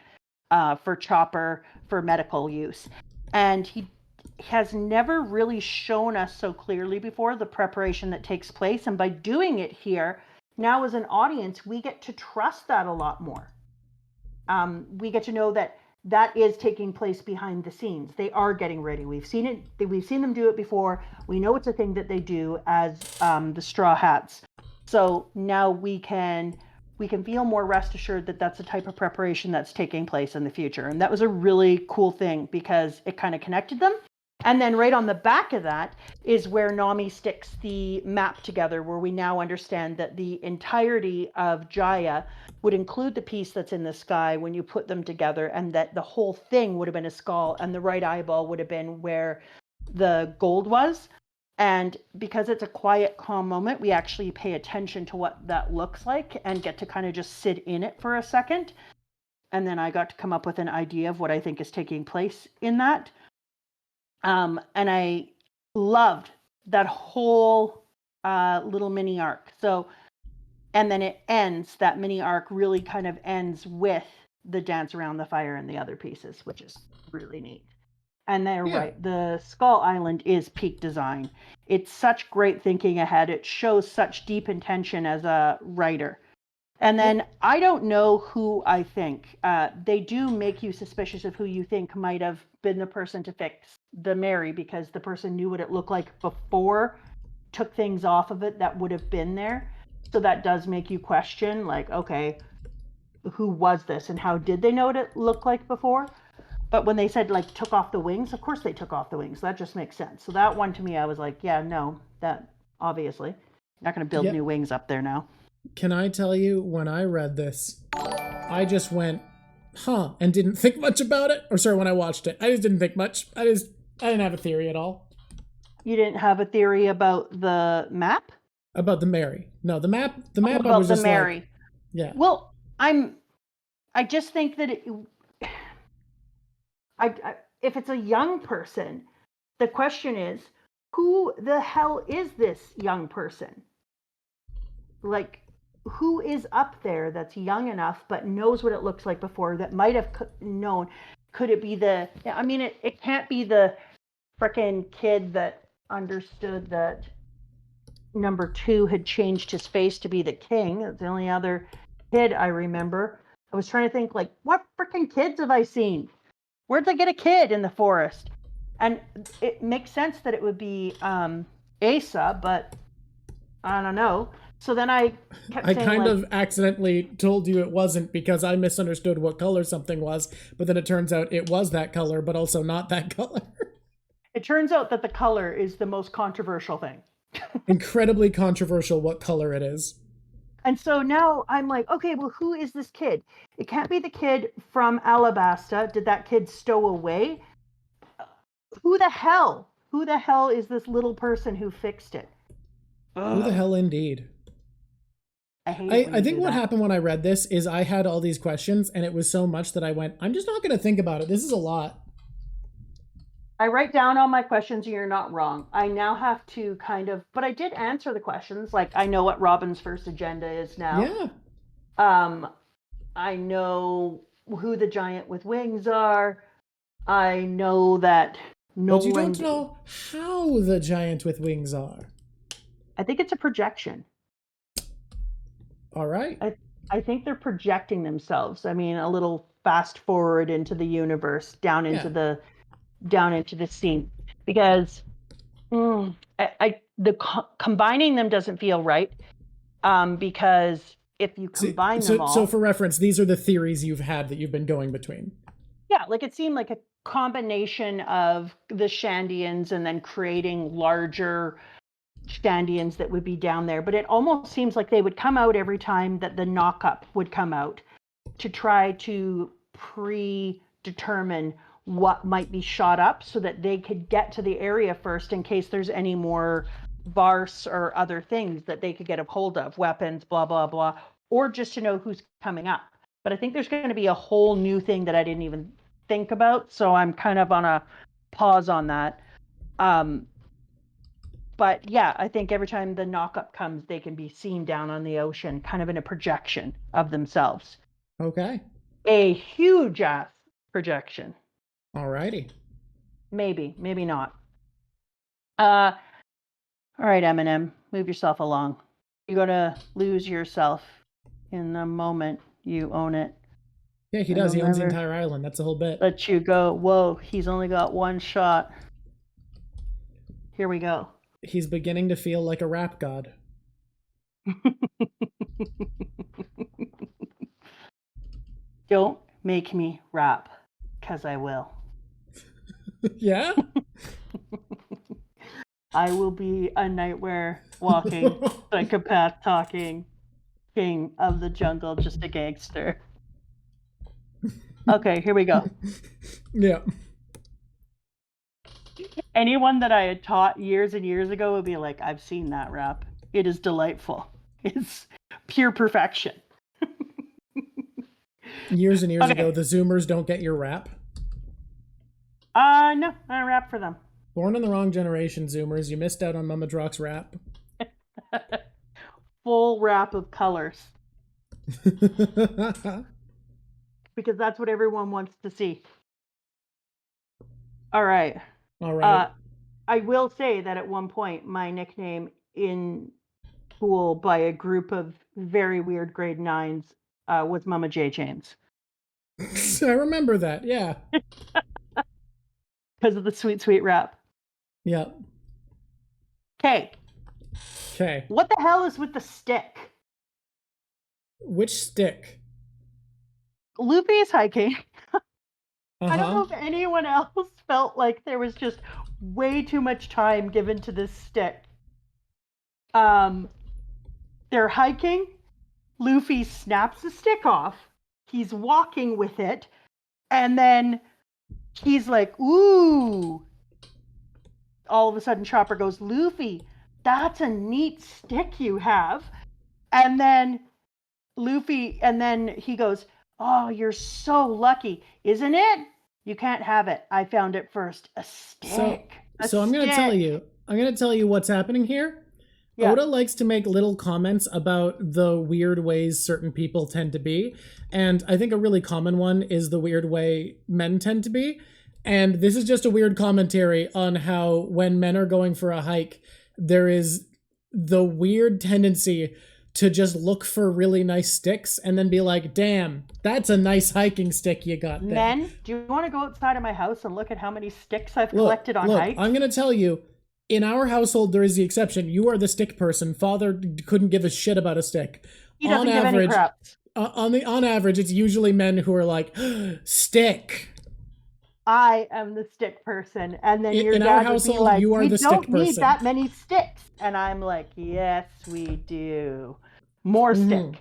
for Chopper for medical use. And he has never really shown us so clearly before the preparation that takes place. And by doing it here, now as an audience, we get to trust that a lot more. We get to know that that is taking place behind the scenes. They are getting ready. We've seen it. We've seen them do it before. We know it's a thing that they do as the Straw Hats. So now we can feel more rest assured that that's the type of preparation that's taking place in the future. And that was a really cool thing because it kind of connected them. And then right on the back of that is where Nami sticks the map together, where we now understand that the entirety of Jaya would include the piece that's in the sky when you put them together, and that the whole thing would have been a skull, and the right eyeball would have been where the gold was. And because it's a quiet, calm moment, we actually pay attention to what that looks like and get to kind of just sit in it for a second. And then I got to come up with an idea of what I think is taking place in that. And I loved that whole little mini arc. So, and then it ends, that mini arc really kind of ends with the dance around the fire and the other pieces, which is really neat. And they're right. The Skull Island is peak design. It's such great thinking ahead. It shows such deep intention as a writer. And then I don't know who I think. They do make you suspicious of who you think might have been the person to fix the Mary, because the person knew what it looked like before, took things off of it that would have been there. So that does make you question, like, okay, who was this and how did they know what it looked like before? But when they said, like, took off the wings, of course they took off the wings. That just makes sense. So that one to me, I was like, yeah, no, that obviously. Not going to build new wings up there now. Can I tell you, when I read this, I just went, huh, and didn't think much about it. Or sorry, when I watched it, I just didn't think much. I didn't have a theory at all. You didn't have a theory about the map? About the Mary. No, the map. The map. I About was the just Mary. like, yeah. Well, I just think that if it's a young person, the question is, who the hell is this young person? Like, who is up there that's young enough but knows what it looks like before, that might have known? Could it be I mean, it can't be the frickin' kid that understood that number 2 had changed his face to be the king. That's the only other kid I remember. I was trying to think, like, what frickin' kids have I seen? Where'd they get a kid in the forest? And it makes sense that it would be Asa, but I don't know. So then I kept saying, kind like, of accidentally told you it wasn't because I misunderstood what color something was, but then it turns out it was that color, but also not that color. It turns out that the color is the most controversial thing. Incredibly controversial what color it is. And so now I'm like, okay, well, who is this kid? It can't be the kid from Alabasta. Did that kid stow away? Who the hell? Who the hell is this little person who fixed it? Who the hell indeed? I think what happened when I read this is I had all these questions and it was so much that I went, I'm just not going to think about it. This is a lot. I write down all my questions and you're not wrong. I now have to but I did answer the questions. Like, I know what Robin's first agenda is now. Yeah. I know who the giant with wings are. I know that But you don't know how the giant with wings are. I think it's a projection. All right. I think they're projecting themselves. I mean, a little fast forward into the universe, down into the scene, because combining them doesn't feel right. Because if you combine them all, so for reference, these are the theories you've had that you've been going between. Yeah, like it seemed like a combination of the Shandians and then creating larger Shandians that would be down there. But it almost seems like they would come out every time that the knockup would come out to try to predetermine what might be shot up so that they could get to the area first in case there's any more Vars or other things that they could get a hold of, weapons, blah, blah, blah, or just to know who's coming up. But I think there's going to be a whole new thing that I didn't even think about. So I'm kind of on a pause on that. But yeah, I think every time the knockup comes, they can be seen down on the ocean, kind of in a projection of themselves. Okay. A huge ass projection. Alrighty. Maybe not. All right, Eminem, move yourself along. You're gonna lose yourself in the moment you own it. Yeah, he does. He owns the entire island. That's the whole bit. Let you go. Whoa, he's only got one shot. Here we go. He's beginning to feel like a rap god. Don't make me rap, 'cause I will. Yeah? I will be a nightmare walking, psychopath talking, king of the jungle, just a gangster. Okay, here we go. Yeah. Anyone that I had taught years and years ago would be like, I've seen that rap. It is delightful. It's pure perfection. Years and years ago, the Zoomers don't get your rap? No, I don't rap for them. Born in the wrong generation, Zoomers. You missed out on Mama Drock's rap. Full rap of colors. Because that's what everyone wants to see. All right. I will say that at one point, my nickname in school by a group of very weird grade 9s was Mama J Chains. I remember that, yeah. Because of the sweet, sweet rap. Yep. Okay. What the hell is with the stick? Which stick? Luffy is hiking. I don't know if anyone else felt like there was just way too much time given to this stick. They're hiking. Luffy snaps the stick off. He's walking with it. And then he's like, ooh. all of a sudden Chopper goes, Luffy, that's a neat stick you have. And then he goes, oh, you're so lucky, isn't it? You can't have it. I found it first. A stick. So I'm going to tell you. I'm going to tell you what's happening here. Yeah. Oda likes to make little comments about the weird ways certain people tend to be. And I think a really common one is the weird way men tend to be. And this is just a weird commentary on how when men are going for a hike, there is the weird tendency to just look for really nice sticks and then be like, damn, that's a nice hiking stick you got there. Men, do you want to go outside of my house and look at how many sticks I've collected on hikes? I'm going to tell you, in our household, there is the exception. You are the stick person. Father couldn't give a shit about a stick. He doesn't give any crap. On average, it's usually men who are like, stick. I am the stick person, and then your in dad our would household, be like, you are we the stick don't need person. that many sticks. And I'm like, yes, we do. More stick.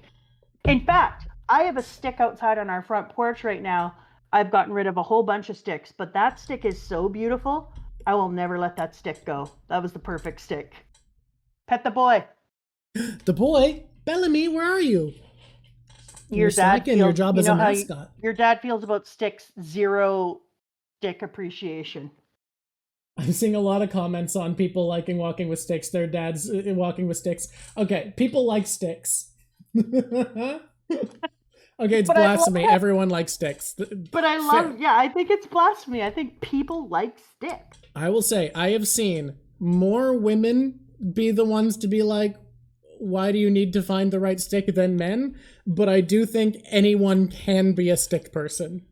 In fact, I have a stick outside on our front porch right now. I've gotten rid of a whole bunch of sticks, but that stick is so beautiful. I will never let that stick go. That was the perfect stick. Pet the boy. The boy? Bellamy, where are you? Your dad feels, your job as a mascot. Your dad feels about sticks, 0 stick appreciation. I'm seeing a lot of comments on people liking walking with sticks. Their dads walking with sticks. Okay, people like sticks. Okay, it's blasphemy. Everyone likes sticks. But I love, I think it's blasphemy. I think people like sticks. I will say, I have seen more women be the ones to be like, why do you need to find the right stick than men? But I do think anyone can be a stick person.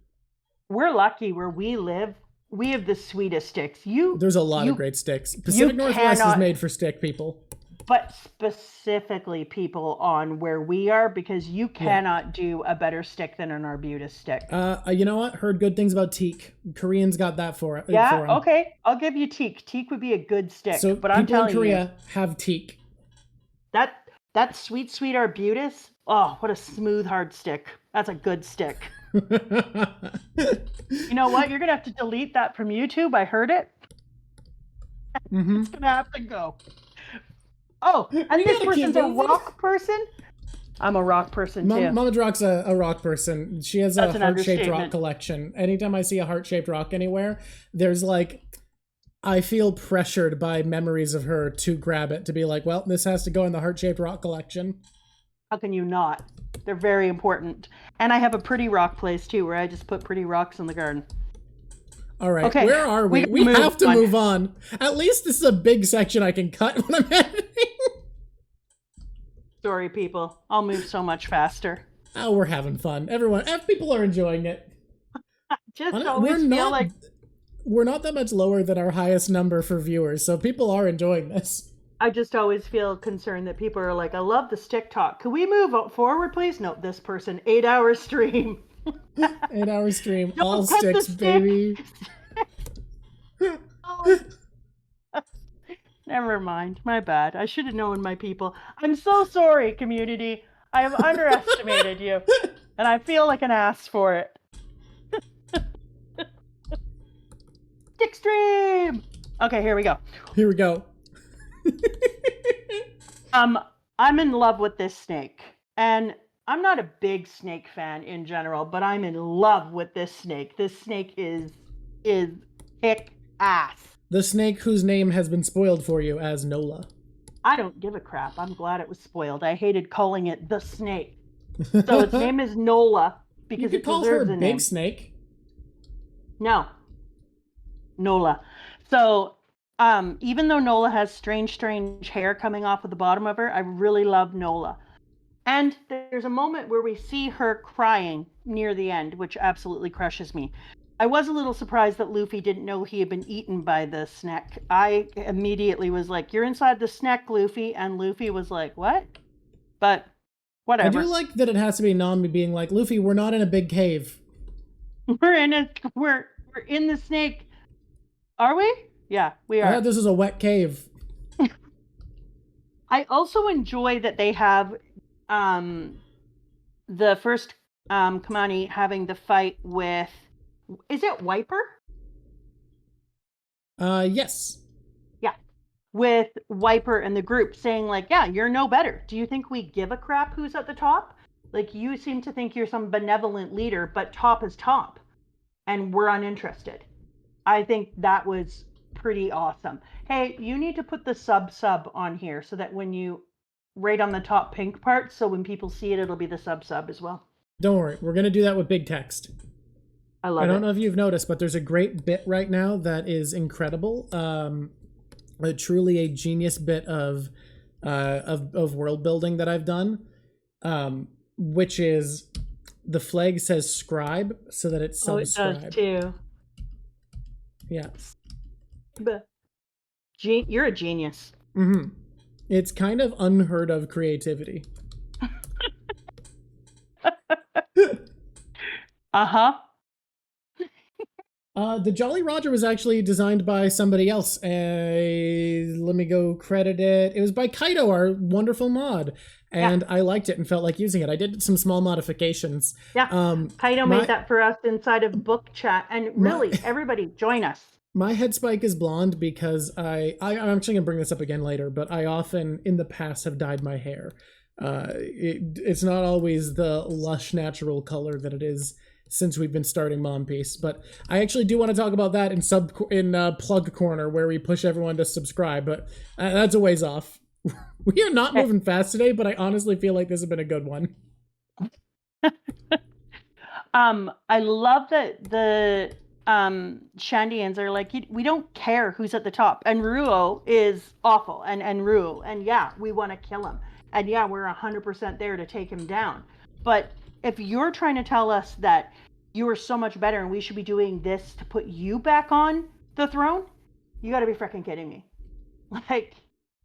We're lucky where we live. We have the sweetest sticks. There's a lot of great sticks. Pacific Northwest is made for stick people. But specifically people on where we are, because you cannot do a better stick than an Arbutus stick. You know what? Heard good things about teak. Koreans got that for it. Yeah, okay. I'll give you teak. Teak would be a good stick. So but I'm telling you, people in Korea have teak. That sweet Arbutus, oh, what a smooth, hard stick. That's a good stick. You know what? You're going to have to delete that from YouTube. I heard it. It's going to have to go. Oh, and this person's a rock person? I'm a rock person, too. Mama Drock's a rock person. She has a heart-shaped rock collection. Anytime I see a heart-shaped rock anywhere, there's like... I feel pressured by memories of her to grab it, to be like, well, this has to go in the heart-shaped rock collection. How can you not? They're very important. And I have a pretty rock place, too, where I just put pretty rocks in the garden. All right, okay. Where are we? We have to move on. At least this is a big section I can cut when I'm editing. Sorry, people. I'll move so much faster. Oh, we're having fun. Everyone, people are enjoying it. We're not that much lower than our highest number for viewers, so people are enjoying this. I just always feel concerned that people are like, I love the stick talk. Can we move forward, please? No, this person, 8-hour stream. 8-hour stream, all sticks, baby. Never mind, my bad. I should have known my people. I'm so sorry, community. I have underestimated you, and I feel like an ass for it. Stick stream! Okay, here we go. Here we go. I'm in love with this snake. And I'm not a big snake fan in general, but I'm in love with this snake. This snake is kick ass. The snake whose name has been spoiled for you as Nola. I don't give a crap. I'm glad it was spoiled. I hated calling it the snake. So its name is Nola because it deserves a name. Big Snake. No. Nola. So, even though Nola has strange hair coming off of the bottom of her, I really love Nola. And there's a moment where we see her crying near the end, which absolutely crushes me. I was a little surprised that Luffy didn't know he had been eaten by the snack. I immediately was like, you're inside the snack, Luffy. And Luffy was like, what? But whatever. I do like that it has to be Nami being like, Luffy, we're not in a big cave. We're in the snake. Are we? Yeah, we are. I thought this is a wet cave. I also enjoy that they have the first Kamani having the fight with, is it Wiper? Yes. with Wiper and the group saying like, yeah, you're no better. Do you think we give a crap who's at the top? Like, you seem to think you're some benevolent leader, but top is top, and we're uninterested. I think that was pretty awesome. Hey, you need to put the sub on here so that when you right on the top pink part, so when people see it, it'll be the sub as well. Don't worry, we're going to do that with big text. I love it. I don't know if you've noticed, but there's a great bit right now that is incredible. Truly a genius bit of world building that I've done, which is the flag says scribe so that it's subscribe. Oh, it does too. Yeah. But you're a genius. Mm-hmm. It's kind of unheard of creativity. Uh-huh. The Jolly Roger was actually designed by somebody else. Let me go credit it. It was by Kaido, our wonderful mod. And I liked it and felt like using it. I did some small modifications. Yeah, Kaido made that for us inside of book chat. And really, everybody, join us. My head spike is blonde because I'm actually going to bring this up again later, but I often, in the past, have dyed my hair. It's not always the lush natural color that it is since we've been starting Mom Piece, but I actually do want to talk about that in Plug Corner, where we push everyone to subscribe, but that's a ways off. We are not moving fast today, but I honestly feel like this has been a good one. I love that the Shandians are like, we don't care who's at the top, and Ruo is awful, and Ruo, and yeah, we want to kill him, and yeah, we're 100% there to take him down. But if you're trying to tell us that you are so much better and we should be doing this to put you back on the throne, you got to be freaking kidding me. Like,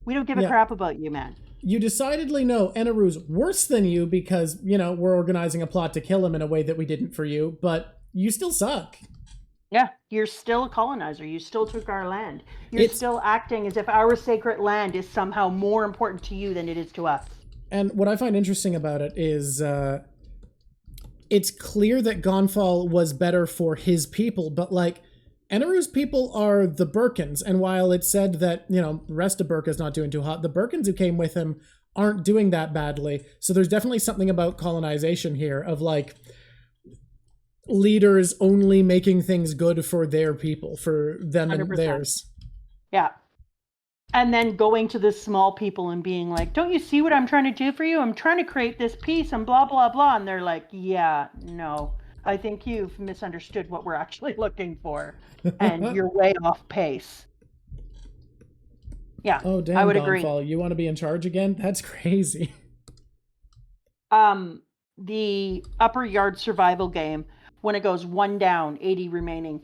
we don't give a crap about you, man. You decidedly know Eneru's worse than you because, we're organizing a plot to kill him in a way that we didn't for you, but you still suck. Yeah, you're still a colonizer. You still took our land. You're still acting as if our sacred land is somehow more important to you than it is to us. And what I find interesting about it is it's clear that Gonfall was better for his people, but like Eneru's people are the Birkins, and while it's said that, the rest of Birka's not doing too hot, the Birkins who came with him aren't doing that badly. So there's definitely something about colonization here of like leaders only making things good for their people, for them 100%. And theirs. Yeah. And then going to the small people and being like, don't you see what I'm trying to do for you? I'm trying to create this peace and blah, blah, blah. And they're like, yeah, no, I think you've misunderstood what we're actually looking for. And you're way off pace. Yeah, oh, damn, I would Gonfall, agree. You want to be in charge again? That's crazy. The upper yard survival game, when it goes 1 down, 80 remaining,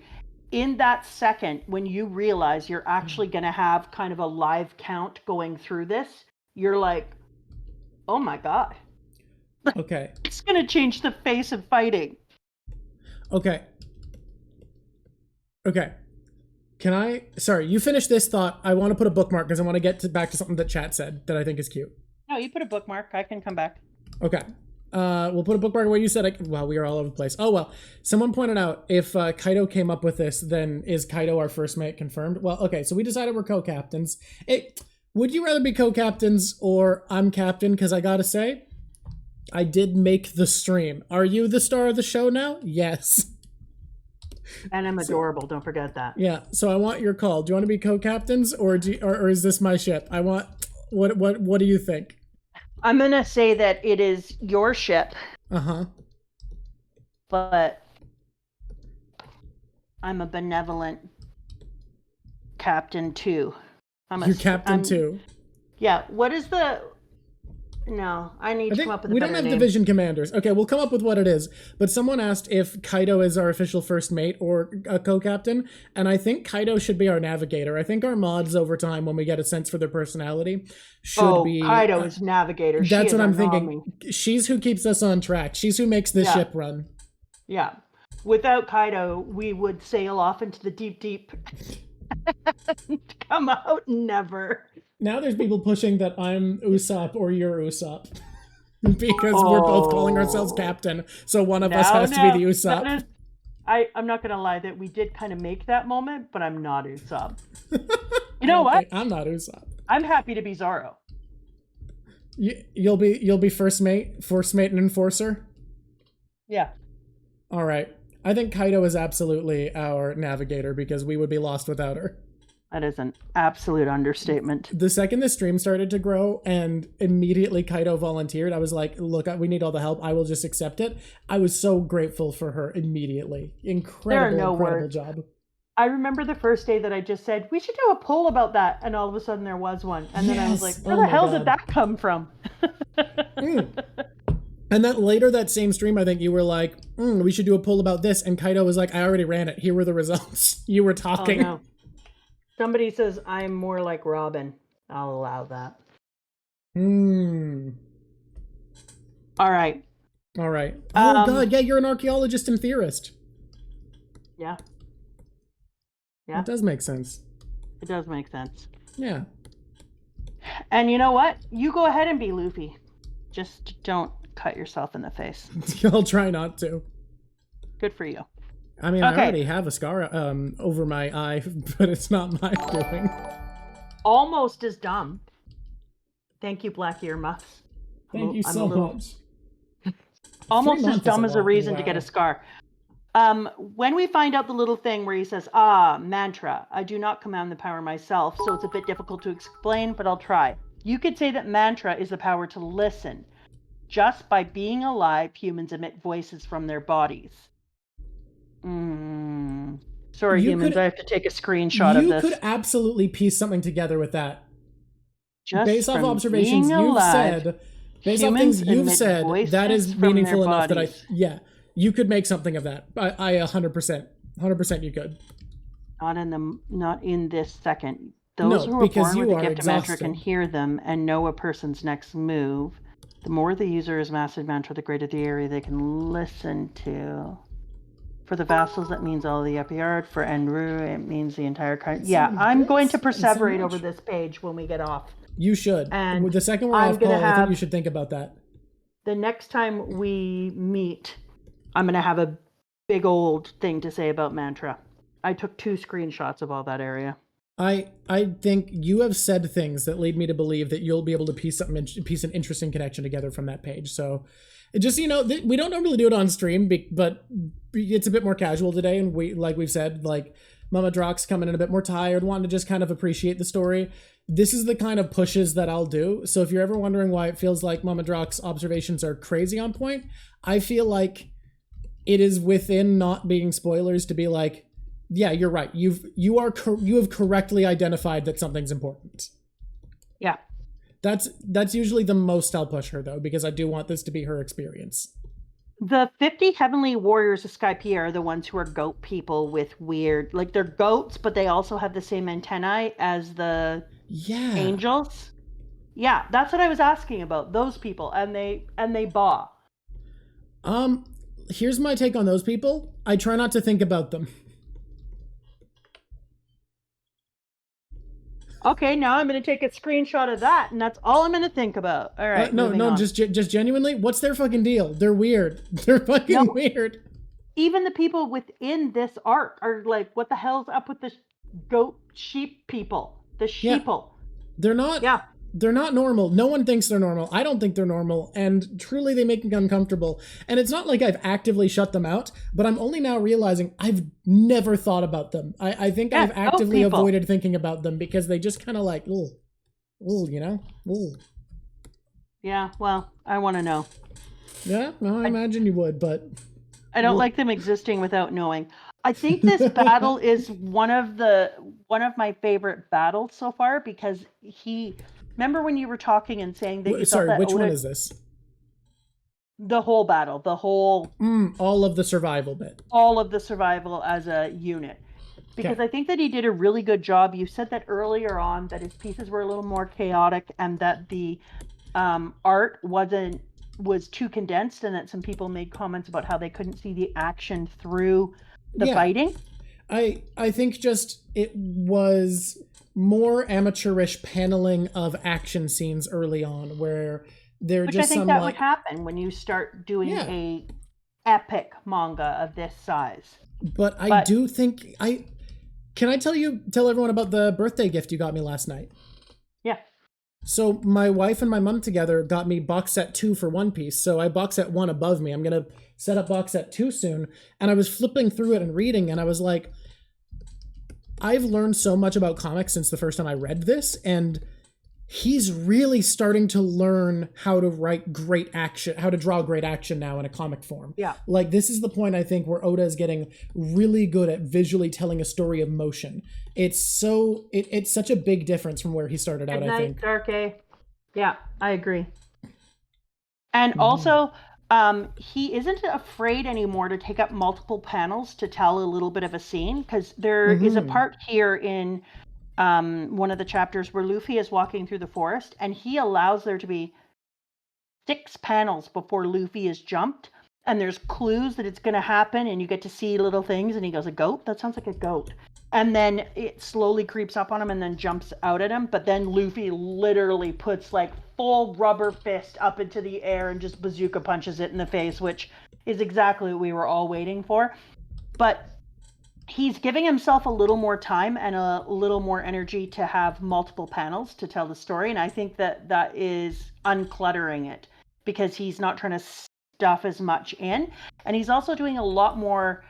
in that second, when you realize you're actually going to have kind of a live count going through this, you're like, oh my God. Okay. It's going to change the face of fighting. Okay. Sorry, you finish this thought. I want to put a bookmark because I want to get back to something that chat said that I think is cute. No, you put a bookmark. I can come back. Okay. We'll put a bookmark where you said, wow, we are all over the place. Oh, well, someone pointed out if Kaido came up with this, then is Kaido our first mate confirmed? Well, okay, so we decided we're co-captains. Would you rather be co-captains or I'm captain? Because I gotta say, I did make the stream. Are you the star of the show now? Yes. And I'm adorable, don't forget that. Yeah, so I want your call. Do you want to be co-captains or is this my ship? What do you think? I'm going to say that it is your ship. Uh-huh. But I'm a benevolent captain too. You're captain too. Yeah, what is the... No, I need to come up with a better name. We don't have division commanders. Okay, we'll come up with what it is. But someone asked if Kaido is our official first mate or a co-captain, and I think Kaido should be our navigator. I think our mods over time, when we get a sense for their personality, should be... Kaido is navigator. That's what I'm thinking. She's who keeps us on track. She's who makes the ship run. Yeah. Without Kaido, we would sail off into the deep, deep... Come out never. Now there's people pushing that I'm Usopp or you're Usopp. Because we're both calling ourselves captain. So one of us has to be the Usopp. I'm not going to lie that we did kind of make that moment, but I'm not Usopp. You know what? I'm not Usopp. I'm happy to be Zoro. You'll be first mate, and enforcer. Yeah. All right. I think Kaido is absolutely our navigator because we would be lost without her. That is an absolute understatement. The second the stream started to grow and immediately Kaido volunteered, I was like, look, we need all the help. I will just accept it. I was so grateful for her immediately. Incredible job. I remember the first day that I just said, we should do a poll about that. And all of a sudden there was one. And then I was like, where the hell did that come from? And then later that same stream, I think you were like, we should do a poll about this. And Kaido was like, I already ran it. Here were the results. You were talking. Oh, no. Somebody says, I'm more like Robin. I'll allow that. All right. Oh, God. Yeah, you're an archaeologist and theorist. Yeah. It does make sense. It does make sense. Yeah. And you know what? You go ahead and be Luffy. Just don't cut yourself in the face. I'll try not to. Good for you. I mean, I already have a scar over my eye, but it's not my doing. Almost as dumb. Thank you, Black Earmuffs. Thank you so much. Almost as dumb as a reason to get a scar. When we find out the little thing where he says, mantra, I do not command the power myself, so it's a bit difficult to explain, but I'll try. You could say that mantra is the power to listen. Just by being alive, humans emit voices from their bodies. Sorry, humans, I have to take a screenshot of this. You could absolutely piece something together with that. Just based off observations you've said, based off things you've said, that is meaningful enough that you could make something of that. I 100% you could. Not in this second. Those who are born with the gift of mantra can hear them and know a person's next move. The more the user is mastered mantra, the greater the area they can listen to. For the vassals, that means all the upper yard. For eneru, it means the entire country. Yeah, I'm going to perseverate over this page when we get off. You should. And the second we're off call, I think you should think about that. The next time we meet, I'm going to have a big old thing to say about mantra. I took 2 screenshots of all that area. I think you have said things that lead me to believe that you'll be able to piece an interesting connection together from that page. So just, we don't normally do it on stream, but it's a bit more casual today. And we've said, Mama Drock's coming in a bit more tired, wanting to just kind of appreciate the story. This is the kind of pushes that I'll do. So if you're ever wondering why it feels like Mama Drock's observations are crazy on point, I feel like it is within not being spoilers to be like, yeah, you're right. You have correctly identified that something's important. Yeah. That's usually the most I'll push her, though, because I do want this to be her experience. The 50 heavenly warriors of Skypiea are the ones who are goat people with weird, they're goats, but they also have the same antennae as the angels. Yeah, that's what I was asking about. Those people, and they baw. Here's my take on those people. I try not to think about them. Okay, now I'm going to take a screenshot of that, and that's all I'm going to think about. All right, no, just genuinely, what's their fucking deal? They're weird. They're fucking weird. Even the people within this arc are like, what the hell's up with the goat sheep people? The sheeple. Yeah. They're not normal. No one thinks they're normal. I don't think they're normal, and truly they make me uncomfortable. And it's not like I've actively shut them out, but I'm only now realizing I've never thought about them. I think I've actively avoided thinking about them because they just kind of like, Yeah, well, I want to know. Yeah, no, I imagine you would, but... I don't like them existing without knowing. I think this battle is one of my favorite battles so far because remember when you were talking and saying that you thought that which one is this? The whole battle, all of the survival bit. All of the survival as a unit. Because I think that he did a really good job. You said that earlier on that his pieces were a little more chaotic and that the art was too condensed and that some people made comments about how they couldn't see the action through the fighting. I think just it was more amateurish paneling of action scenes early on where they're Which just I think that would happen when you start doing a epic manga of this size. But I do think Can I tell everyone about the birthday gift you got me last night? Yeah. So my wife and my mom together got me box set 2 for One Piece. So I box set 1 above me. I'm going to set up box set 2 soon. And I was flipping through it and reading, and I was like, I've learned so much about comics since the first time I read this, and he's really starting to learn how to write great action, how to draw great action now in a comic form. Yeah. Like, this is the point, I think, where Oda is getting really good at visually telling a story of motion. It's such a big difference from where he started out, I think. Dark A. Yeah, I agree. And also, he isn't afraid anymore to take up multiple panels to tell a little bit of a scene, because there is a part here in one of the chapters where Luffy is walking through the forest, and he allows there to be 6 panels before Luffy is jumped, and there's clues that it's going to happen, and you get to see little things, and he goes, a goat? That sounds like a goat. And then it slowly creeps up on him and then jumps out at him, but then Luffy literally puts like full rubber fist up into the air and just bazooka punches it in the face, which is exactly what we were all waiting for. But he's giving himself a little more time and a little more energy to have multiple panels to tell the story, and I think that is uncluttering it, because he's not trying to stuff as much in, and he's also doing a lot more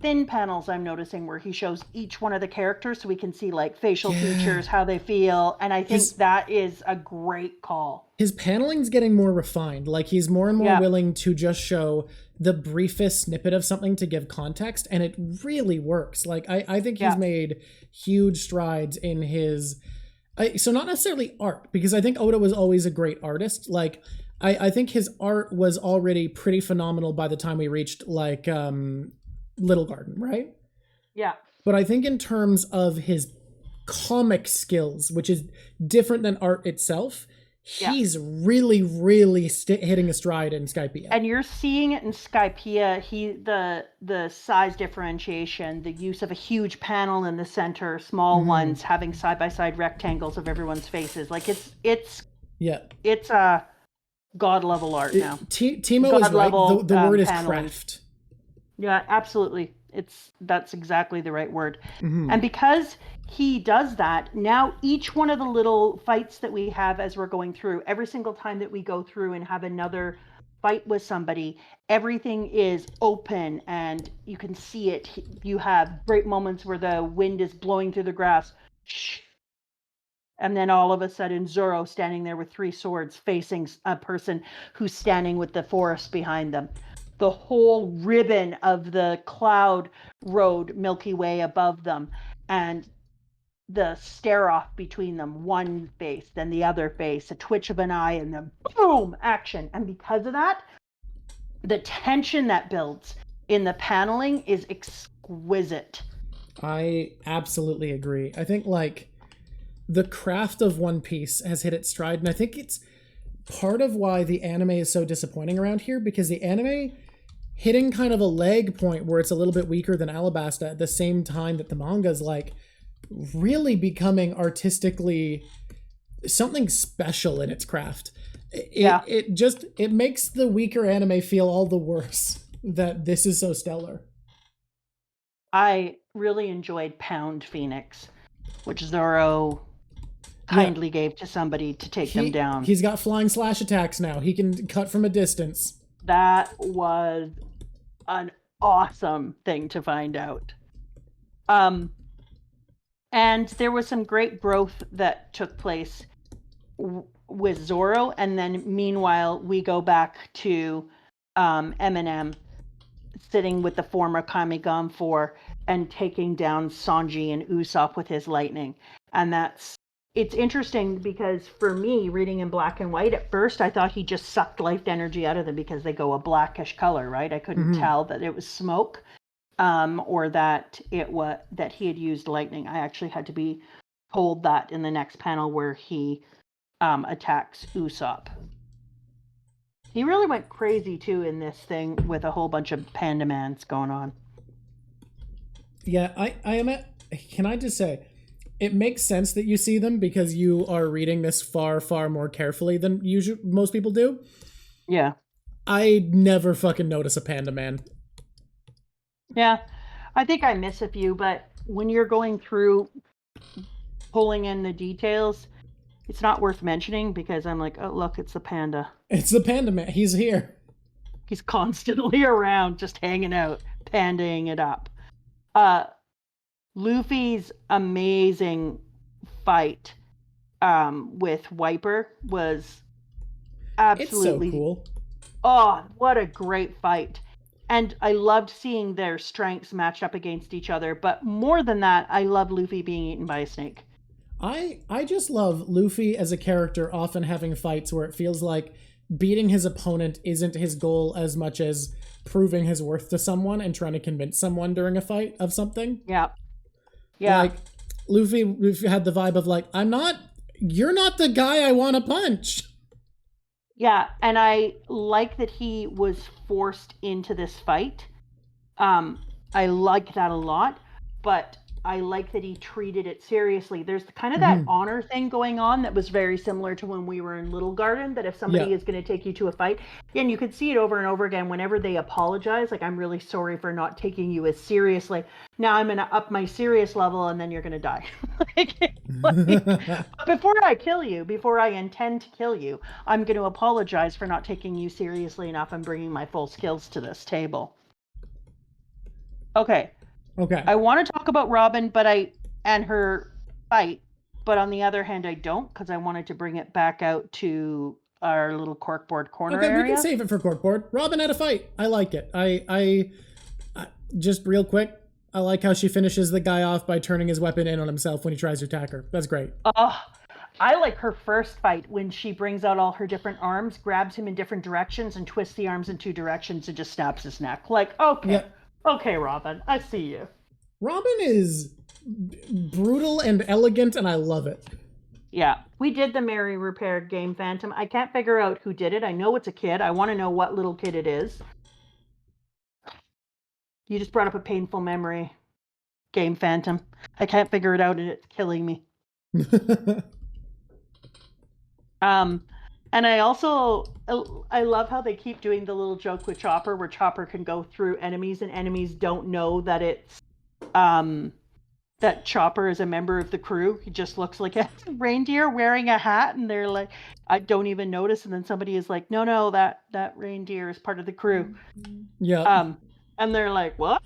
thin panels, I'm noticing, where he shows each one of the characters so we can see like facial features, how they feel, and I think that is a great call. His paneling's getting more refined. Like, he's more and more willing to just show the briefest snippet of something to give context, and it really works. Like, I think he's made huge strides in his... so not necessarily art, because I think Oda was always a great artist. Like, I think his art was already pretty phenomenal by the time we reached, like, Little Garden, right? Yeah. But I think in terms of his comic skills, which is different than art itself, he's really, really hitting a stride in Skypiea. And you're seeing it in Skypiea. The size differentiation, the use of a huge panel in the center, small ones, having side-by-side rectangles of everyone's faces. Like, it's a god level art now. Timo is right. The word is craft. Yeah, absolutely. That's exactly the right word. And because he does that, now each one of the little fights that we have as we're going through, every single time that we go through and have another fight with somebody, everything is open and you can see it. You have great moments where the wind is blowing through the grass. And then all of a sudden, Zoro standing there with 3 swords facing a person who's standing with the forest behind them. The whole ribbon of the cloud road Milky Way above them, and the stare off between them, one face, then the other face, a twitch of an eye, and then boom, action. And because of that, the tension that builds in the paneling is exquisite. I absolutely agree. I think, like, the craft of One Piece has hit its stride, and I think it's part of why the anime is so disappointing around here, because the anime hitting kind of a lag point where it's a little bit weaker than Alabasta at the same time that the manga's like really becoming artistically something special in its craft. It makes the weaker anime feel all the worse that this is so stellar. I really enjoyed Pound Phoenix, which Zoro kindly gave to somebody to take them down. He's got flying slash attacks now. He can cut from a distance. That was an awesome thing to find out. And there was some great growth that took place with Zoro, and then meanwhile we go back to Eminem sitting with the former Kamigan 4 and taking down Sanji and Usopp with his lightning. And it's interesting because for me, reading in black and white, at first I thought he just sucked life energy out of them because they go a blackish color, right? I couldn't tell that it was smoke or that that he had used lightning. I actually had to be told that in the next panel where he attacks Usopp. He really went crazy too in this thing with a whole bunch of panda mans going on. Yeah, can I just say, it makes sense that you see them because you are reading this far, far more carefully than most people do. Yeah. I never fucking notice a panda man. Yeah, I think I miss a few, but when you're going through pulling in the details, it's not worth mentioning because I'm like, oh, look, it's the panda. It's the panda man. He's here. He's constantly around, just hanging out, pandaing it up. Luffy's amazing fight with Wiper was absolutely It's so cool. Oh, what a great fight. And I loved seeing their strengths match up against each other, but more than that, I love Luffy being eaten by a snake. I just love Luffy as a character often having fights where it feels like beating his opponent isn't his goal as much as proving his worth to someone and trying to convince someone during a fight of something. Yeah. Yeah. Like, Luffy had the vibe of like, you're not the guy I want to punch. Yeah, and I like that he was forced into this fight. I like that a lot, but I like that he treated it seriously. There's kind of that honor thing going on that was very similar to when we were in Little Garden, that if somebody is going to take you to a fight, and you could see it over and over again whenever they apologize, like, I'm really sorry for not taking you as seriously. Now I'm going to up my serious level and then you're going to die. Before I kill you, before I intend to kill you, I'm going to apologize for not taking you seriously enough and bringing my full skills to this table. Okay. I want to talk about Robin, and her fight, but on the other hand, I don't, because I wanted to bring it back out to our little corkboard corner area. We can save it for corkboard. Robin had a fight. I like it. I just real quick, I like how she finishes the guy off by turning his weapon in on himself when he tries to attack her. That's great. I like her first fight when she brings out all her different arms, grabs him in different directions, and twists the arms in two directions and just snaps his neck. Like, okay. Yep. Okay, Robin, I see you. Robin is brutal and elegant, and I love it. Yeah, we did the Mary repaired game Phantom. I can't figure out who did it. I know it's a kid. I want to know what little kid it is. You just brought up a painful memory. Game Phantom. I can't figure it out, and it's killing me. And I love how they keep doing the little joke with Chopper, where Chopper can go through enemies, and enemies don't know that it's that Chopper is a member of the crew. He just looks like a reindeer wearing a hat, and they're like, I don't even notice. And then somebody is like, no, that reindeer is part of the crew. Yeah. And they're like, what?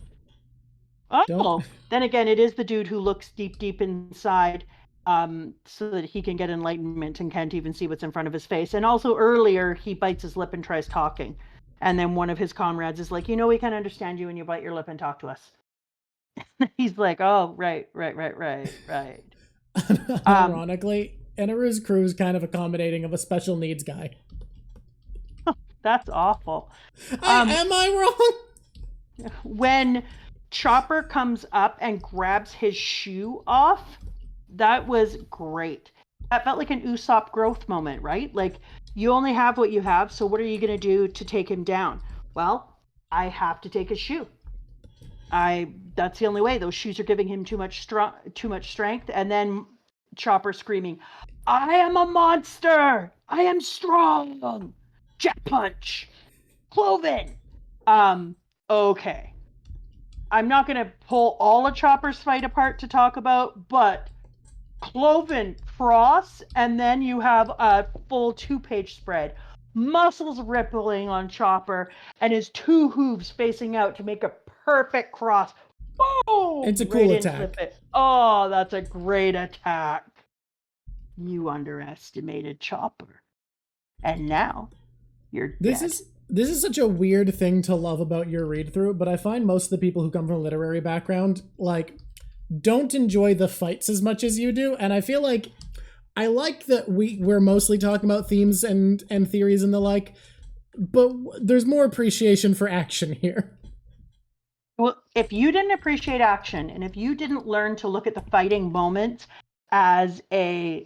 Oh, then again, it is the dude who looks deep inside, so that he can get enlightenment and can't even see what's in front of his face. And also earlier, he bites his lip and tries talking. And then one of his comrades is like, we can understand you when you bite your lip and talk to us. He's like, oh, right. Ironically, Eneru's crew is kind of accommodating of a special needs guy. That's awful. Am I wrong? When Chopper comes up and grabs his shoe off, that was great. That felt like an Usopp growth moment, right? Like, you only have what you have, so what are you going to do to take him down? Well, I have to take his shoe. That's the only way. Those shoes are giving him too much strength. And then Chopper screaming, I am a monster! I am strong! Jet punch! Cloven! Okay. I'm not going to pull all of Chopper's fight apart to talk about, but Cloven cross, and then you have a full 2-page spread. Muscles rippling on Chopper, and his 2 hooves facing out to make a perfect cross. Boom! It's a cool attack. Oh, that's a great attack. You underestimated Chopper. And now you're dead. This is such a weird thing to love about your read through, but I find most of the people who come from a literary background, like, don't enjoy the fights as much as you do. And I feel like I like that we're mostly talking about themes and theories and the like, but there's more appreciation for action here. Well, if you didn't appreciate action, and if you didn't learn to look at the fighting moments as a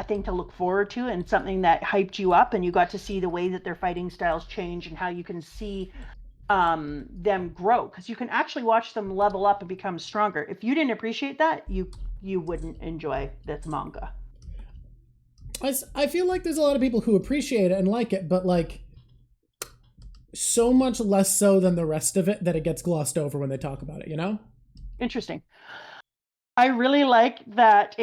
thing to look forward to and something that hyped you up, and you got to see the way that their fighting styles change and how you can see them grow, because you can actually watch them level up and become stronger. If you didn't appreciate that, you wouldn't enjoy this manga. I feel like there's a lot of people who appreciate it and like it, but like so much less so than the rest of it that it gets glossed over when they talk about it, you know? Interesting. I really like that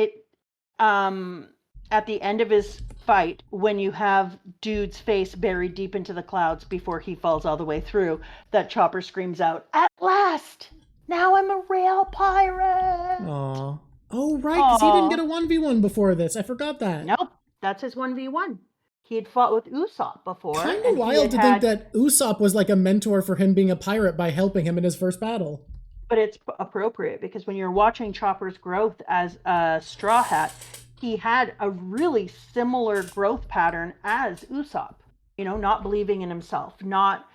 at the end of his fight, when you have dude's face buried deep into the clouds before he falls all the way through, that Chopper screams out, "At last! Now I'm a real pirate!" Aw. Oh, right, because he didn't get a 1v1 before this. I forgot that. Nope, that's his 1v1. He had fought with Usopp before. Kind of wild to think that Usopp was like a mentor for him being a pirate by helping him in his first battle. But it's appropriate because when you're watching Chopper's growth as a Straw Hat, he had a really similar growth pattern as Usopp. You know, not believing in himself, not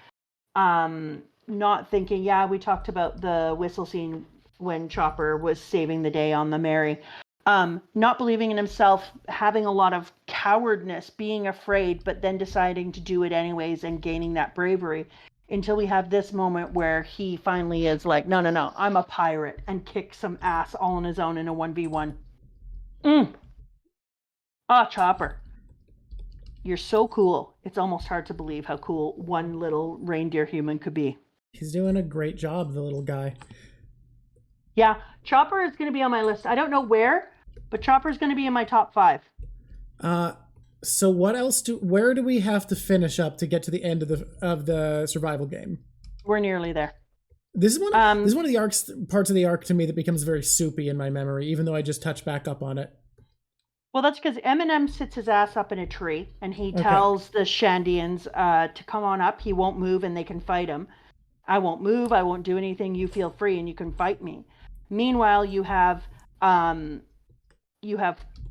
thinking. Yeah, we talked about the whistle scene when Chopper was saving the day on the Mary. Not believing in himself, having a lot of cowardness, being afraid, but then deciding to do it anyways and gaining that bravery. Until we have this moment where he finally is like, no, I'm a pirate, and kicks some ass all on his own in a 1v1. Chopper. You're so cool. It's almost hard to believe how cool one little reindeer human could be. He's doing a great job, the little guy. Yeah, Chopper is going to be on my list. I don't know where, but Chopper is going to be in my top 5. So what else where do we have to finish up to get to the end of the survival game? We're nearly there. This is one of the parts of the arc to me that becomes very soupy in my memory, even though I just touched back up on it. Well, that's because Eminem sits his ass up in a tree, and he tells the Shandians to come on up. He won't move, and they can fight him. I won't move. I won't do anything. You feel free, and you can fight me. Meanwhile, you have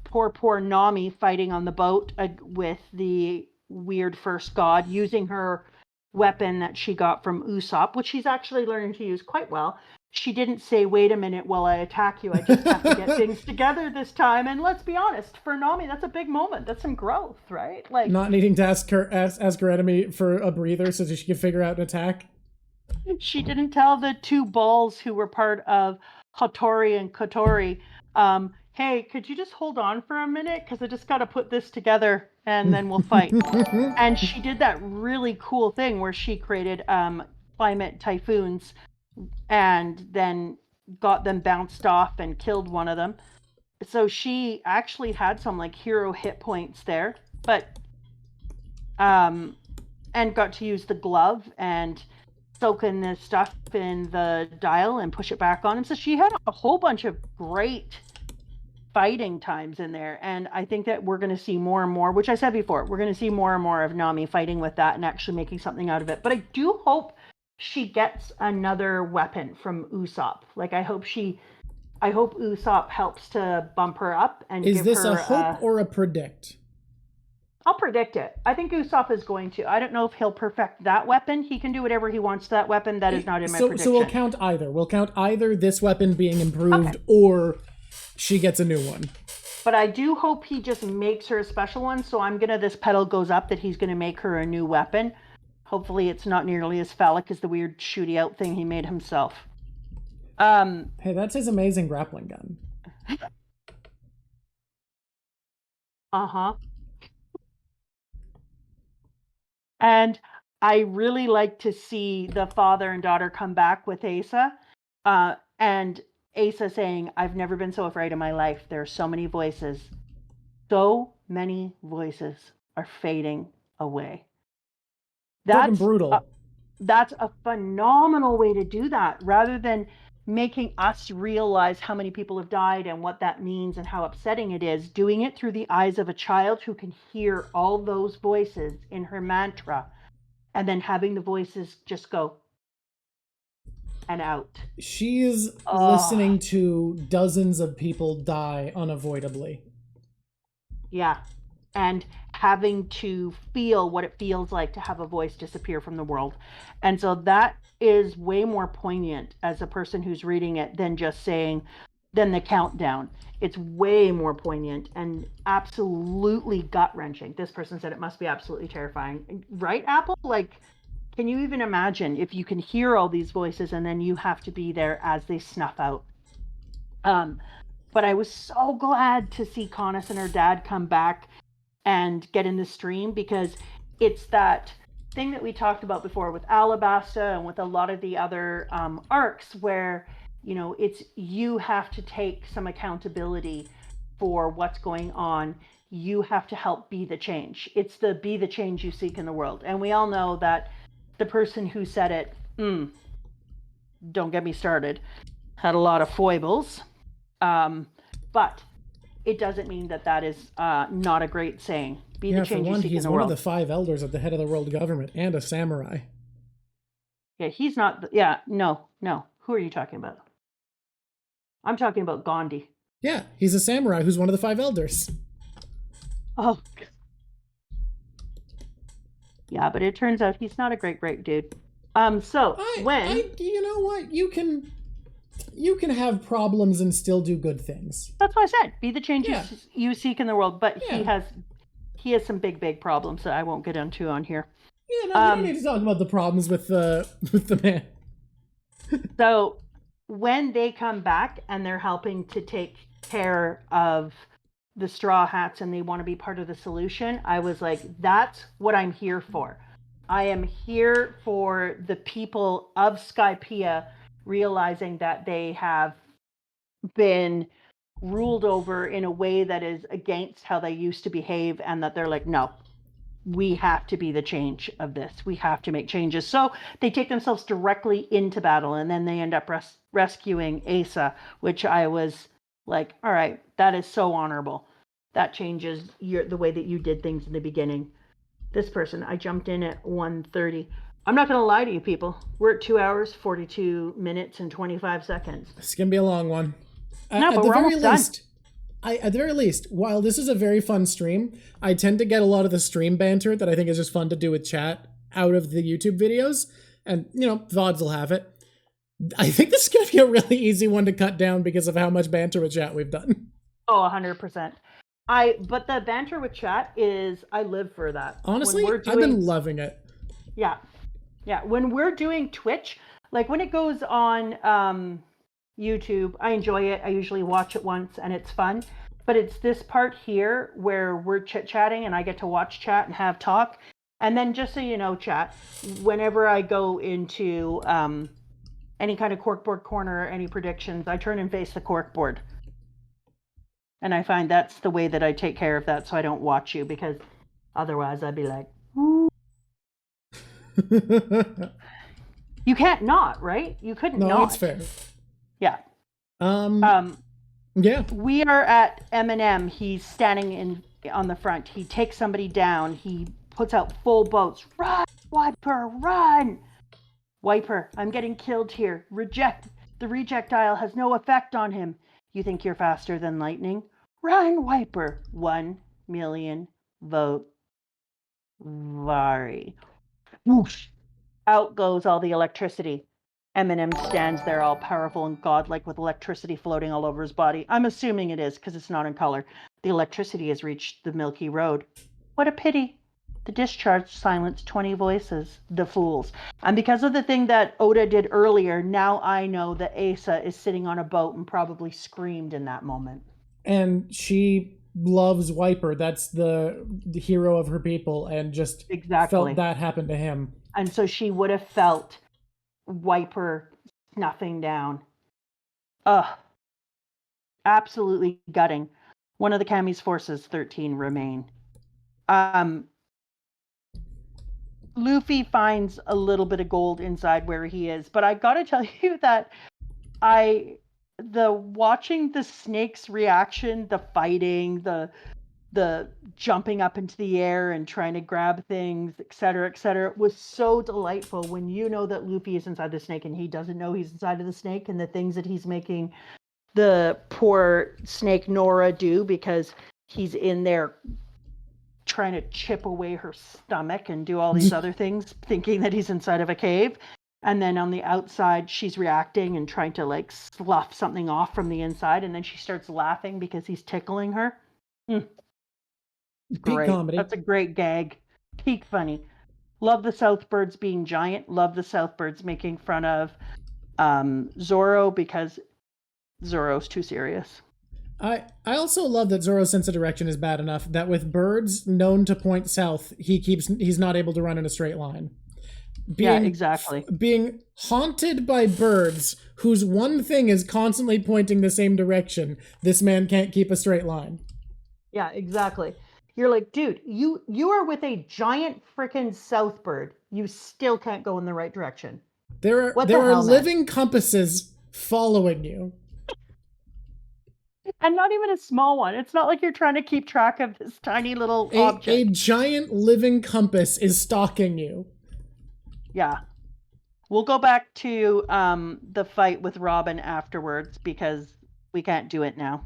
poor Nami fighting on the boat with the weird first god, using her weapon that she got from Usopp, which she's actually learning to use quite well. She didn't say, "Wait a minute while I attack you. I just have to get things together this time." And let's be honest, for Nami, that's a big moment. That's some growth, right? Like, not needing to ask her enemy for a breather so that she can figure out an attack. She didn't tell the 2 balls who were part of Hattori and Kotori, hey, could you just hold on for a minute? Because I just got to put this together and then we'll fight. And she did that really cool thing where she created climate typhoons and then got them bounced off and killed one of them. So she actually had some like hero hit points there, but and got to use the glove and soak in the stuff in the dial and push it back on him. So she had a whole bunch of great fighting times in there, and I think that we're going to see more and more, which I said before, we're going to see more and more of Nami fighting with that and actually making something out of it. But I do hope she gets another weapon from Usopp. Like, I hope Usopp helps to bump her up and Is give this her a hope or a predict? I'll predict it. I think Usopp is going to. I don't know if he'll perfect that weapon. He can do whatever he wants to that weapon. That is not in my prediction. So we'll count either. We'll count either this weapon being improved or she gets a new one. But I do hope he just makes her a special one. So I'm gonna, this pedal goes up that he's gonna make her a new weapon. Hopefully it's not nearly as phallic as the weird shooty out thing he made himself. Hey, that's his amazing grappling gun. Uh-huh. And I really like to see the father and daughter come back with Asa. And Asa saying, "I've never been so afraid in my life. There are so many voices. So many voices are fading away." That's brutal. That's a phenomenal way to do that, rather than making us realize how many people have died and what that means and how upsetting it is. Doing it through the eyes of a child who can hear all those voices in her mantra, and then having the voices just go and out. She's listening to dozens of people die unavoidably. Yeah. And having to feel what it feels like to have a voice disappear from the world. And so that is way more poignant as a person who's reading it than just saying, than the countdown. It's way more poignant and absolutely gut-wrenching. This person said it must be absolutely terrifying. Right, Apple? Like, can you even imagine if you can hear all these voices and then you have to be there as they snuff out? But I was so glad to see Conis and her dad come back and get in the stream, because it's that thing that we talked about before with Alabasta and with a lot of the other arcs, where You know, it's you have to take some accountability for what's going on. You have to help be the change. It's the be the change you seek in the world. And we all know that the person who said it, don't get me started, had a lot of foibles. But it doesn't mean that that is not a great saying. Be the change you seek in the world. He's one of the 5 elders at the head of the world government and a samurai. Yeah, he's not. Yeah, no. Who are you talking about? I'm talking about Gandhi. Yeah, he's a samurai who's one of the 5 elders. Oh. Yeah, but it turns out he's not a great dude. You know what? You can have problems and still do good things. That's what I said. Be the change you seek in the world. But he has some big problems that I won't get into on here. Yeah, no, we don't need to talk about the problems with the man. So when they come back and they're helping to take care of the Straw Hats and they want to be part of the solution, I was like, that's what I'm here for. I am here for the people of Skypiea realizing that they have been ruled over in a way that is against how they used to behave, and that they're like, no, we have to be the change of this. We have to make changes. So they take themselves directly into battle, and then they end up rescuing Asa, which I was like, all right, that is so honorable. That changes the way that you did things in the beginning. This person, I jumped in at 1:30. I'm not going to lie to you people. We're at 2 hours, 42 minutes, and 25 seconds. It's going to be a long one. No, but we're almost done. At the very least, while this is a very fun stream, I tend to get a lot of the stream banter that I think is just fun to do with chat out of the YouTube videos. And, you know, VODs will have it. I think this is going to be a really easy one to cut down because of how much banter with chat we've done. Oh, 100%. But the banter with chat is, I live for that. Honestly, I've been loving it. Yeah. Yeah. When we're doing Twitch, like when it goes on YouTube, I enjoy it. I usually watch it once and it's fun. But it's this part here where we're chit-chatting and I get to watch chat and have talk. And then just so you know, chat, whenever I go into any kind of corkboard corner or any predictions, I turn and face the corkboard. And I find that's the way that I take care of that so I don't watch you, because otherwise I'd be like, ooh. You can't not, right? You couldn't not. No, it's fair. Yeah. Yeah. We are at Eminem. He's standing on the front. He takes somebody down. He puts out full boats. Run, Wiper, run! Wiper, I'm getting killed here. The rejectile has no effect on him. You think you're faster than lightning? Run, Wiper. 1 million vote. Vari. Whoosh. Out goes all the electricity. Eminem stands there all powerful and godlike with electricity floating all over his body. I'm assuming it is because it's not in color. The electricity has reached the Milky Road. What a pity. The discharge silenced 20 voices. The fools. And because of the thing that Oda did earlier, now I know that Asa is sitting on a boat and probably screamed in that moment. And she loves Wiper. That's the hero of her people, and just felt that happen to him. And so she would have felt Wiper snuffing down. Absolutely gutting. One of the Kami's forces, 13, remain. Luffy finds a little bit of gold inside where he is, but I gotta tell you that watching the snake's reaction, the fighting, the jumping up into the air and trying to grab things, etc., was so delightful when you know that Luffy is inside the snake and he doesn't know he's inside of the snake, and the things that he's making the poor snake Nora do because he's in there trying to chip away her stomach and do all these other things, thinking that he's inside of a cave. And then on the outside, she's reacting and trying to like slough something off from the inside. And then she starts laughing because he's tickling her. Great. Comedy. That's a great gag. Peak funny. Love the Southbirds being giant. Love the Southbirds making fun of Zoro because Zoro's too serious. I also love that Zoro's sense of direction is bad enough that with birds known to point south, he's not able to run in a straight line. Yeah, exactly. Being haunted by birds whose one thing is constantly pointing the same direction. This man can't keep a straight line. Yeah, exactly. You're like, dude, you are with a giant freaking south bird. You still can't go in the right direction. What There the are hell, man? living compasses following you. And not even a small one. It's not like you're trying to keep track of this tiny little A object. giant living compass is stalking you. Yeah. We'll go back to the fight with Robin afterwards because we can't do it now.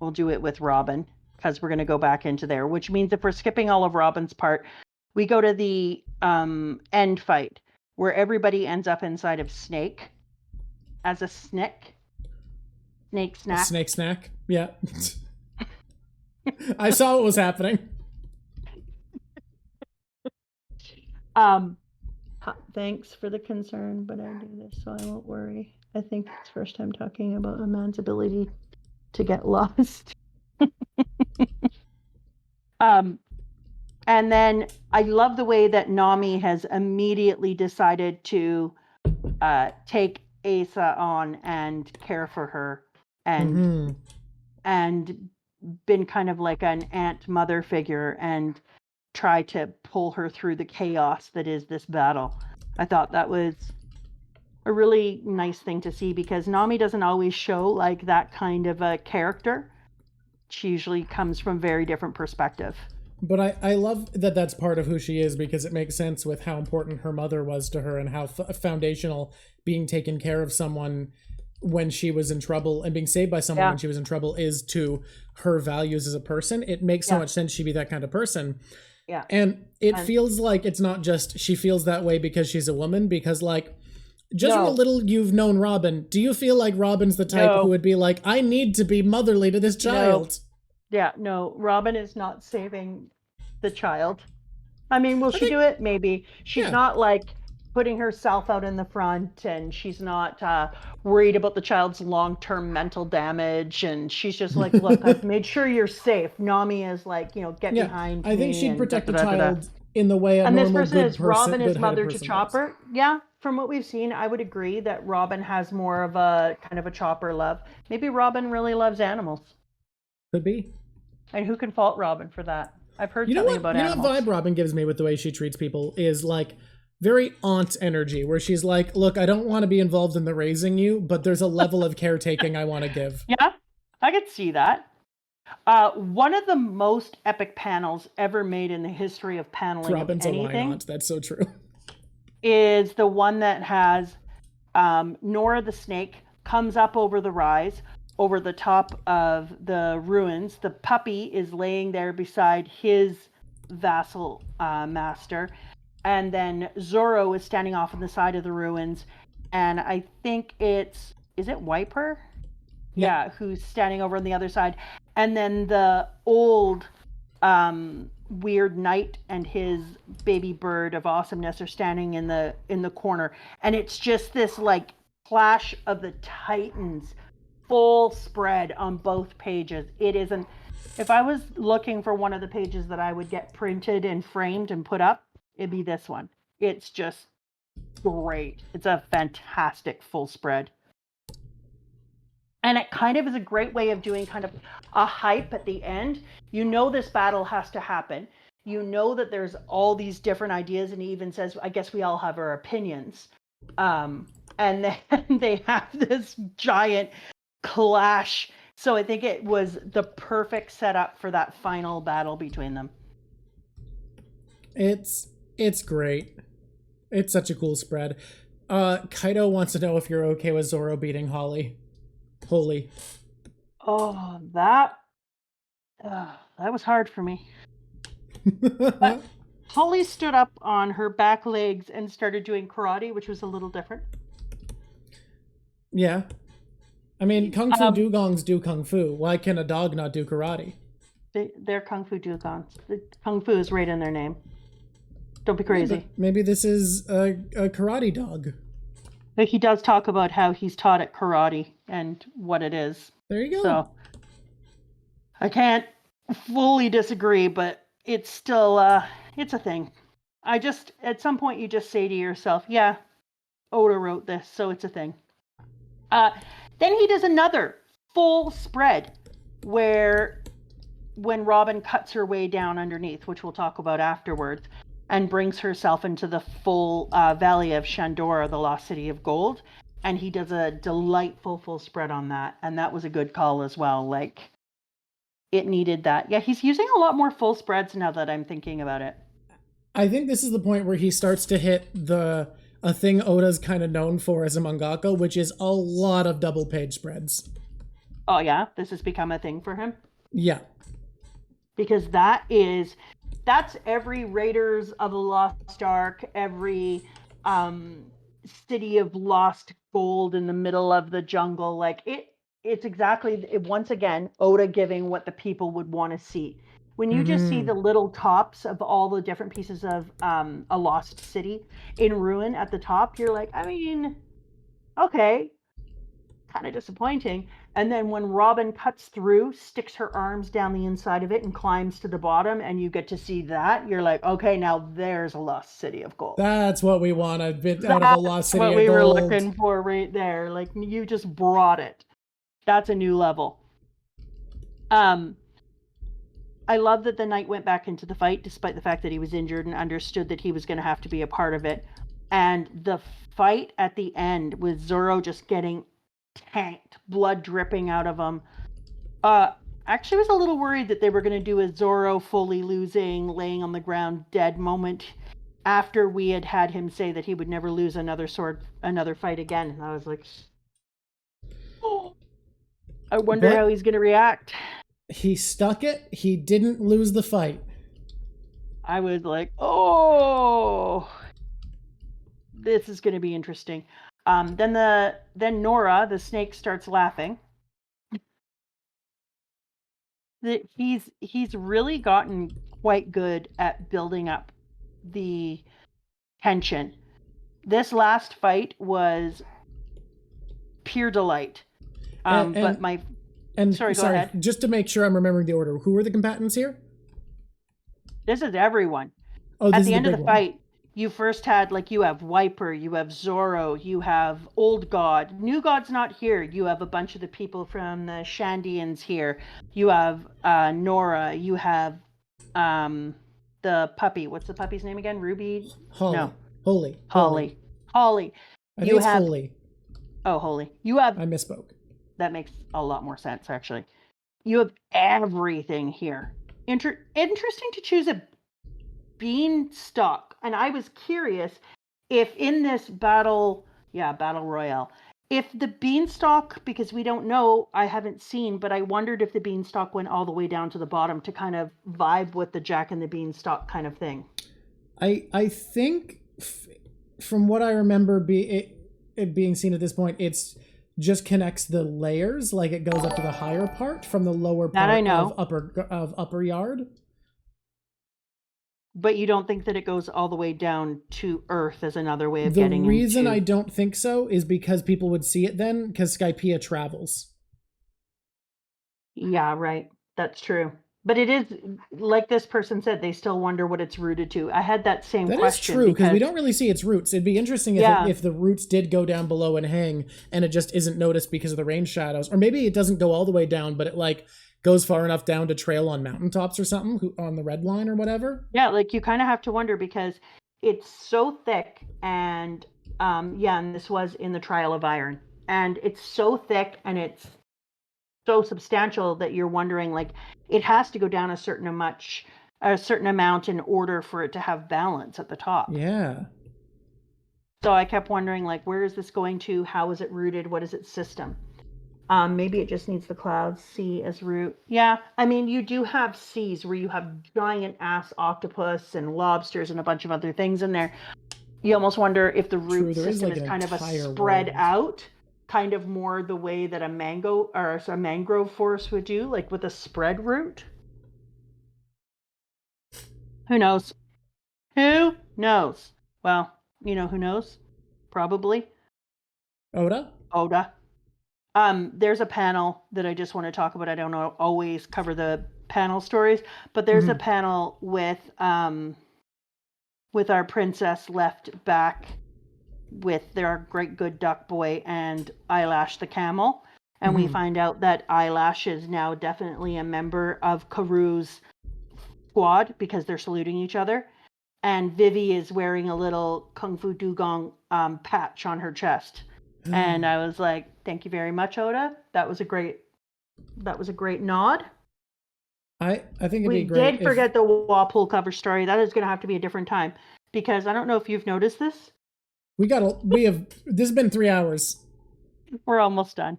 We'll do it with Robin because we're going to go back into there, which means if we're skipping all of Robin's part, we go to the end fight where everybody ends up inside of Snake as a snake. Snake snack. A snake snack? Yeah. I saw what was happening. Thanks for the concern, but I do this so I won't worry. I think it's first time talking about a man's ability to get lost. And then I love the way that Nami has immediately decided to take Asa on and care for her and and been kind of like an aunt mother figure and try to pull her through the chaos that is this battle. I thought that was a really nice thing to see because Nami doesn't always show like that kind of a character. She usually comes from very different perspective. But I love that that's part of who she is because it makes sense with how important her mother was to her and how foundational being taken care of someone when she was in trouble and being saved by someone when she was in trouble is to her values as a person. It makes so much sense she'd be that kind of person. Yeah. And it feels like it's not just she feels that way because she's a woman, because like just from a little you've known Robin, do you feel like Robin's the type who would be like, I need to be motherly to this child? Yeah, no, Robin is not saving the child. I mean, will she do it? Maybe. She's not like putting herself out in the front, and she's not worried about the child's long-term mental damage, and she's just like, look, I've made sure you're safe. Nami is like, get behind me. I think she'd protect the child in the way a and normal this person is Robin is good-headed mother to person Chopper. does. Yeah, from what we've seen, I would agree that Robin has more of a kind of a Chopper love. Maybe Robin really loves animals. Could be. And who can fault Robin for that? I've heard something about animals. You know what vibe Robin gives me with the way she treats people is like very aunt energy, where she's like, look, I don't want to be involved in the raising you, but there's a level of caretaking I want to give. Yeah, I could see that. One of the most epic panels ever made in the history of paneling Robin's of a anything aunt. That's so true. Is the one that has Nora the snake comes up over the rise, over the top of the ruins. The puppy is laying there beside his vassal master. And then Zoro is standing off on the side of the ruins. And I think is it Wiper? Yeah, who's standing over on the other side. And then the old weird knight and his baby bird of awesomeness are standing in the corner. And it's just this like clash of the titans, full spread on both pages. It isn't. If I was looking for one of the pages that I would get printed and framed and put up, it'd be this one. It's just great. It's a fantastic full spread. And it kind of is a great way of doing kind of a hype at the end. You know this battle has to happen. You know that there's all these different ideas, and he even says, I guess we all have our opinions. And then they have this giant clash. So I think it was the perfect setup for that final battle between them. It's great. It's such a cool spread. Kaido wants to know if you're okay with Zoro beating Holly. Holy. Oh, that was hard for me. But Holly stood up on her back legs and started doing karate, which was a little different. Yeah. I mean, Kung Fu dugongs do Kung Fu. Why can a dog not do karate? They're Kung Fu dugongs. Kung Fu is right in their name. Don't be crazy. Yeah, maybe this is a karate dog. But he does talk about how he's taught at karate and what it is. There you go. So I can't fully disagree, but it's still it's a thing. at some point you just say to yourself, yeah, Oda wrote this, so it's a thing. Then he does another full spread where when Robin cuts her way down underneath, which we'll talk about afterwards, and brings herself into the full valley of Shandora, the lost city of gold. And he does a delightful full spread on that. And that was a good call as well. Like, it needed that. Yeah, he's using a lot more full spreads now that I'm thinking about it. I think this is the point where he starts to hit a thing Oda's kind of known for as a mangaka, which is a lot of double page spreads. Oh yeah, this has become a thing for him? Yeah. Because that's every Raiders of the Lost Ark, every city of lost gold in the middle of the jungle. Like it's exactly, once again, Oda giving what the people would want to see. When you just see the little tops of all the different pieces of a lost city in ruin at the top, you're like, I mean, okay, kind of disappointing. And then when Robin cuts through, sticks her arms down the inside of it and climbs to the bottom, and you get to see that, you're like, okay, now there's a lost city of gold. That's what we want, a bit out of a lost city of gold. That's what we were looking for right there. Like, you just brought it. That's a new level. I love that the knight went back into the fight, despite the fact that he was injured, and understood that he was going to have to be a part of it. And the fight at the end with Zoro just getting tanked, blood dripping out of him. Actually was a little worried that they were going to do a Zoro fully losing, laying on the ground dead moment after we had him say that he would never lose another fight again. And I was like, oh, I wonder how he's going to react. He stuck it. He didn't lose the fight. I was like, oh, this is going to be interesting. Then Nora, the snake, starts laughing. He's really gotten quite good at building up the tension. This last fight was pure delight. Sorry, go ahead. Just to make sure I'm remembering the order, who were the combatants here? This is everyone. At the end of the fight, you first had, like, you have Wiper, you have Zoro, you have Old God. New God's not here. You have a bunch of the people from the Shandians here. You have Nora. You have the puppy. What's the puppy's name again? Ruby? Holly. No. Holly. Holly. I think it's Holly. Oh, Holly. You have... I misspoke. That makes a lot more sense, actually. You have everything here. Interesting to choose a beanstalk. And I was curious if in this battle royale, if the beanstalk, because we don't know, I haven't seen, but I wondered if the beanstalk went all the way down to the bottom to kind of vibe with the Jack and the Beanstalk kind of thing. I think from what I remember it being seen at this point, it's just connects the layers, like it goes up to the higher part from the lower part of upper yard. But you don't think that it goes all the way down to Earth as another way of getting into... The reason I don't think so is because people would see it then, because Skypiea travels. Yeah, right. That's true. But it is, like this person said, they still wonder what it's rooted to. I had that same question. That is true, because we don't really see its roots. It'd be interesting if the roots did go down below and hang, and it just isn't noticed because of the rain shadows. Or maybe it doesn't go all the way down, but it, like, goes far enough down to trail on mountaintops or something, on the red line or whatever. Yeah, like, you kind of have to wonder, because it's so thick, and and this was in the Trial of Iron. And it's so thick, and it's so substantial that you're wondering, like, it has to go down a certain amount in order for it to have balance at the top. Yeah. So I kept wondering, like, where is this going to? How is it rooted? What is its system? Maybe it just needs the clouds, sea as root. Yeah, I mean, you do have seas where you have giant ass octopus and lobsters and a bunch of other things in there. You almost wonder if the root system is kind of a spread out, kind of more the way that a mangrove forest would do, like with a spread root. Who knows? Who knows? Well, you know who knows? Probably. Oda. There's a panel that I just want to talk about. I don't always cover the panel stories, but there's a panel with with our princess left back with their great good duck boy and Eyelash the camel. And we find out that Eyelash is now definitely a member of Karu's squad because they're saluting each other. And Vivi is wearing a little Kung Fu Dugong patch on her chest. And I was like, thank you very much, Oda. That was a great nod. I think it'd We be great. did forget the Walpole cover story. That is going to have to be a different time because I don't know if you've noticed this. This has been 3 hours. We're almost done.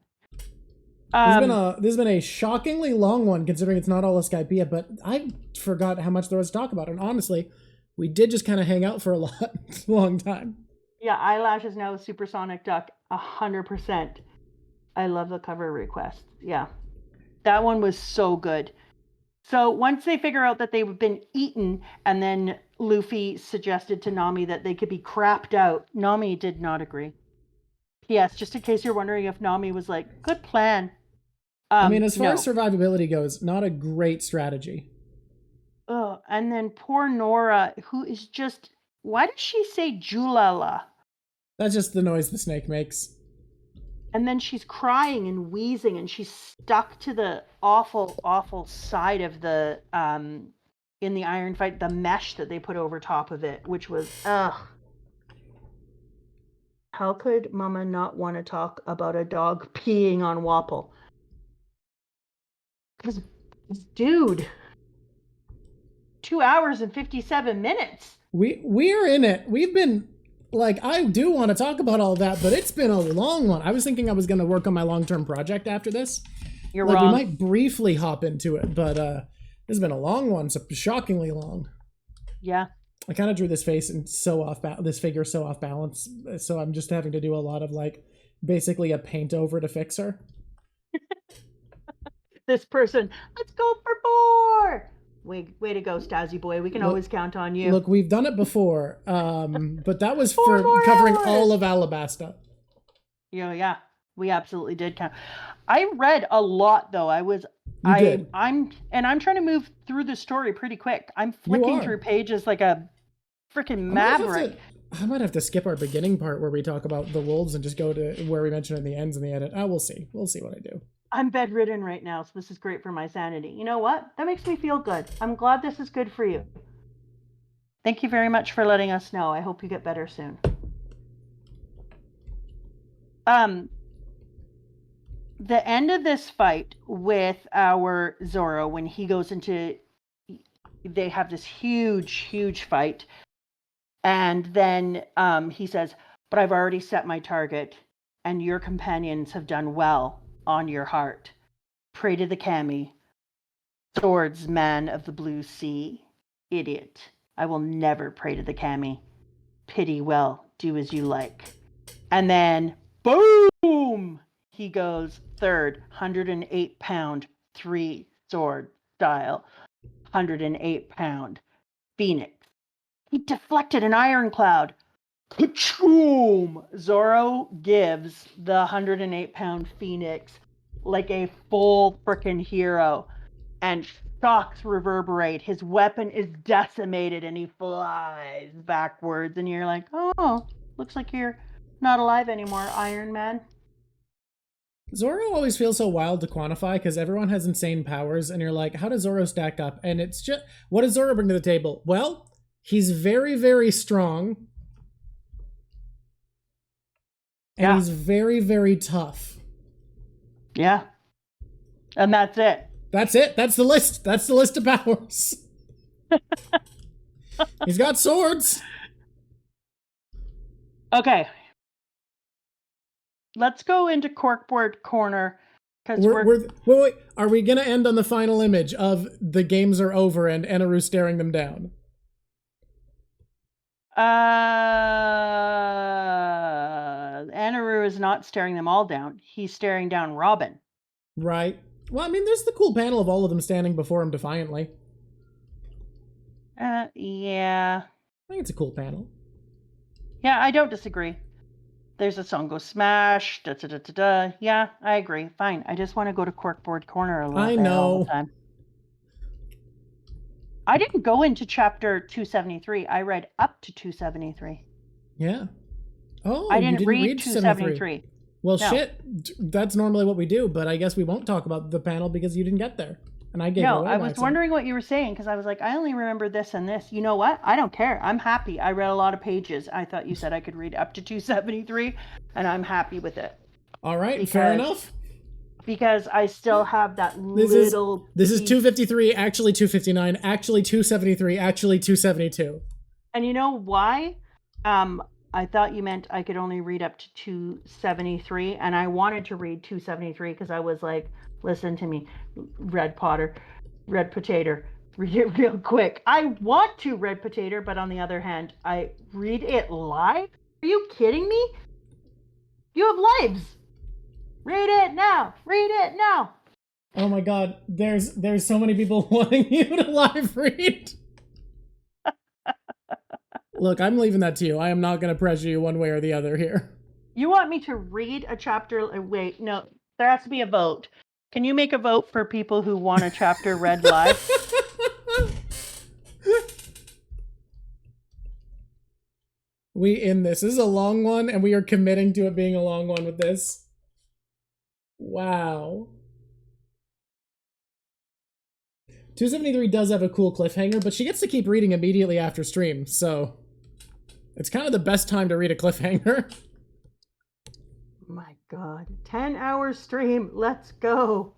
This has been a shockingly long one considering it's not all a Skypiea, but I forgot how much there was to talk about. And honestly, we did just kind of hang out for a long time. Yeah, Eyelash is now a supersonic duck, 100%. I love the cover request. Yeah, that one was so good. So once they figure out that they've been eaten, and then Luffy suggested to Nami that they could be crapped out, Nami did not agree. Yes, just in case you're wondering if Nami was like, good plan. I mean, as far as survivability goes, not a great strategy. Oh, and then poor Nora, who is just, why did she say Julala? That's just the noise the snake makes. And then she's crying and wheezing, and she's stuck to the awful side of the, in the iron fight, the mesh that they put over top of it, which was, ugh. How could Mama not want to talk about a dog peeing on Wapple? Because, dude, 2 hours and 57 minutes. We're in it. We've been, like, I do want to talk about all that, but it's been a long one. I was thinking I was going to work on my long-term project after this. You're wrong. We might briefly hop into it, but this has been a long one, so shockingly long. Yeah. I kind of drew this face and this figure so off balance, so I'm just having to do a lot of, like, basically a paint over to fix her. This person, let's go for 4. Way to go, Stazzy boy. We can always count on you. Look, we've done it before, but that was for covering all of Alabasta. Yeah, we absolutely did count. I read a lot though. I'm trying to move through the story pretty quick. I'm flicking through pages like a freaking maverick. I might have to skip our beginning part where we talk about the wolves and just go to where we mention in the ends in the edit. We'll see. We'll see what I do. I'm bedridden right now, so this is great for my sanity. You know what? That makes me feel good. I'm glad this is good for you. Thank you very much for letting us know. I hope you get better soon. The end of this fight with our Zoro, when he goes into, they have this huge fight, and then he says, but I've already set my target, and your companions have done well on your heart. Pray to the kami, swordsman of the blue sea. Idiot. I will never pray to the kami. Pity well, do as you like. And then, boom! He goes third, 108-pound, 3-sword style, 108-pound Phoenix. He deflected an iron cloud. Ka-choom! Zoro gives the 108-pound Phoenix like a full frickin' hero, and shocks reverberate. His weapon is decimated, and he flies backwards. And you're like, oh, looks like you're not alive anymore, Iron Man. Zoro always feels so wild to quantify because everyone has insane powers, and you're like, how does Zoro stack up? And it's just, what does Zoro bring to the table? Well, he's very strong. And he's very tough. Yeah. And that's it. That's it. That's the list. That's the list of powers. He's got swords. Okay. Let's go into Corkboard Corner. Wait. Are we going to end on the final image of the games are over and Eneru staring them down? Eneru is not staring them all down. He's staring down Robin. Right. Well, I mean, there's the cool panel of all of them standing before him defiantly. Yeah. I think it's a cool panel. Yeah, I don't disagree. There's a song go smash, da-da-da-da-da. Yeah, I agree. Fine. I just want to go to Corkboard Corner a little bit all the time. I didn't go into chapter 273. I read up to 273. Yeah. Oh, I you didn't didn't read read 273. Well, No. shit. That's normally what we do, but I guess we won't talk about the panel because you didn't get there. And I gave it No, away I by was accident. wondering what you were saying because I was like, I only remember this and this. You know what? I don't care. I'm happy. I read a lot of pages. I thought you said I could read up to 273, and I'm happy with it. All right, fair enough. Because I still have that This little. is 253, actually 259, actually 273, actually 272. And you know why? I thought you meant I could only read up to 273, and I wanted to read 273 because I was like, listen to me, Red Potato, read it real quick. I want to, Red Potato, but on the other hand, I read it live? Are you kidding me? You have lives. Read it now. Read it now. Oh my god, there's so many people wanting you to live read. Look, I'm leaving that to you. I am not going to pressure you one way or the other here. You want me to read a chapter? Wait, no, there has to be a vote. Can you make a vote for people who want a chapter read live? We in this. This is a long one, and we are committing to it being a long one with this. Wow. 273 does have a cool cliffhanger, but she gets to keep reading immediately after stream, so it's kind of the best time to read a cliffhanger. My god, 10-hour stream, let's go.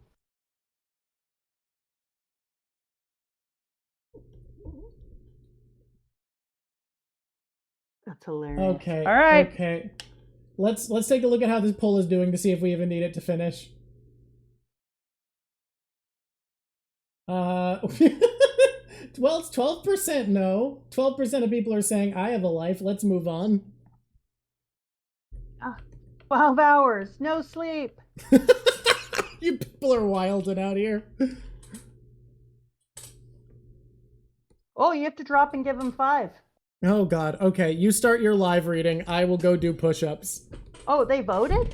That's hilarious. Okay. All right. Okay. Let's take a look at how this poll is doing to see if we even need it to finish. Well, it's 12% no. 12% of people are saying I have a life. Let's move on. 12 hours, no sleep. You people are wilding out here. Oh, you have to drop and give them 5. Oh god. Okay, you start your live reading. I will go do push-ups. Oh, they voted?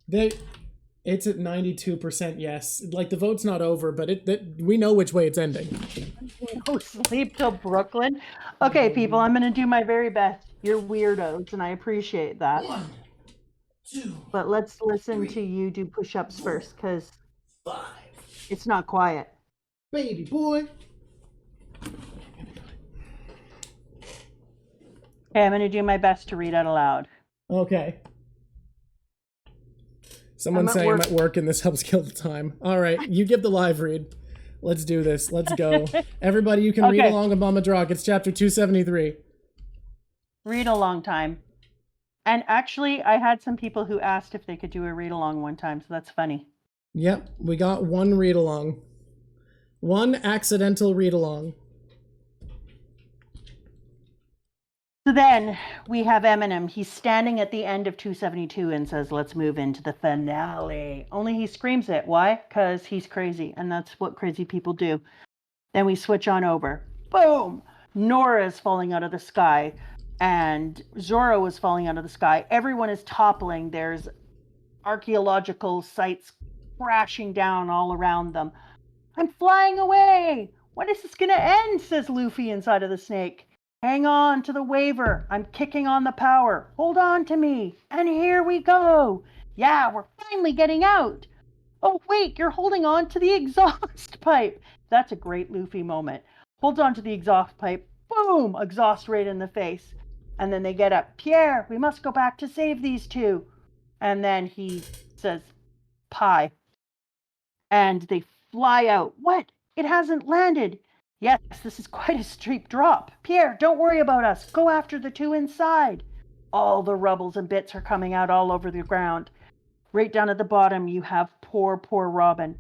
It's at 92% yes. Like, the vote's not over, but we know which way it's ending. No sleep till Brooklyn. Okay, people, I'm going to do my very best. You're weirdos, and I appreciate that. 1, 2. But let's listen to you do push-ups first, because 5. it's not quiet. Baby boy. Okay, I'm going to do my best to read out aloud. Okay. Someone's saying I'm at work and this helps kill the time. All right, you give the live read. Let's do this. Let's go. Everybody, you can read along with Mama Drock. It's chapter 273. Read along time. And actually, I had some people who asked if they could do a read along one time, so that's funny. Yep, we got one read along. One accidental read along. So then we have Eminem. He's standing at the end of 272 and says, let's move into the finale. Only he screams it. Why? Because he's crazy, and that's what crazy people do. Then we switch on over. Boom! Nora is falling out of the sky, and Zoro is falling out of the sky. Everyone is toppling. There's archaeological sites crashing down all around them. I'm flying away! When is this going to end? Says Luffy inside of the snake. Hang on to the waver. I'm kicking on the power. Hold on to me. And here we go. Yeah, we're finally getting out. Oh, wait, you're holding on to the exhaust pipe. That's a great Luffy moment. Holds on to the exhaust pipe. Boom! Exhaust right in the face. And then they get up. Pierre, we must go back to save these two. And then he says, pie. And they fly out. What? It hasn't landed. Yes, this is quite a steep drop. Pierre, don't worry about us. Go after the two inside. All the rubbles and bits are coming out all over the ground. Right down at the bottom, you have poor Robin.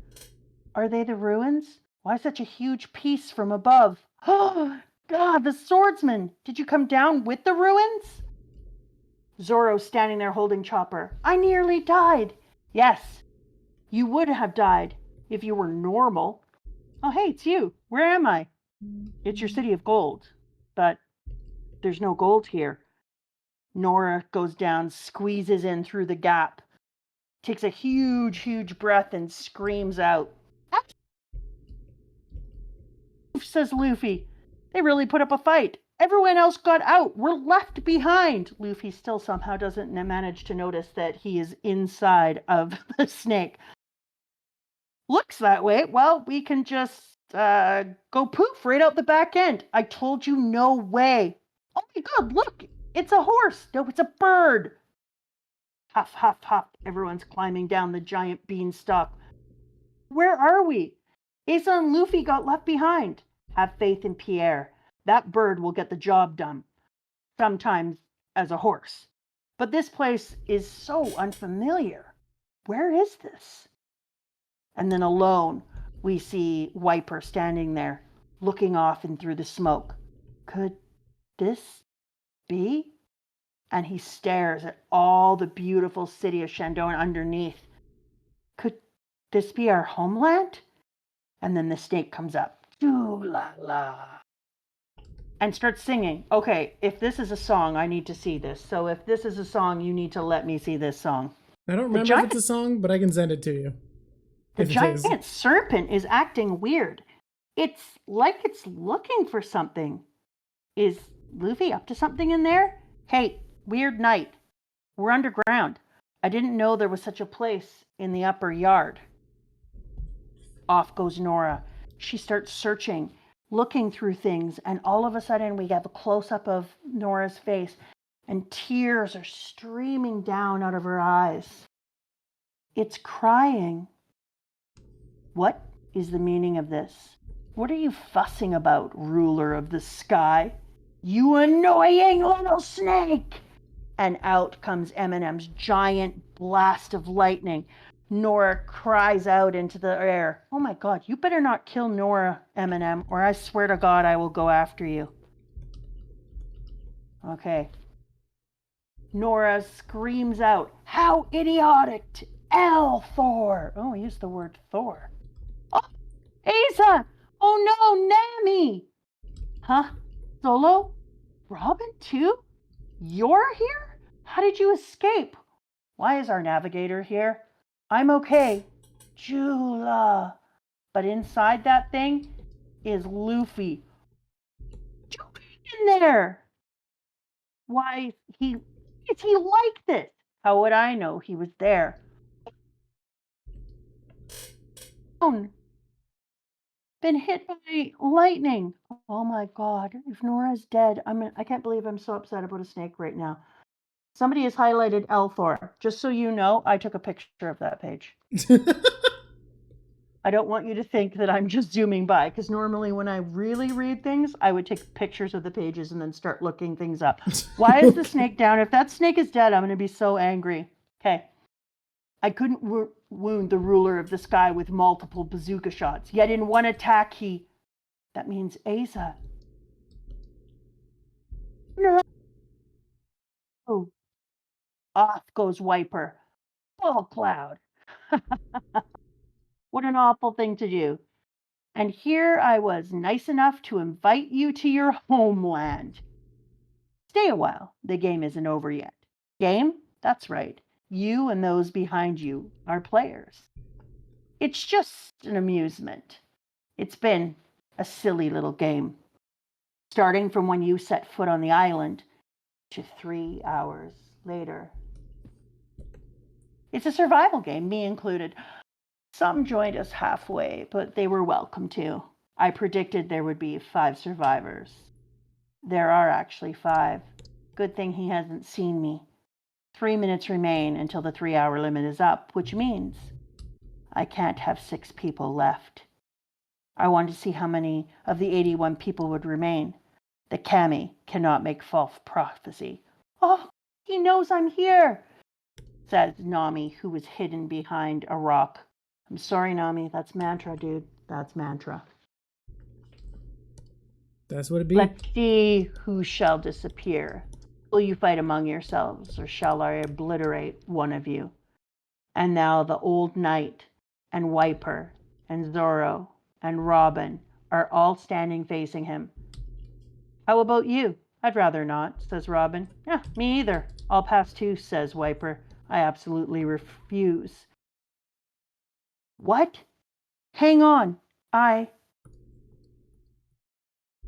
Are they the ruins? Why such a huge piece from above? Oh, God, the swordsman. Did you come down with the ruins? Zoro standing there holding Chopper. I nearly died. Yes, you would have died if you were normal. Oh, hey, it's you. Where am I? It's your city of gold, but there's no gold here. Nora goes down, squeezes in through the gap, takes a huge breath and screams out. says Luffy. They really put up a fight. Everyone else got out. We're left behind. Luffy still somehow doesn't manage to notice that he is inside of the snake. Looks that way. Well, we can just go poof right out the back end. I told you no way. Oh my god, look! It's a horse. No, it's a bird. Huff, huff, huff. Everyone's climbing down the giant beanstalk. Where are we? Asa and Luffy got left behind. Have faith in Pierre. That bird will get the job done. Sometimes as a horse. But this place is so unfamiliar. Where is this? And then alone, we see Wiper standing there, looking off and through the smoke. Could this be? And he stares at all the beautiful city of Shandong underneath. Could this be our homeland? And then the snake comes up. Ooh la la. And starts singing. Okay, if this is a song, I need to see this. So if this is a song, you need to let me see this song. I don't remember if it's a song, but I can send it to you. The giant serpent is acting weird. It's like it's looking for something. Is Luffy up to something in there? Hey, weird night. We're underground. I didn't know there was such a place in the upper yard. Off goes Nora. She starts searching, looking through things, and all of a sudden we have a close-up of Nora's face, and tears are streaming down out of her eyes. It's crying. What is the meaning of this? What are you fussing about, ruler of the sky? You annoying little snake! And out comes Eminem's giant blast of lightning. Nora cries out into the air. Oh my god, you better not kill Nora, Eminem, or I swear to God I will go after you. Okay. Nora screams out, how idiotic! L Thor! Oh, I used the word Thor. Oh, Asa! Oh no, Nami! Huh? Solo? Robin too? You're here? How did you escape? Why is our navigator here? I'm okay. Jula. But inside that thing is Luffy. In there. Why, is he like this? How would I know he was there? Been hit by lightning. Oh my god. If Nora's dead, I can't believe I'm so upset about a snake right now. Somebody has highlighted Elthor. Just so you know, I took a picture of that page. I don't want you to think that I'm just zooming by, because normally when I really read things, I would take pictures of the pages and then start looking things up. Why is the snake down? If that snake is dead, I'm going to be so angry. Okay. I couldn't wound the ruler of the sky with multiple bazooka shots, yet in one attack That means Asa. No. Oh. Off goes Wiper. Ball cloud. What an awful thing to do. And here I was nice enough to invite you to your homeland. Stay a while. The game isn't over yet. Game? That's right. You and those behind you are players. It's just an amusement. It's been a silly little game. Starting from when you set foot on the island to 3 hours later. It's a survival game, me included. Some joined us halfway, but they were welcome to. I predicted there would be 5 survivors. There are actually 5. Good thing he hasn't seen me. 3 minutes remain until the 3-hour limit is up, which means I can't have 6 people left. I wanted to see how many of the 81 people would remain. The kami cannot make false prophecy. Oh, he knows I'm here, says Nami, who was hidden behind a rock. I'm sorry, Nami. That's mantra, dude. That's mantra. That's what it be. Let's see who shall disappear. Will you fight among yourselves, or shall I obliterate one of you? And now the old knight, and Wiper, and Zoro, and Robin are all standing facing him. How about you? I'd rather not, says Robin. Yeah, me either. I'll pass too, says Wiper. I absolutely refuse. What? Hang on.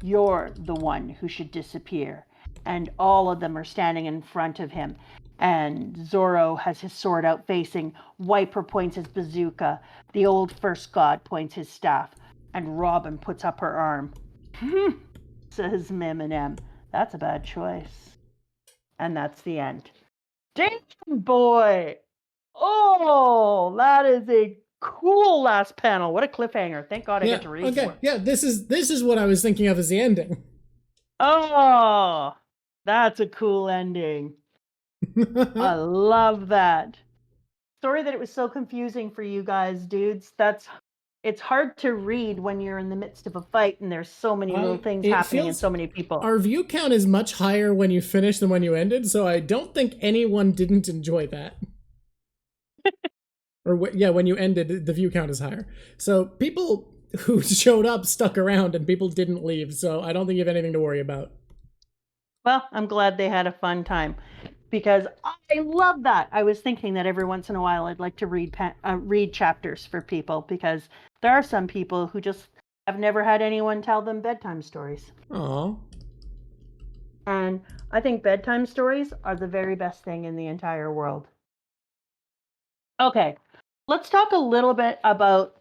You're the one who should disappear. And all of them are standing in front of him. And Zoro has his sword out facing. Wiper points his bazooka. The old first god points his staff. And Robin puts up her arm. Says Mim and M. That's a bad choice. And that's the end. Damn, boy! Oh, that is a cool last panel. What a cliffhanger. Thank God I get to read more. Yeah, this is what I was thinking of as the ending. Oh, that's a cool ending. I love that. Sorry that it was so confusing for you guys, dudes. It's hard to read when you're in the midst of a fight and there's so many little things happening and so many people. Our view count is much higher when you finish than when you ended, so I don't think anyone didn't enjoy that. When you ended, the view count is higher. So people who showed up stuck around and people didn't leave, so I don't think you have anything to worry about. Well, I'm glad they had a fun time because I love that. I was thinking that every once in a while I'd like to read chapters for people because there are some people who just have never had anyone tell them bedtime stories. Aww. And I think bedtime stories are the very best thing in the entire world. Okay, let's talk a little bit about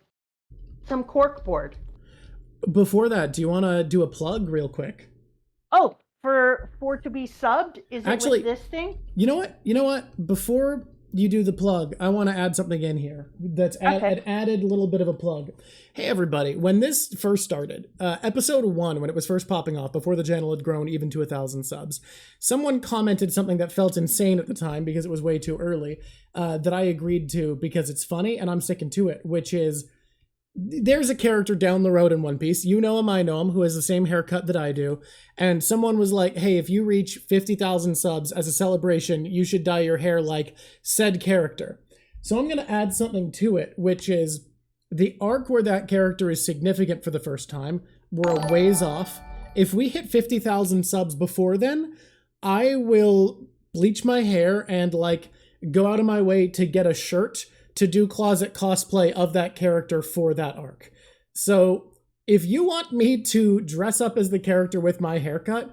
some corkboard. Before that, do you want to do a plug real quick? Oh, for to be subbed? Is it Actually, with this thing? You know what? Before you do the plug, I want to add something in here that's an added little bit of a plug. Hey, everybody. When this first started, episode 1, when it was first popping off, before the channel had grown even to 1,000 subs, someone commented something that felt insane at the time because it was way too early, that I agreed to because it's funny, and I'm sticking to it, which is, there's a character down the road in One Piece, you know him, I know him, who has the same haircut that I do, and someone was like, hey, if you reach 50,000 subs as a celebration, you should dye your hair like said character. So I'm going to add something to it, which is the arc where that character is significant for the first time. We're a ways off. If we hit 50,000 subs before then, I will bleach my hair and like go out of my way to get a shirt to do closet cosplay of that character for that arc. So if you want me to dress up as the character with my haircut,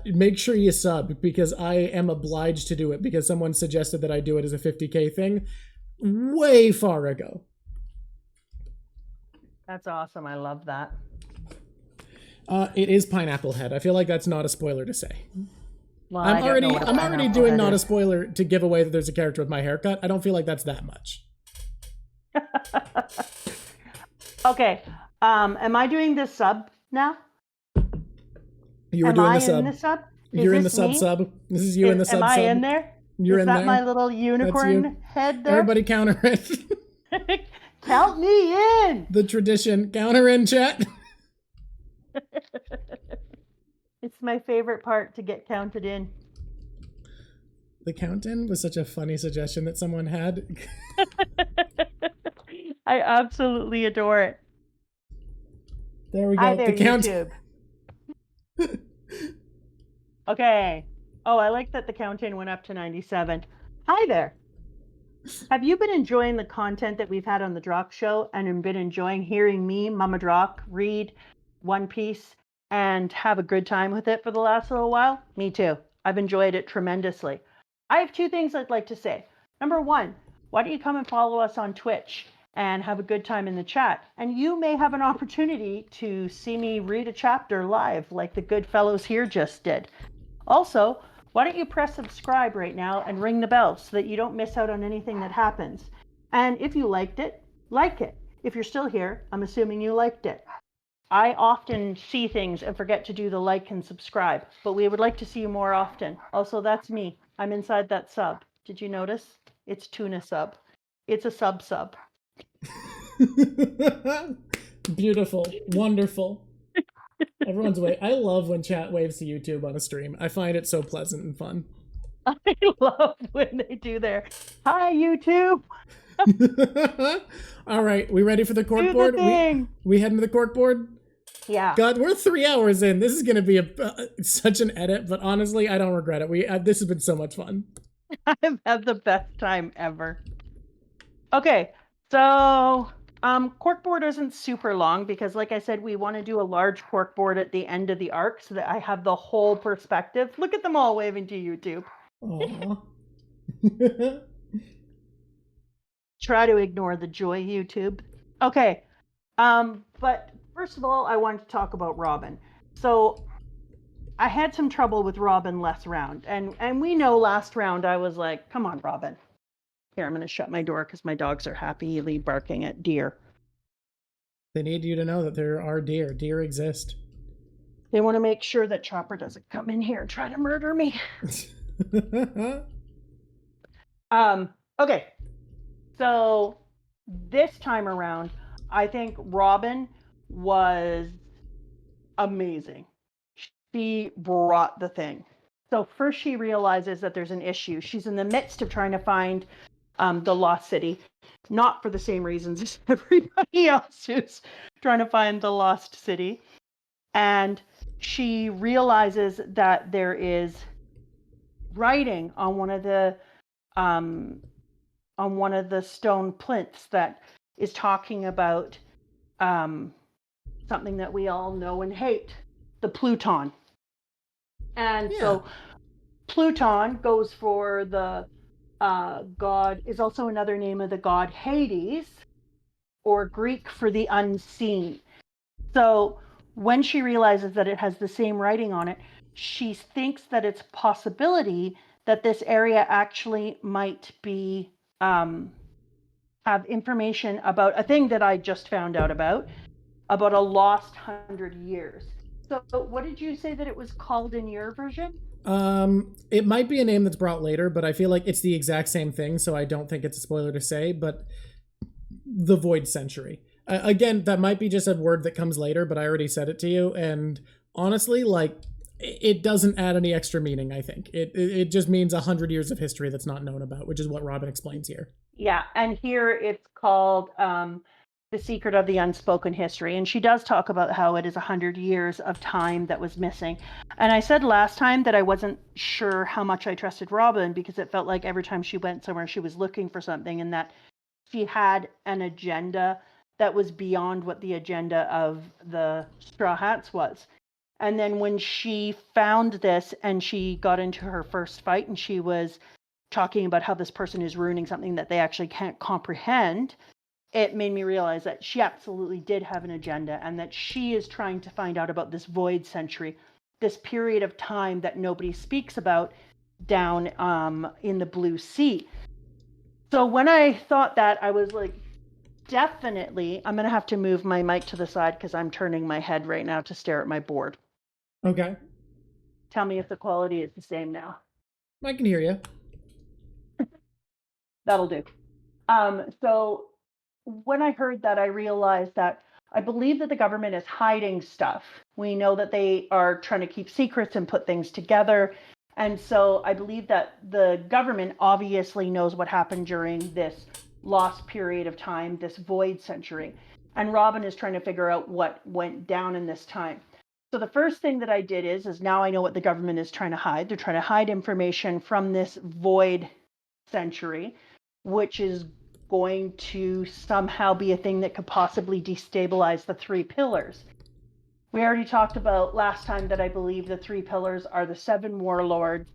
make sure you sub because I am obliged to do it because someone suggested that I do it as a 50K thing way far ago. That's awesome. I love that. It is Pineapple Head. I feel like that's not a spoiler to say. Well, I'm already doing not a spoiler to give away that there's a character with my haircut. I don't feel like that's that much. Okay. Am I doing this sub now? You were doing the sub. In the sub? You're in the sub. This is you in the sub. Am I in there? You're in there. Is that my little unicorn head there? Everybody counter it. Count me in. The tradition. Counter in, chat. It's my favorite part to get counted in. The count in was such a funny suggestion that someone had. I absolutely adore it. There we go. Hi there, the count. YouTube. Okay. Oh, I like that the count in went up to 97. Hi there. Have you been enjoying the content that we've had on the Drock Show and been enjoying hearing me, Mama Drock, read One Piece and have a good time with it for the last little while? Me too. I've enjoyed it tremendously. I have 2 things I'd like to say. Number 1, why don't you come and follow us on Twitch and have a good time in the chat? And you may have an opportunity to see me read a chapter live like the good fellows here just did. Also, why don't you press subscribe right now and ring the bell so that you don't miss out on anything that happens. And if you liked it, like it. If you're still here, I'm assuming you liked it. I often see things and forget to do the like and subscribe, but we would like to see you more often. Also, that's me. I'm inside that sub. Did you notice? It's tuna sub. It's a sub. Beautiful. Wonderful. Everyone's away. I love when chat waves to YouTube on a stream. I find it so pleasant and fun. I love when they do their, hi, YouTube. All right, we ready for the corkboard? We heading to the corkboard? Yeah. God, we're 3 hours in. This is going to be such an edit, but honestly, I don't regret it. This has been so much fun. I've had the best time ever. Okay, so Corkboard isn't super long because, like I said, we want to do a large corkboard at the end of the arc so that I have the whole perspective. Look at them all waving to YouTube. Aww. Try to ignore the joy, YouTube. Okay. But first of all, I wanted to talk about Robin. So I had some trouble with Robin last round, and we know last round I was like, come on, Robin. Here, I'm going to shut my door because my dogs are happily barking at deer. They need you to know that there are deer. Deer exist. They want to make sure that Chopper doesn't come in here and try to murder me. Okay. So this time around, I think Robin was amazing. She brought the thing. So first she realizes that there's an issue. She's in the midst of trying to find the lost city, not for the same reasons as everybody else who's trying to find the lost city. And she realizes that there is writing on one of the stone plinths that is talking about something that we all know and hate, the Pluton. And so Pluton goes for the god, is also another name of the god Hades, or Greek for the unseen. So when she realizes that it has the same writing on it, she thinks that it's a possibility that this area actually might be have information about a thing that I just found out about a lost 100 years. So what did you say that it was called in your version? It might be a name that's brought later, but I feel like it's the exact same thing, so I don't think it's a spoiler to say, but the Void Century. Again, that might be just a word that comes later, but I already said it to you, and honestly, like, it doesn't add any extra meaning, I think. It just means 100 years of history that's not known about, which is what Robin explains here. Yeah, and here it's called The Secret of the Unspoken History. And she does talk about how it is 100 years of time that was missing. And I said last time that I wasn't sure how much I trusted Robin because it felt like every time she went somewhere, she was looking for something and that she had an agenda that was beyond what the agenda of the Straw Hats was. And then when she found this and she got into her first fight and she was talking about how this person is ruining something that they actually can't comprehend, it made me realize that she absolutely did have an agenda and that she is trying to find out about this void century, this period of time that nobody speaks about down in the blue sea. So when I thought that, I was like, definitely, I'm going to have to move my mic to the side because I'm turning my head right now to stare at my board. Okay. Tell me if the quality is the same now. I can hear you. That'll do. So when I heard that, I realized that I believe that the government is hiding stuff. We know that they are trying to keep secrets and put things together. And so I believe that the government obviously knows what happened during this lost period of time, this void century. And Robin is trying to figure out what went down in this time. So the first thing that I did is now I know what the government is trying to hide. They're trying to hide information from this void century, which is going to somehow be a thing that could possibly destabilize the three pillars. We already talked about last time that I believe the three pillars are the seven warlords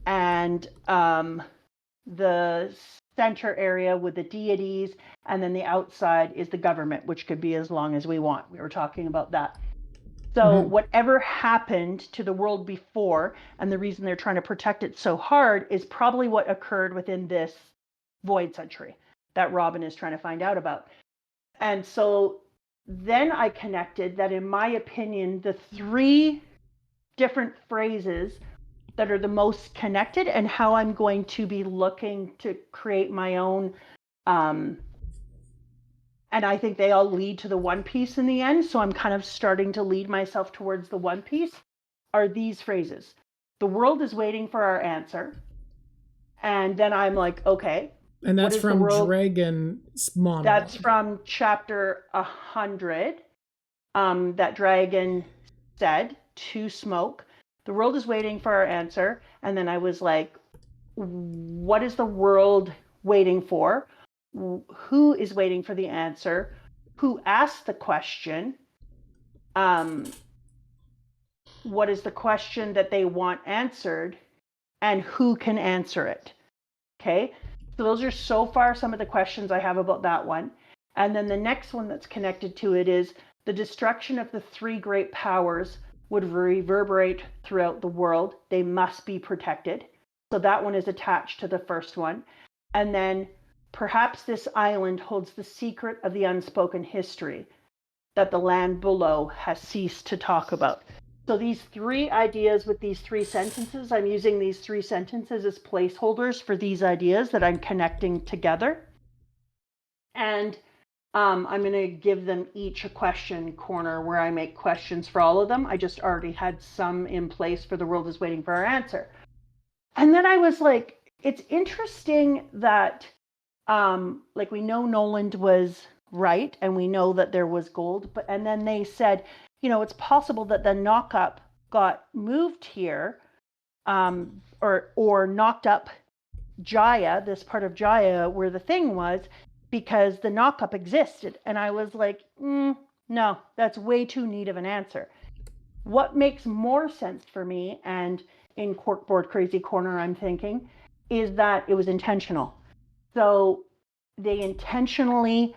and the center area with the deities, and then the outside is the government, which could be as long as we want. We were talking about that. So whatever happened to the world before, and the reason they're trying to protect it so hard, is probably what occurred within this void century that Robin is trying to find out about. And so then I connected that, in my opinion, the three different phrases that are the most connected and how I'm going to be looking to create my own, and I think they all lead to the One Piece in the end, so I'm kind of starting to lead myself towards the One Piece, are these phrases. The world is waiting for our answer. And then I'm like, okay. And that's from Dragon's monologue. That's from chapter 100. That Dragon said to Smoke, the world is waiting for our answer. And then I was like, what is the world waiting for? Who is waiting for the answer? who asked the question, what is the question that they want answered, and who can answer it. Okay, so those are so far some of the questions I have about that one. And then the next one that's connected to it is the destruction of the three great powers would reverberate throughout the world. They must be protected. So that one is attached to the first one. And then perhaps this island holds the secret of the unspoken history that the land below has ceased to talk about. So these three ideas with these three sentences, I'm using these three sentences as placeholders for these ideas that I'm connecting together. And I'm going to give them each a question corner where I make questions for all of them. I just already had some in place for the world is waiting for our answer. And then I was like, it's interesting that, like, we know Noland was right, and we know that there was gold, and then they said, you know, it's possible that the knock-up got moved here, or knocked up Jaya, this part of Jaya where the thing was, because the knock-up existed. And I was like, no, that's way too neat of an answer. What makes more sense for me, and in Corkboard Crazy Corner I'm thinking, is that it was intentional. So they intentionally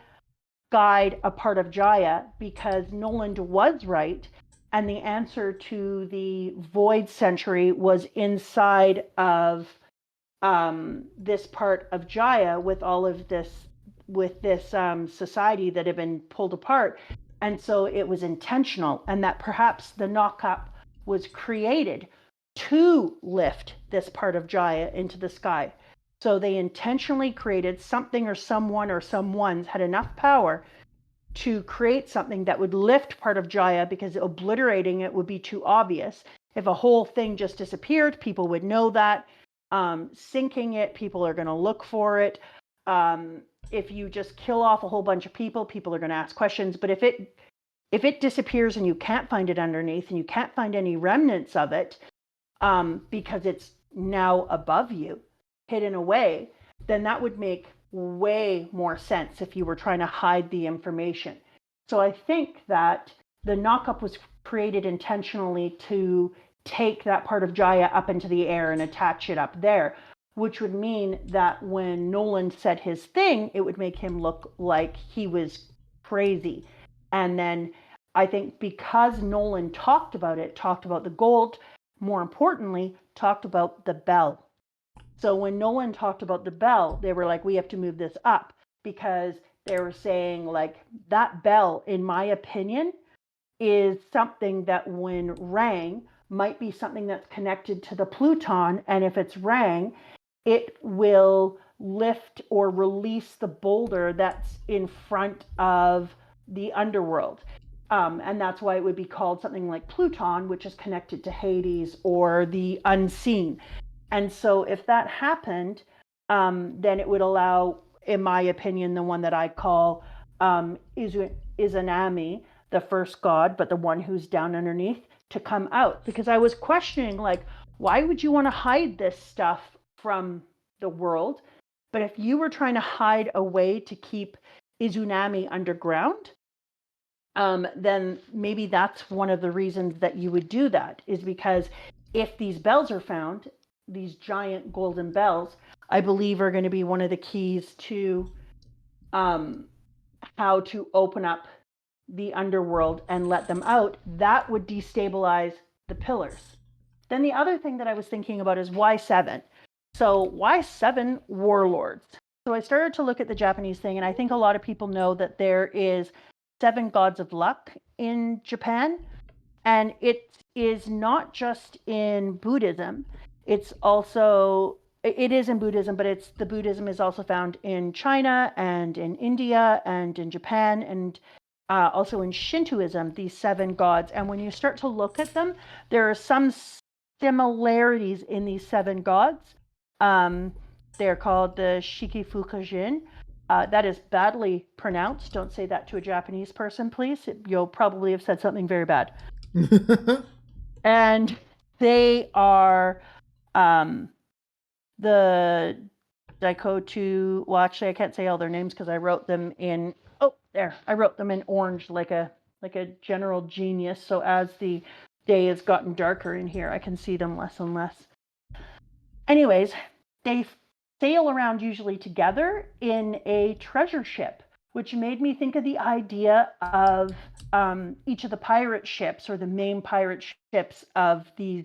guide a part of Jaya because Noland was right, and the answer to the Void Century was inside of this part of Jaya with all of this, with this society that had been pulled apart. And so it was intentional, and that perhaps the knock-up was created to lift this part of Jaya into the sky. So they intentionally created something, or someone or someones had enough power to create something that would lift part of Jaya, because obliterating it would be too obvious. If a whole thing just disappeared, people would know that. Sinking it, people are going to look for it. If you just kill off a whole bunch of people, people are going to ask questions. But if it disappears and you can't find it underneath, and you can't find any remnants of it, because it's now above you, hidden away, then that would make way more sense if you were trying to hide the information. So I think that the knock-up was created intentionally to take that part of Jaya up into the air and attach it up there, which would mean that when Noland said his thing, it would make him look like he was crazy. And then I think because Noland talked about it, talked about the gold, more importantly, talked about the bell. So when Noland talked about the bell, they were like, we have to move this up, because they were saying, like, that bell, in my opinion, is something that when rang might be something that's connected to the Pluton. And if it's rang, it will lift or release the boulder that's in front of the underworld. And that's why it would be called something like Pluton, which is connected to Hades or the unseen. And so if that happened, then it would allow, in my opinion, the one that I call Izanami, the first god, but the one who's down underneath, to come out. Because I was questioning, like, why would you want to hide this stuff from the world? But if you were trying to hide a way to keep Izanami underground, then maybe that's one of the reasons that you would do that, is because if these bells are found, these giant golden bells, I believe, are going to be one of the keys to how to open up the underworld and let them out. That would destabilize the pillars. Then the other thing that I was thinking about is why 7? So why 7 warlords? So I started to look at the Japanese thing, and I think a lot of people know that there is 7 gods of luck in Japan, and it is not just in Buddhism. It's also, it is in Buddhism, but it's, the Buddhism is also found in China and in India and in Japan, and also in Shintoism, these 7 gods. And when you start to look at them, there are some similarities in these 7 gods. They're called the Shikifukajin. That is badly pronounced. Don't say that to a Japanese person, please. You'll probably have said something very bad. And they are the Daikoku. Well, actually, I can't say all their names because I wrote them in. Oh, There, I wrote them in orange like a general genius. So as the day has gotten darker in here, I can see them less and less. Anyways, they sail around usually together in a treasure ship, which made me think of the idea of each of the pirate ships, or the main pirate ships of these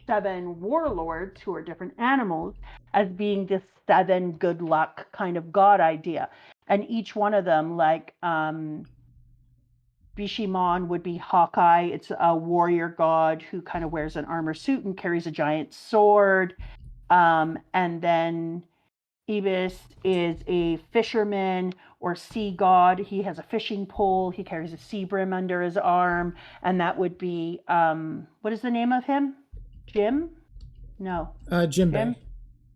7 warlords who are different animals, as being this 7 good luck kind of god idea. And each one of them, like Bishamon would be Hawkeye. It's a warrior god who kind of wears an armor suit and carries a giant sword. And then Ibis is a fisherman or sea god. He has a fishing pole. He carries a sea brim under his arm. And that would be, what is the name of him? Jim? No. Jimbei.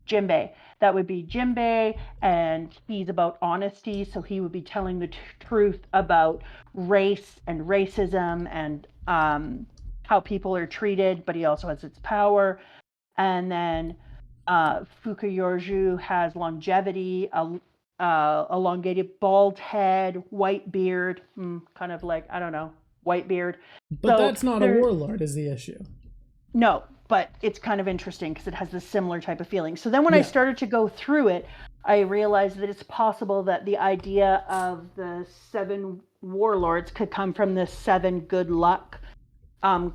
Jimbei. That would be Jimbei, and he's about honesty, so he would be telling the truth about race and racism and how people are treated, but he also has its power. And then Fukuyorju has longevity, elongated bald head, white beard, kind of like, I don't know, white beard. But so that's not a warlord is the issue. No, but it's kind of interesting because it has this similar type of feeling. So then when I started to go through it, I realized that it's possible that the idea of the 7 warlords could come from the 7 good luck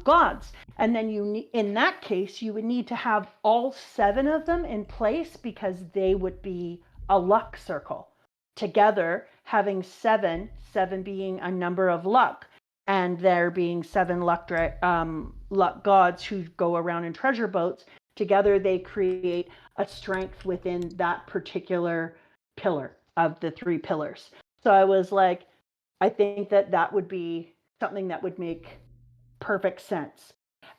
gods. And then in that case, you would need to have all 7 of them in place, because they would be a luck circle together, having 7 being a number of luck. And there being 7 luck gods who go around in treasure boats. Together, they create a strength within that particular pillar of the 3 pillars. So I was like, I think that would be something that would make perfect sense.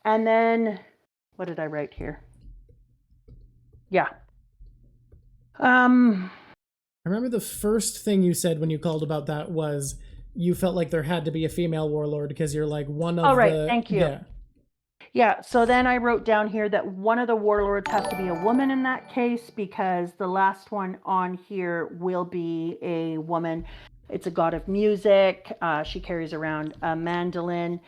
And then, what did I write here? Yeah. I remember the first thing you said when you called about that was you felt like there had to be a female warlord because you're like one of thank you. Yeah, so then I wrote down here that one of the warlords has to be a woman in that case, because the last one on here will be a woman. It's a god of music. She carries around a mandolin,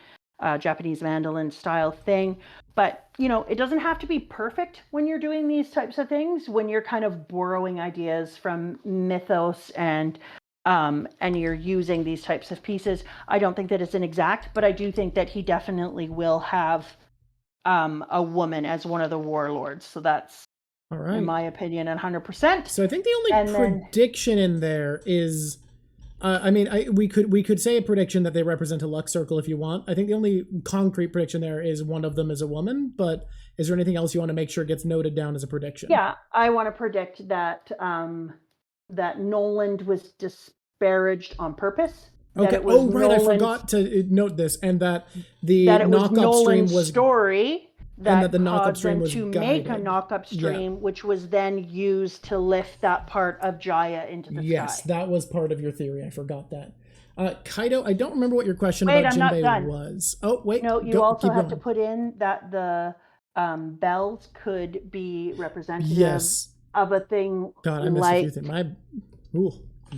Japanese mandolin style thing. But, it doesn't have to be perfect when you're doing these types of things, when you're kind of borrowing ideas from mythos and you're using these types of pieces. I don't think that it's inexact, but I do think that he definitely will have a woman as one of the warlords. So that's, all right, in my opinion, 100%. So I think the only prediction in there is, we could say a prediction that they represent a luck circle if you want. I think the only concrete prediction there is one of them is a woman, but is there anything else you want to make sure gets noted down as a prediction? Yeah, I want to predict that that Noland was disparaged on purpose. Okay. Oh, right. I forgot to note this, and that the knock-up stream was story that the knock-up stream was to make a knock-up stream, which was then used to lift that part of Jaya into the sky. Yes, that was part of your theory. I forgot that. Kaido, I don't remember what your question about Jinbei was. Oh, wait. No, you also have to put in that the bells could be representative of a thing. God, I missed a few things. My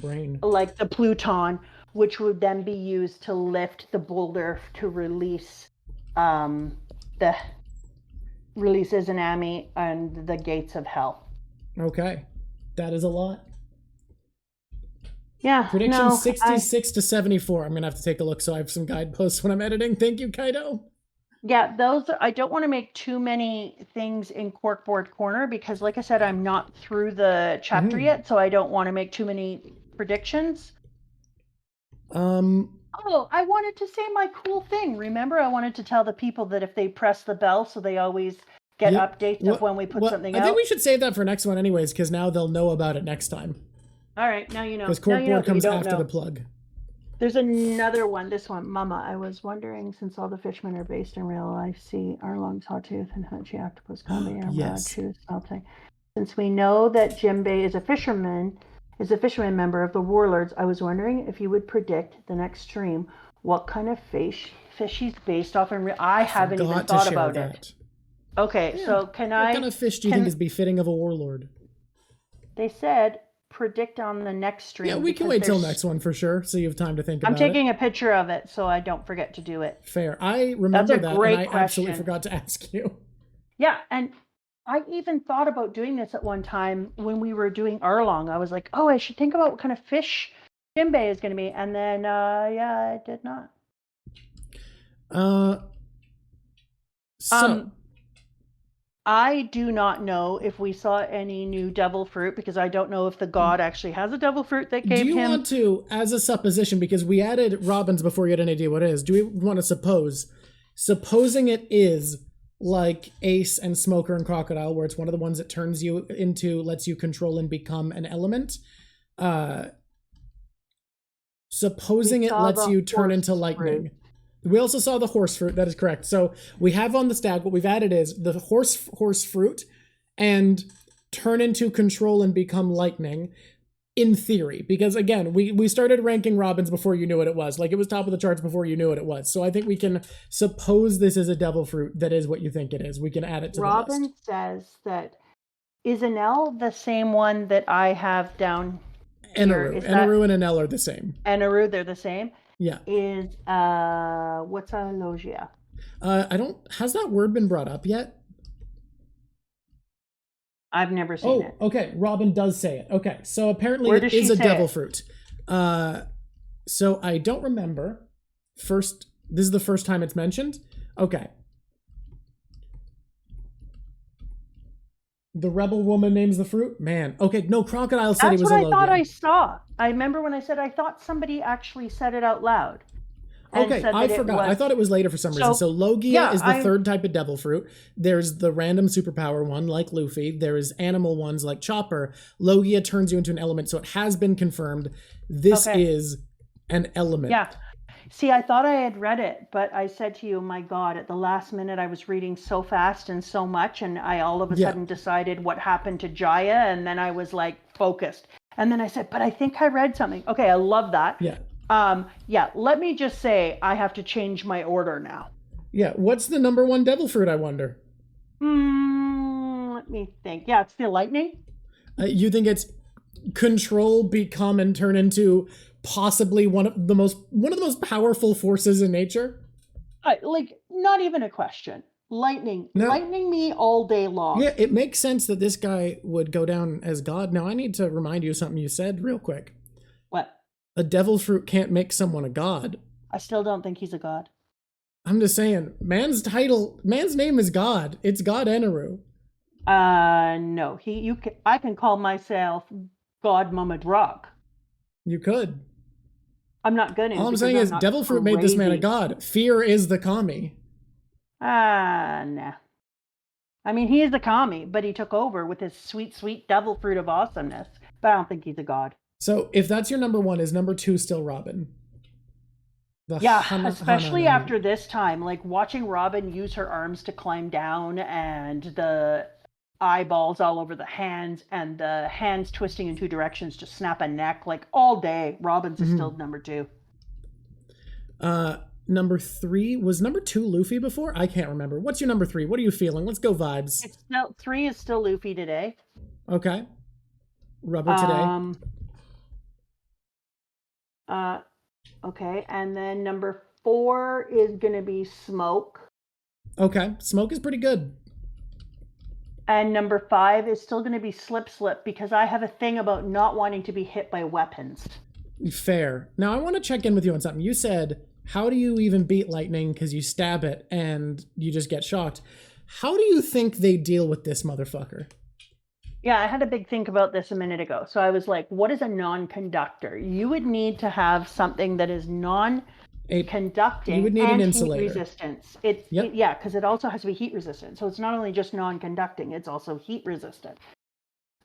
brain. Like the Pluton, which would then be used to lift the boulder to release Izanami and the gates of hell. Okay. That is a lot. Yeah. Prediction 66 to 74. I'm going to have to take a look so I have some guideposts when I'm editing. Thank you, Kaido. Yeah, I don't want to make too many things in Corkboard Corner because, like I said, I'm not through the chapter yet, so I don't want to make too many predictions. Oh, I wanted to say my cool thing. Remember, I wanted to tell the people that if they press the bell, so they always get updates of when we put something out. I think we should save that for next one anyways, because now they'll know about it next time. All right, now you know. Because Corkboard comes after the plug. There's another one. This one, Mama. I was wondering, since all the fishermen are based in real life, sea, Arlong, Sawtooth, and Hachi Octopus, Kombi, Tooth, Smelting. Since we know that Jimbei is a fisherman member of the Warlords, I was wondering if you would predict the next stream what kind of fish he's based off in I haven't even thought about it. Okay, so what kind of fish do you think is befitting of a warlord? They said predict on the next stream. Yeah, we can wait till next one for sure, so you have time to think about it. I'm taking a picture of it so I don't forget to do it. Fair. I remember that, and I question. absolutely forgot to ask you. Yeah, and I even thought about doing this at one time when we were doing Arlong. I was like, oh, I should think about what kind of fish Jinbei is going to be. And then, yeah, I did not. I do not know if we saw any new devil fruit, because I don't know if the god actually has a devil fruit that gave him. Do you want to, as a supposition, because we added Robin's before you had any idea what it is, do we want to supposing it is like Ace and Smoker and Crocodile, where it's one of the ones that turns you into, lets you control and become an element. Supposing it lets you turn into lightning. Fruit. We also saw the horse fruit. That is correct. So we have on the stack, what we've added is the horse fruit and turn into control and become lightning. In theory, because again, we started ranking Robins before you knew what it was. Like, it was top of the charts before you knew what it was. So I think we can suppose this is a devil fruit that is what you think it is. We can add it to the list. Robin says that, is Enel the same one that I have down here? Eneru and Enel are the same. Eneru, they're the same? Yeah. Is, what's a logia? Has that word been brought up yet? I've never seen it. Okay. Robin does say it. Okay. So apparently it is a devil fruit. So I don't remember. This is the first time it's mentioned. Okay. The rebel woman names the fruit? Man. Okay, no, Crocodile said he was a logia. That's what I thought I saw. I remember when I said I thought somebody actually said it out loud. Okay, I forgot. I thought it was later for some reason. So Logia is the third type of devil fruit. There's the random superpower one, like Luffy. There is animal ones, like Chopper. Logia turns you into an element, so it has been confirmed. This is an element. Yeah. See, I thought I had read it, but I said to you, my God, at the last minute I was reading so fast and so much, and I all of a sudden decided what happened to Jaya, and then I was like focused. And then I said, but I think I read something. Okay, I love that. Yeah. Let me just say I have to change my order now. Yeah, what's the number one devil fruit, I wonder? Let me think. Yeah, it's the lightning. You think it's control, become, and turn into possibly one of the most powerful forces in nature? Not even a question. Lightning. No. Lightning me all day long. Yeah, it makes sense that this guy would go down as God. Now, I need to remind you of something you said real quick. What? A devil fruit can't make someone a god. I still don't think he's a god. I'm just saying, man's name is God. It's God Eneru. No. I can call myself God Mama Rock. You could. I'm not gonna. All I'm saying is devil fruit made this man a god. Fear is the kami. Nah. I mean, he is the kami, but he took over with his sweet, sweet devil fruit of awesomeness. But I don't think he's a god. So if that's your number one, is number two still Robin? Especially after this time, like watching Robin use her arms to climb down, and the eyeballs all over the hands, and the hands twisting in two directions to snap a neck, like all day. Robin's is still number two. Number three, was number two Luffy before? I can't remember. What's your number three? What are you feeling? Let's go vibes. Three is still Luffy today. Okay. Rubber today. Okay, and then number four is gonna be Smoke. Okay, Smoke is pretty good. And number five is still gonna be Slip, because I have a thing about not wanting to be hit by weapons. Fair. Now I want to check in with you on something. You said, how do you even beat lightning? Because you stab it and you just get shocked. How do you think they deal with this motherfucker? Yeah, I had a big think about this a minute ago. So I was like, what is a non-conductor? You would need to have something that is non-conducting. You would need an insulator. Heat resistance. Because it also has to be heat resistant. So it's not only just non-conducting, it's also heat resistant.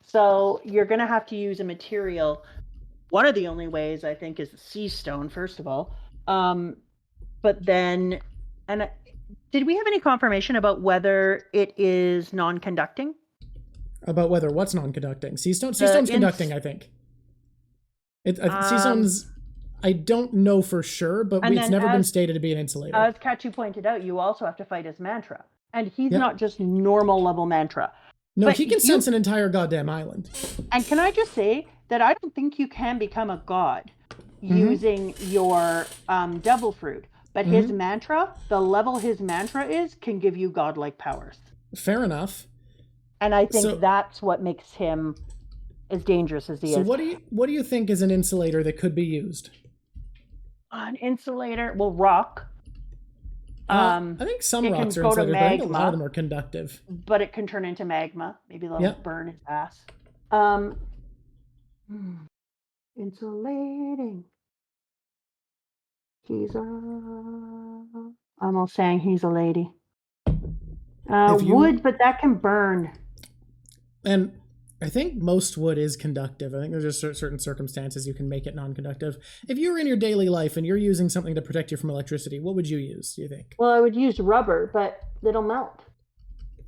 So you're going to have to use a material. One of the only ways, I think, is the sea stone, first of all. But then, did we have any confirmation about whether it is non-conducting? About whether what's non-conducting? Sea stone's conducting, I think. Sea stone's, I don't know for sure, but it's never been stated to be an insulator. As Kachu pointed out, you also have to fight his mantra. And he's not just normal level mantra. No, he can sense an entire goddamn island. And can I just say that I don't think you can become a god using your devil fruit. But his mantra, the level his mantra is, can give you godlike powers. Fair enough. And I think that's what makes him as dangerous as he is. So what do you think is an insulator that could be used? An insulator, well, rock. I think some rocks are insulators, but I think a lot of them are conductive. But it can turn into magma. Maybe they'll burn his ass. Insulating. I'm almost saying he's a lady. Wood, but that can burn. And I think most wood is conductive. I think there's just certain circumstances you can make it non-conductive. If you're in your daily life and you're using something to protect you from electricity, what would you use, do you think? Well, I would use rubber, but it'll melt.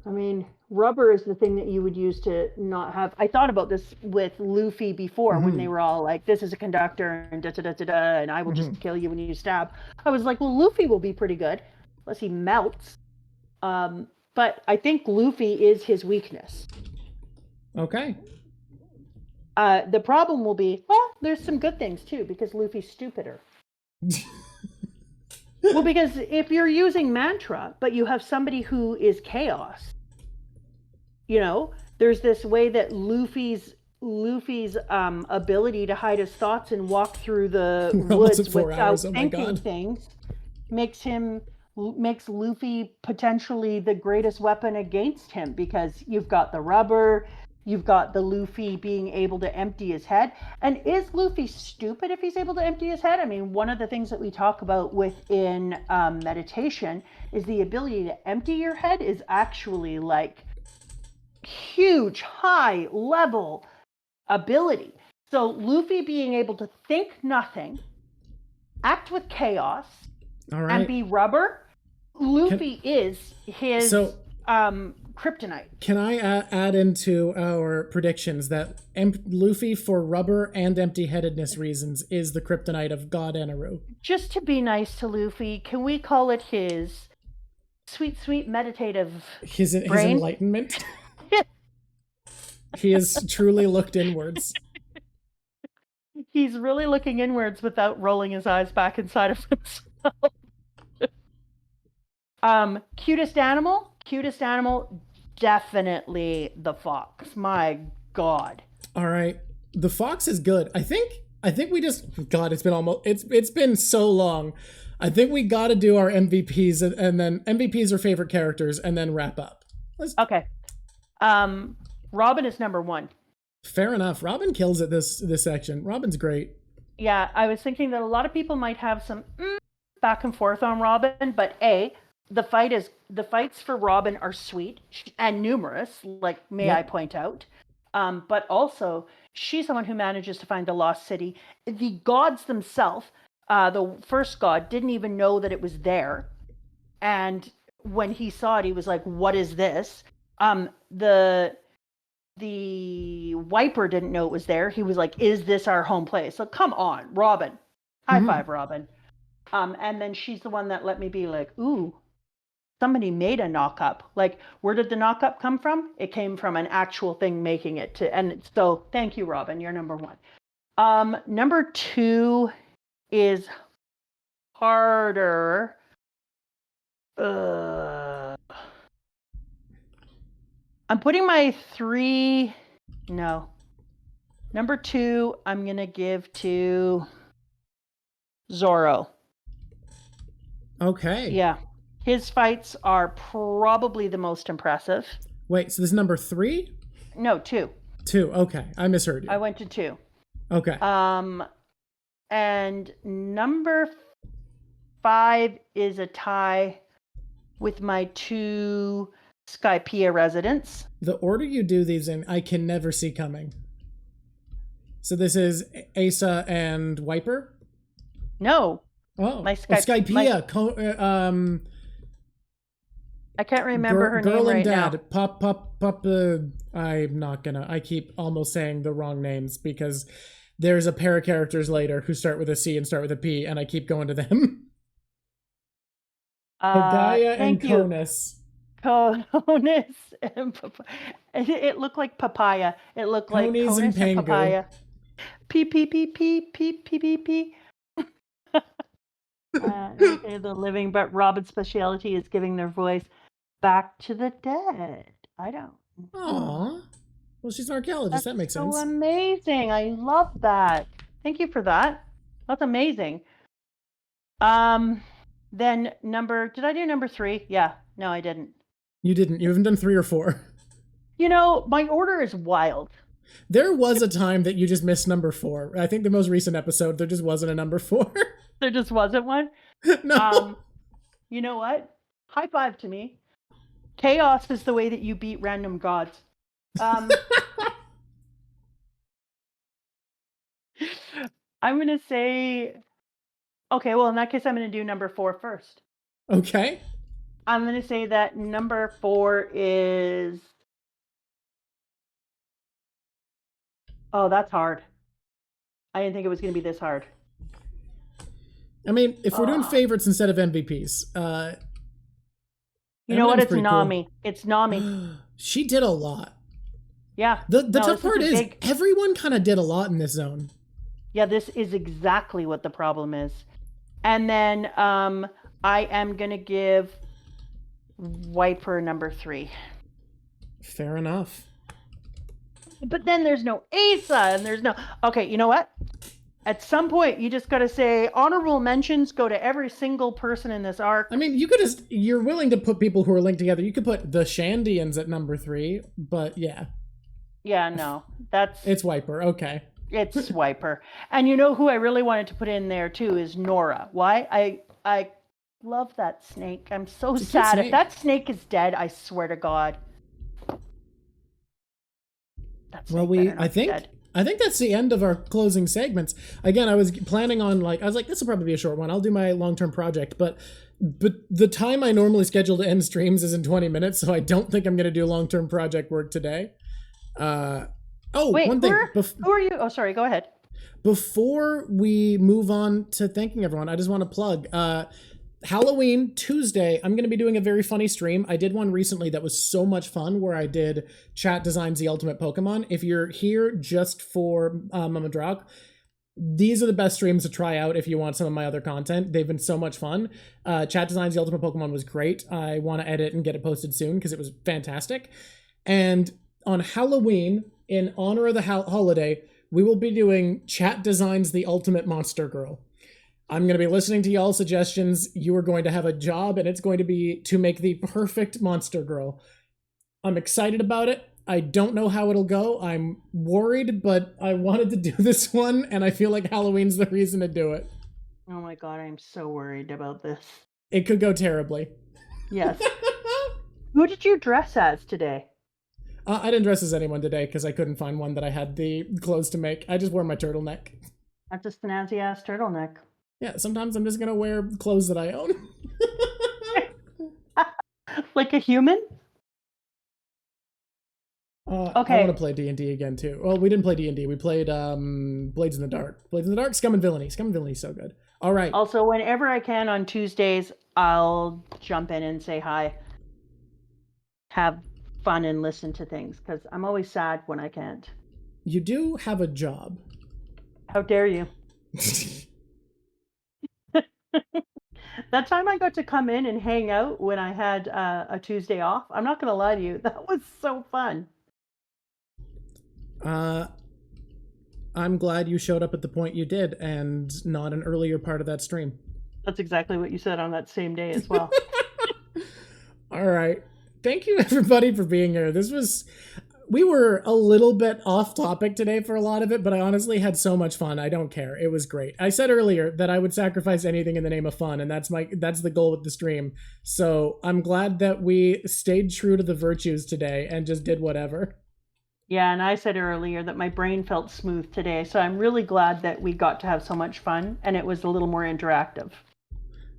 I mean, rubber is the thing that you would use to not have... I thought about this with Luffy before when they were all like, this is a conductor and da-da-da-da-da, and I will just kill you when you stab. I was like, well, Luffy will be pretty good, unless he melts. But I think Luffy is his weakness. Okay. The problem will be, well, there's some good things too, because Luffy's stupider. Well, because if you're using mantra, but you have somebody who is chaos, you know, there's this way that Luffy's ability to hide his thoughts and walk through the woods without thinking things makes Luffy potentially the greatest weapon against him, because you've got the rubber, you've got the Luffy being able to empty his head. And is Luffy stupid if he's able to empty his head? I mean, one of the things that we talk about within meditation is the ability to empty your head is actually like huge, high level ability. So Luffy being able to think nothing, act with chaos, and be rubber, Luffy is his kryptonite. Can I add into our predictions that Luffy, for rubber and empty-headedness reasons, is the kryptonite of God Eneru? Just to be nice to Luffy, can we call it his sweet, sweet meditative his enlightenment? He has truly looked inwards. He's really looking inwards without rolling his eyes back inside of himself. Cutest animal, definitely the fox. My God. All right, the fox is good. I think we just, God, it's been so long. I think we got to do our MVPs and then MVPs are favorite characters and then wrap up. Okay. Robin is number one. Fair enough. Robin kills it this section. Robin's great. Yeah, I was thinking that a lot of people might have some back and forth on Robin, but the fights for Robin are sweet and numerous, like I point out. But also, she's someone who manages to find the lost city. The gods themselves, the first god, didn't even know that it was there. And when he saw it, he was like, what is this? The Wiper didn't know it was there. He was like, is this our home place? So come on, Robin. High five, Robin. And then she's the one that let me be like, ooh, somebody made a knock-up. Like, where did the knock-up come from? It came from an actual thing making it to, and so thank you, Robin. You're number one. Number two is harder. I'm putting my three. No. Number two, I'm going to give to Zoro. Okay. Yeah. His fights are probably the most impressive. Wait, so this is number three? No, two. Two, okay. I misheard you. I went to two. Okay. And number 5 is a tie with my 2 Skypiea residents. The order you do these in, I can never see coming. So this is Asa and Wiper? No. Oh, my Skypiea. I can't remember her girl name and right dad. now. Pop. I'm not gonna. I keep almost saying the wrong names because there's a pair of characters later who start with a C and start with a P, and I keep going to them. Pagaya and Conis. Conis and it looked like papaya. It looked like Conis and papaya. P P P P P P P P. Okay, the living, but Robin's specialty is giving their voice back to the dead. I don't. Aw. Well, she's an archaeologist. That's That makes so sense. amazing. I love that. Thank you for that. That's amazing. Then did I do number 3? Yeah. No, I didn't. You didn't. You haven't done 3 or 4. You know, my order is wild. There was a time that you just missed number 4. I think the most recent episode, there just wasn't a number 4. There just wasn't one. No. You know what? High five to me. Chaos is the way that you beat random gods. I'm going to say, okay, well, in that case, I'm going to do number 4 first. Okay. I'm going to say that number 4 is... Oh, that's hard. I didn't think it was going to be this hard. I mean, if we're doing favorites instead of MVPs, you know what? Eminem's It's pretty Nami. cool. It's Nami. She did a lot. Yeah. The tough part is everyone kind of did a lot in this zone. Yeah, this is exactly what the problem is. And then I am going to give Wiper number 3. Fair enough. But then there's no Asa and there's no... Okay, you know what? At some point, you just got to say honorable mentions go to every single person in this arc. I mean, you could just... You're willing to put people who are linked together. You could put the Shandians at number 3, but yeah. Yeah, no. That's... It's Wiper, okay. It's Wiper. And you know who I really wanted to put in there, too, is Nora. Why? I love that snake. I'm so sad. If that snake is dead, I swear to God. Well, I think that's the end of our closing segments. Again, I was planning on I was like, this will probably be a short one. I'll do my long-term project, but the time I normally schedule to end streams is in 20 minutes, so I don't think I'm going to do long-term project work today. Wait, one thing. Who are you? Oh, sorry. Go ahead. Before we move on to thanking everyone, I just want to plug Halloween Tuesday, I'm going to be doing a very funny stream. I did one recently that was so much fun where I did Chat Designs the Ultimate Pokemon. If you're here just for Mama Drak, these are the best streams to try out if you want some of my other content. They've been so much fun. Chat Designs the Ultimate Pokemon was great. I want to edit and get it posted soon because it was fantastic. And on Halloween, in honor of the holiday, we will be doing Chat Designs the Ultimate Monster Girl. I'm going to be listening to y'all's suggestions. You are going to have a job, and it's going to be to make the perfect monster girl. I'm excited about it. I don't know how it'll go. I'm worried, but I wanted to do this one, and I feel like Halloween's the reason to do it. Oh my God, I'm so worried about this. It could go terribly. Yes. Who did you dress as today? I didn't dress as anyone today because I couldn't find one that I had the clothes to make. I just wore my turtleneck. That's a snazzy-ass turtleneck. Yeah, sometimes I'm just going to wear clothes that I own. Like a human? Okay. I want to play D&D again, too. Well, we didn't play D&D. We played Blades in the Dark. Blades in the Dark, Scum and Villainy. Scum and Villainy is so good. All right. Also, whenever I can on Tuesdays, I'll jump in and say hi. Have fun and listen to things, because I'm always sad when I can't. You do have a job. How dare you? That time I got to come in and hang out when I had a Tuesday off, I'm not going to lie to you, that was so fun. I'm glad you showed up at the point you did and not an earlier part of that stream. That's exactly what you said on that same day as well. All right. Thank you, everybody, for being here. We were a little bit off topic today for a lot of it, but I honestly had so much fun. I don't care. It was great. I said earlier that I would sacrifice anything in the name of fun, and that's the goal with the stream. So I'm glad that we stayed true to the virtues today and just did whatever. Yeah, and I said earlier that my brain felt smooth today, so I'm really glad that we got to have so much fun, and it was a little more interactive.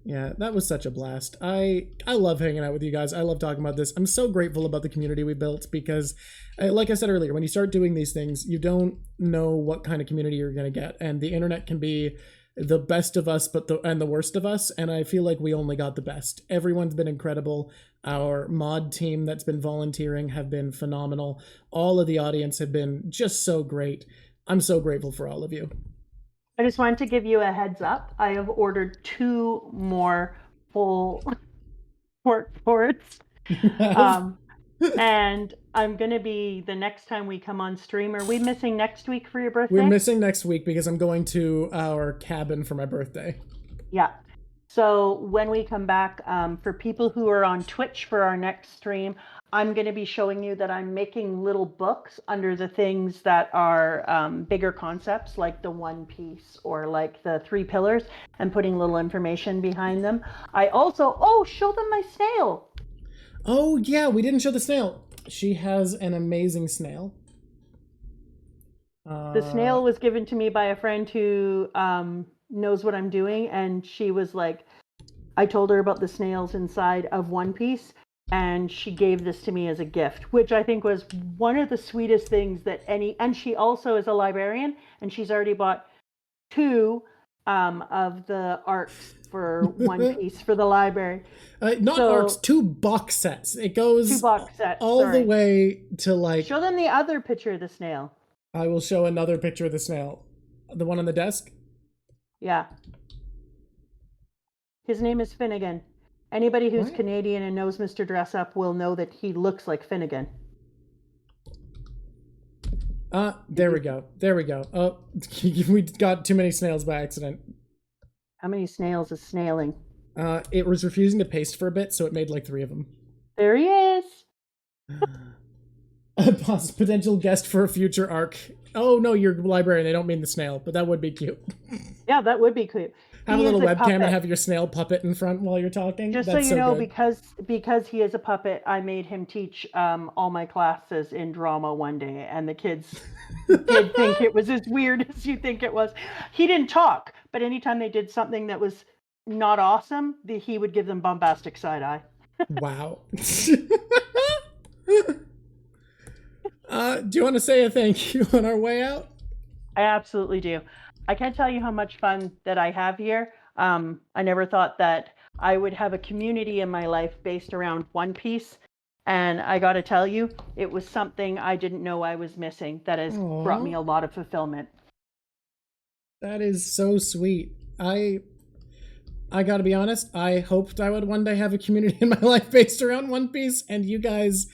Yeah, that was such a blast. I love hanging out with you guys. I love talking about this. I'm so grateful about the community we built because, like I said earlier, when you start doing these things, you don't know what kind of community you're going to get. And the internet can be the best of us and the worst of us, and I feel like we only got the best. Everyone's been incredible. Our mod team that's been volunteering have been phenomenal. All of the audience have been just so great. I'm so grateful for all of you. I just wanted to give you a heads up. I have ordered 2 more full pork boards. And I'm going to be, the next time we come on stream, are we missing next week for your birthday? We're missing next week because I'm going to our cabin for my birthday. Yeah. So when we come back, for people who are on Twitch for our next stream, I'm going to be showing you that I'm making little books under the things that are bigger concepts, like the One Piece or like the 3 pillars, and putting little information behind them. I also, show them my snail. Oh yeah, we didn't show the snail. She has an amazing snail. The snail was given to me by a friend who knows what I'm doing, and she was like, I told her about the snails inside of One Piece, and she gave this to me as a gift, which I think was one of the sweetest things that and she also is a librarian, and she's already bought 2 of the arcs for One Piece for the library. Not arcs, 2 box sets. It goes 2 box sets, all the way to like... Show them the other picture of the snail. I will show another picture of the snail. The one on the desk? Yeah. His name is Finnegan. Anybody who's Canadian and knows Mr. Dress Up will know that he looks like Finnegan. There we go. There we go. Oh, we got too many snails by accident. How many snails is snailing? It was refusing to paste for a bit, so it made like 3 of them. There he is. A potential guest for a future arc. Oh no, you're a librarian. They don't mean the snail, but that would be cute. Yeah, that would be cute. Have a little webcam and have your snail puppet in front while you're talking. Just That's so you know, good. because he is a puppet, I made him teach all my classes in drama one day, and the kids did think it was as weird as you think it was. He didn't talk, but anytime they did something that was not awesome, he would give them bombastic side eye. Wow. Do you want to say a thank you on our way out? I absolutely do. I can't tell you how much fun that I have here. I never thought that I would have a community in my life based around One Piece. And I got to tell you, it was something I didn't know I was missing that has brought me a lot of fulfillment. That is so sweet. I got to be honest, I hoped I would one day have a community in my life based around One Piece, and you guys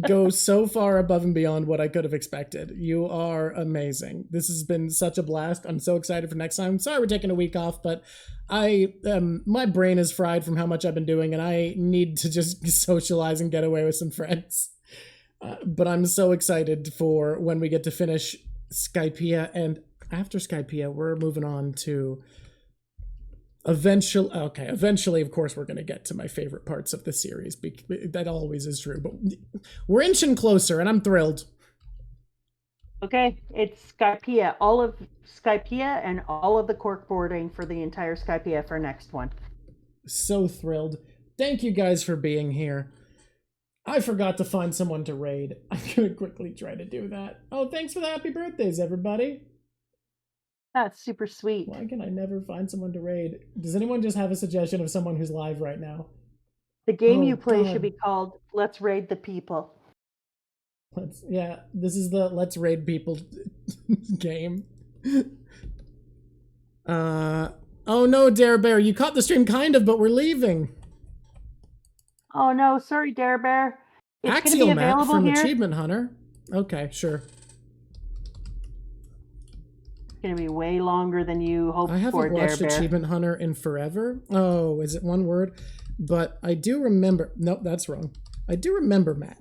go so far above and beyond what I could have expected. You are amazing. This has been such a blast. I'm so excited for next time. Sorry we're taking a week off, but my brain is fried from how much I've been doing, and I need to just socialize and get away with some friends. But I'm so excited for when we get to finish Skypiea, and after Skypiea, we're moving on to eventually, of course, we're going to get to my favorite parts of the series. That always is true, but we're inching closer, and I'm thrilled. Okay, it's Skypiea. All of Skypiea and all of the corkboarding for the entire Skypiea for next one. So thrilled. Thank you guys for being here. I forgot to find someone to raid. I'm going to quickly try to do that. Oh, thanks for the happy birthdays, everybody. That's super sweet. Why can I never find someone to raid? Does anyone just have a suggestion of someone who's live right now? The game you play should be called Let's Raid the People. This is the Let's Raid People game. Oh no, Dare Bear, you caught the stream kind of, but we're leaving. Oh no, sorry, Dare Bear. It's Axial gonna be map available from here. Achievement Hunter. Okay, sure. Going to be way longer than you hoped for, I haven't watched Dare Bear. Achievement Hunter in forever. Oh, is it one word? But I do remember. Nope, that's wrong. I do remember Matt.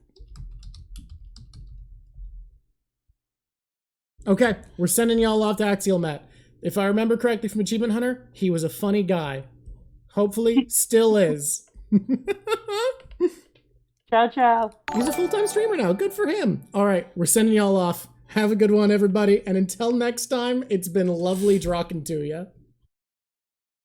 Okay, we're sending y'all off to Axial Matt. If I remember correctly from Achievement Hunter, he was a funny guy. Hopefully, still is. Ciao, ciao. He's a full-time streamer now. Good for him. All right, we're sending y'all off. Have a good one, everybody. And until next time, it's been lovely talking to you.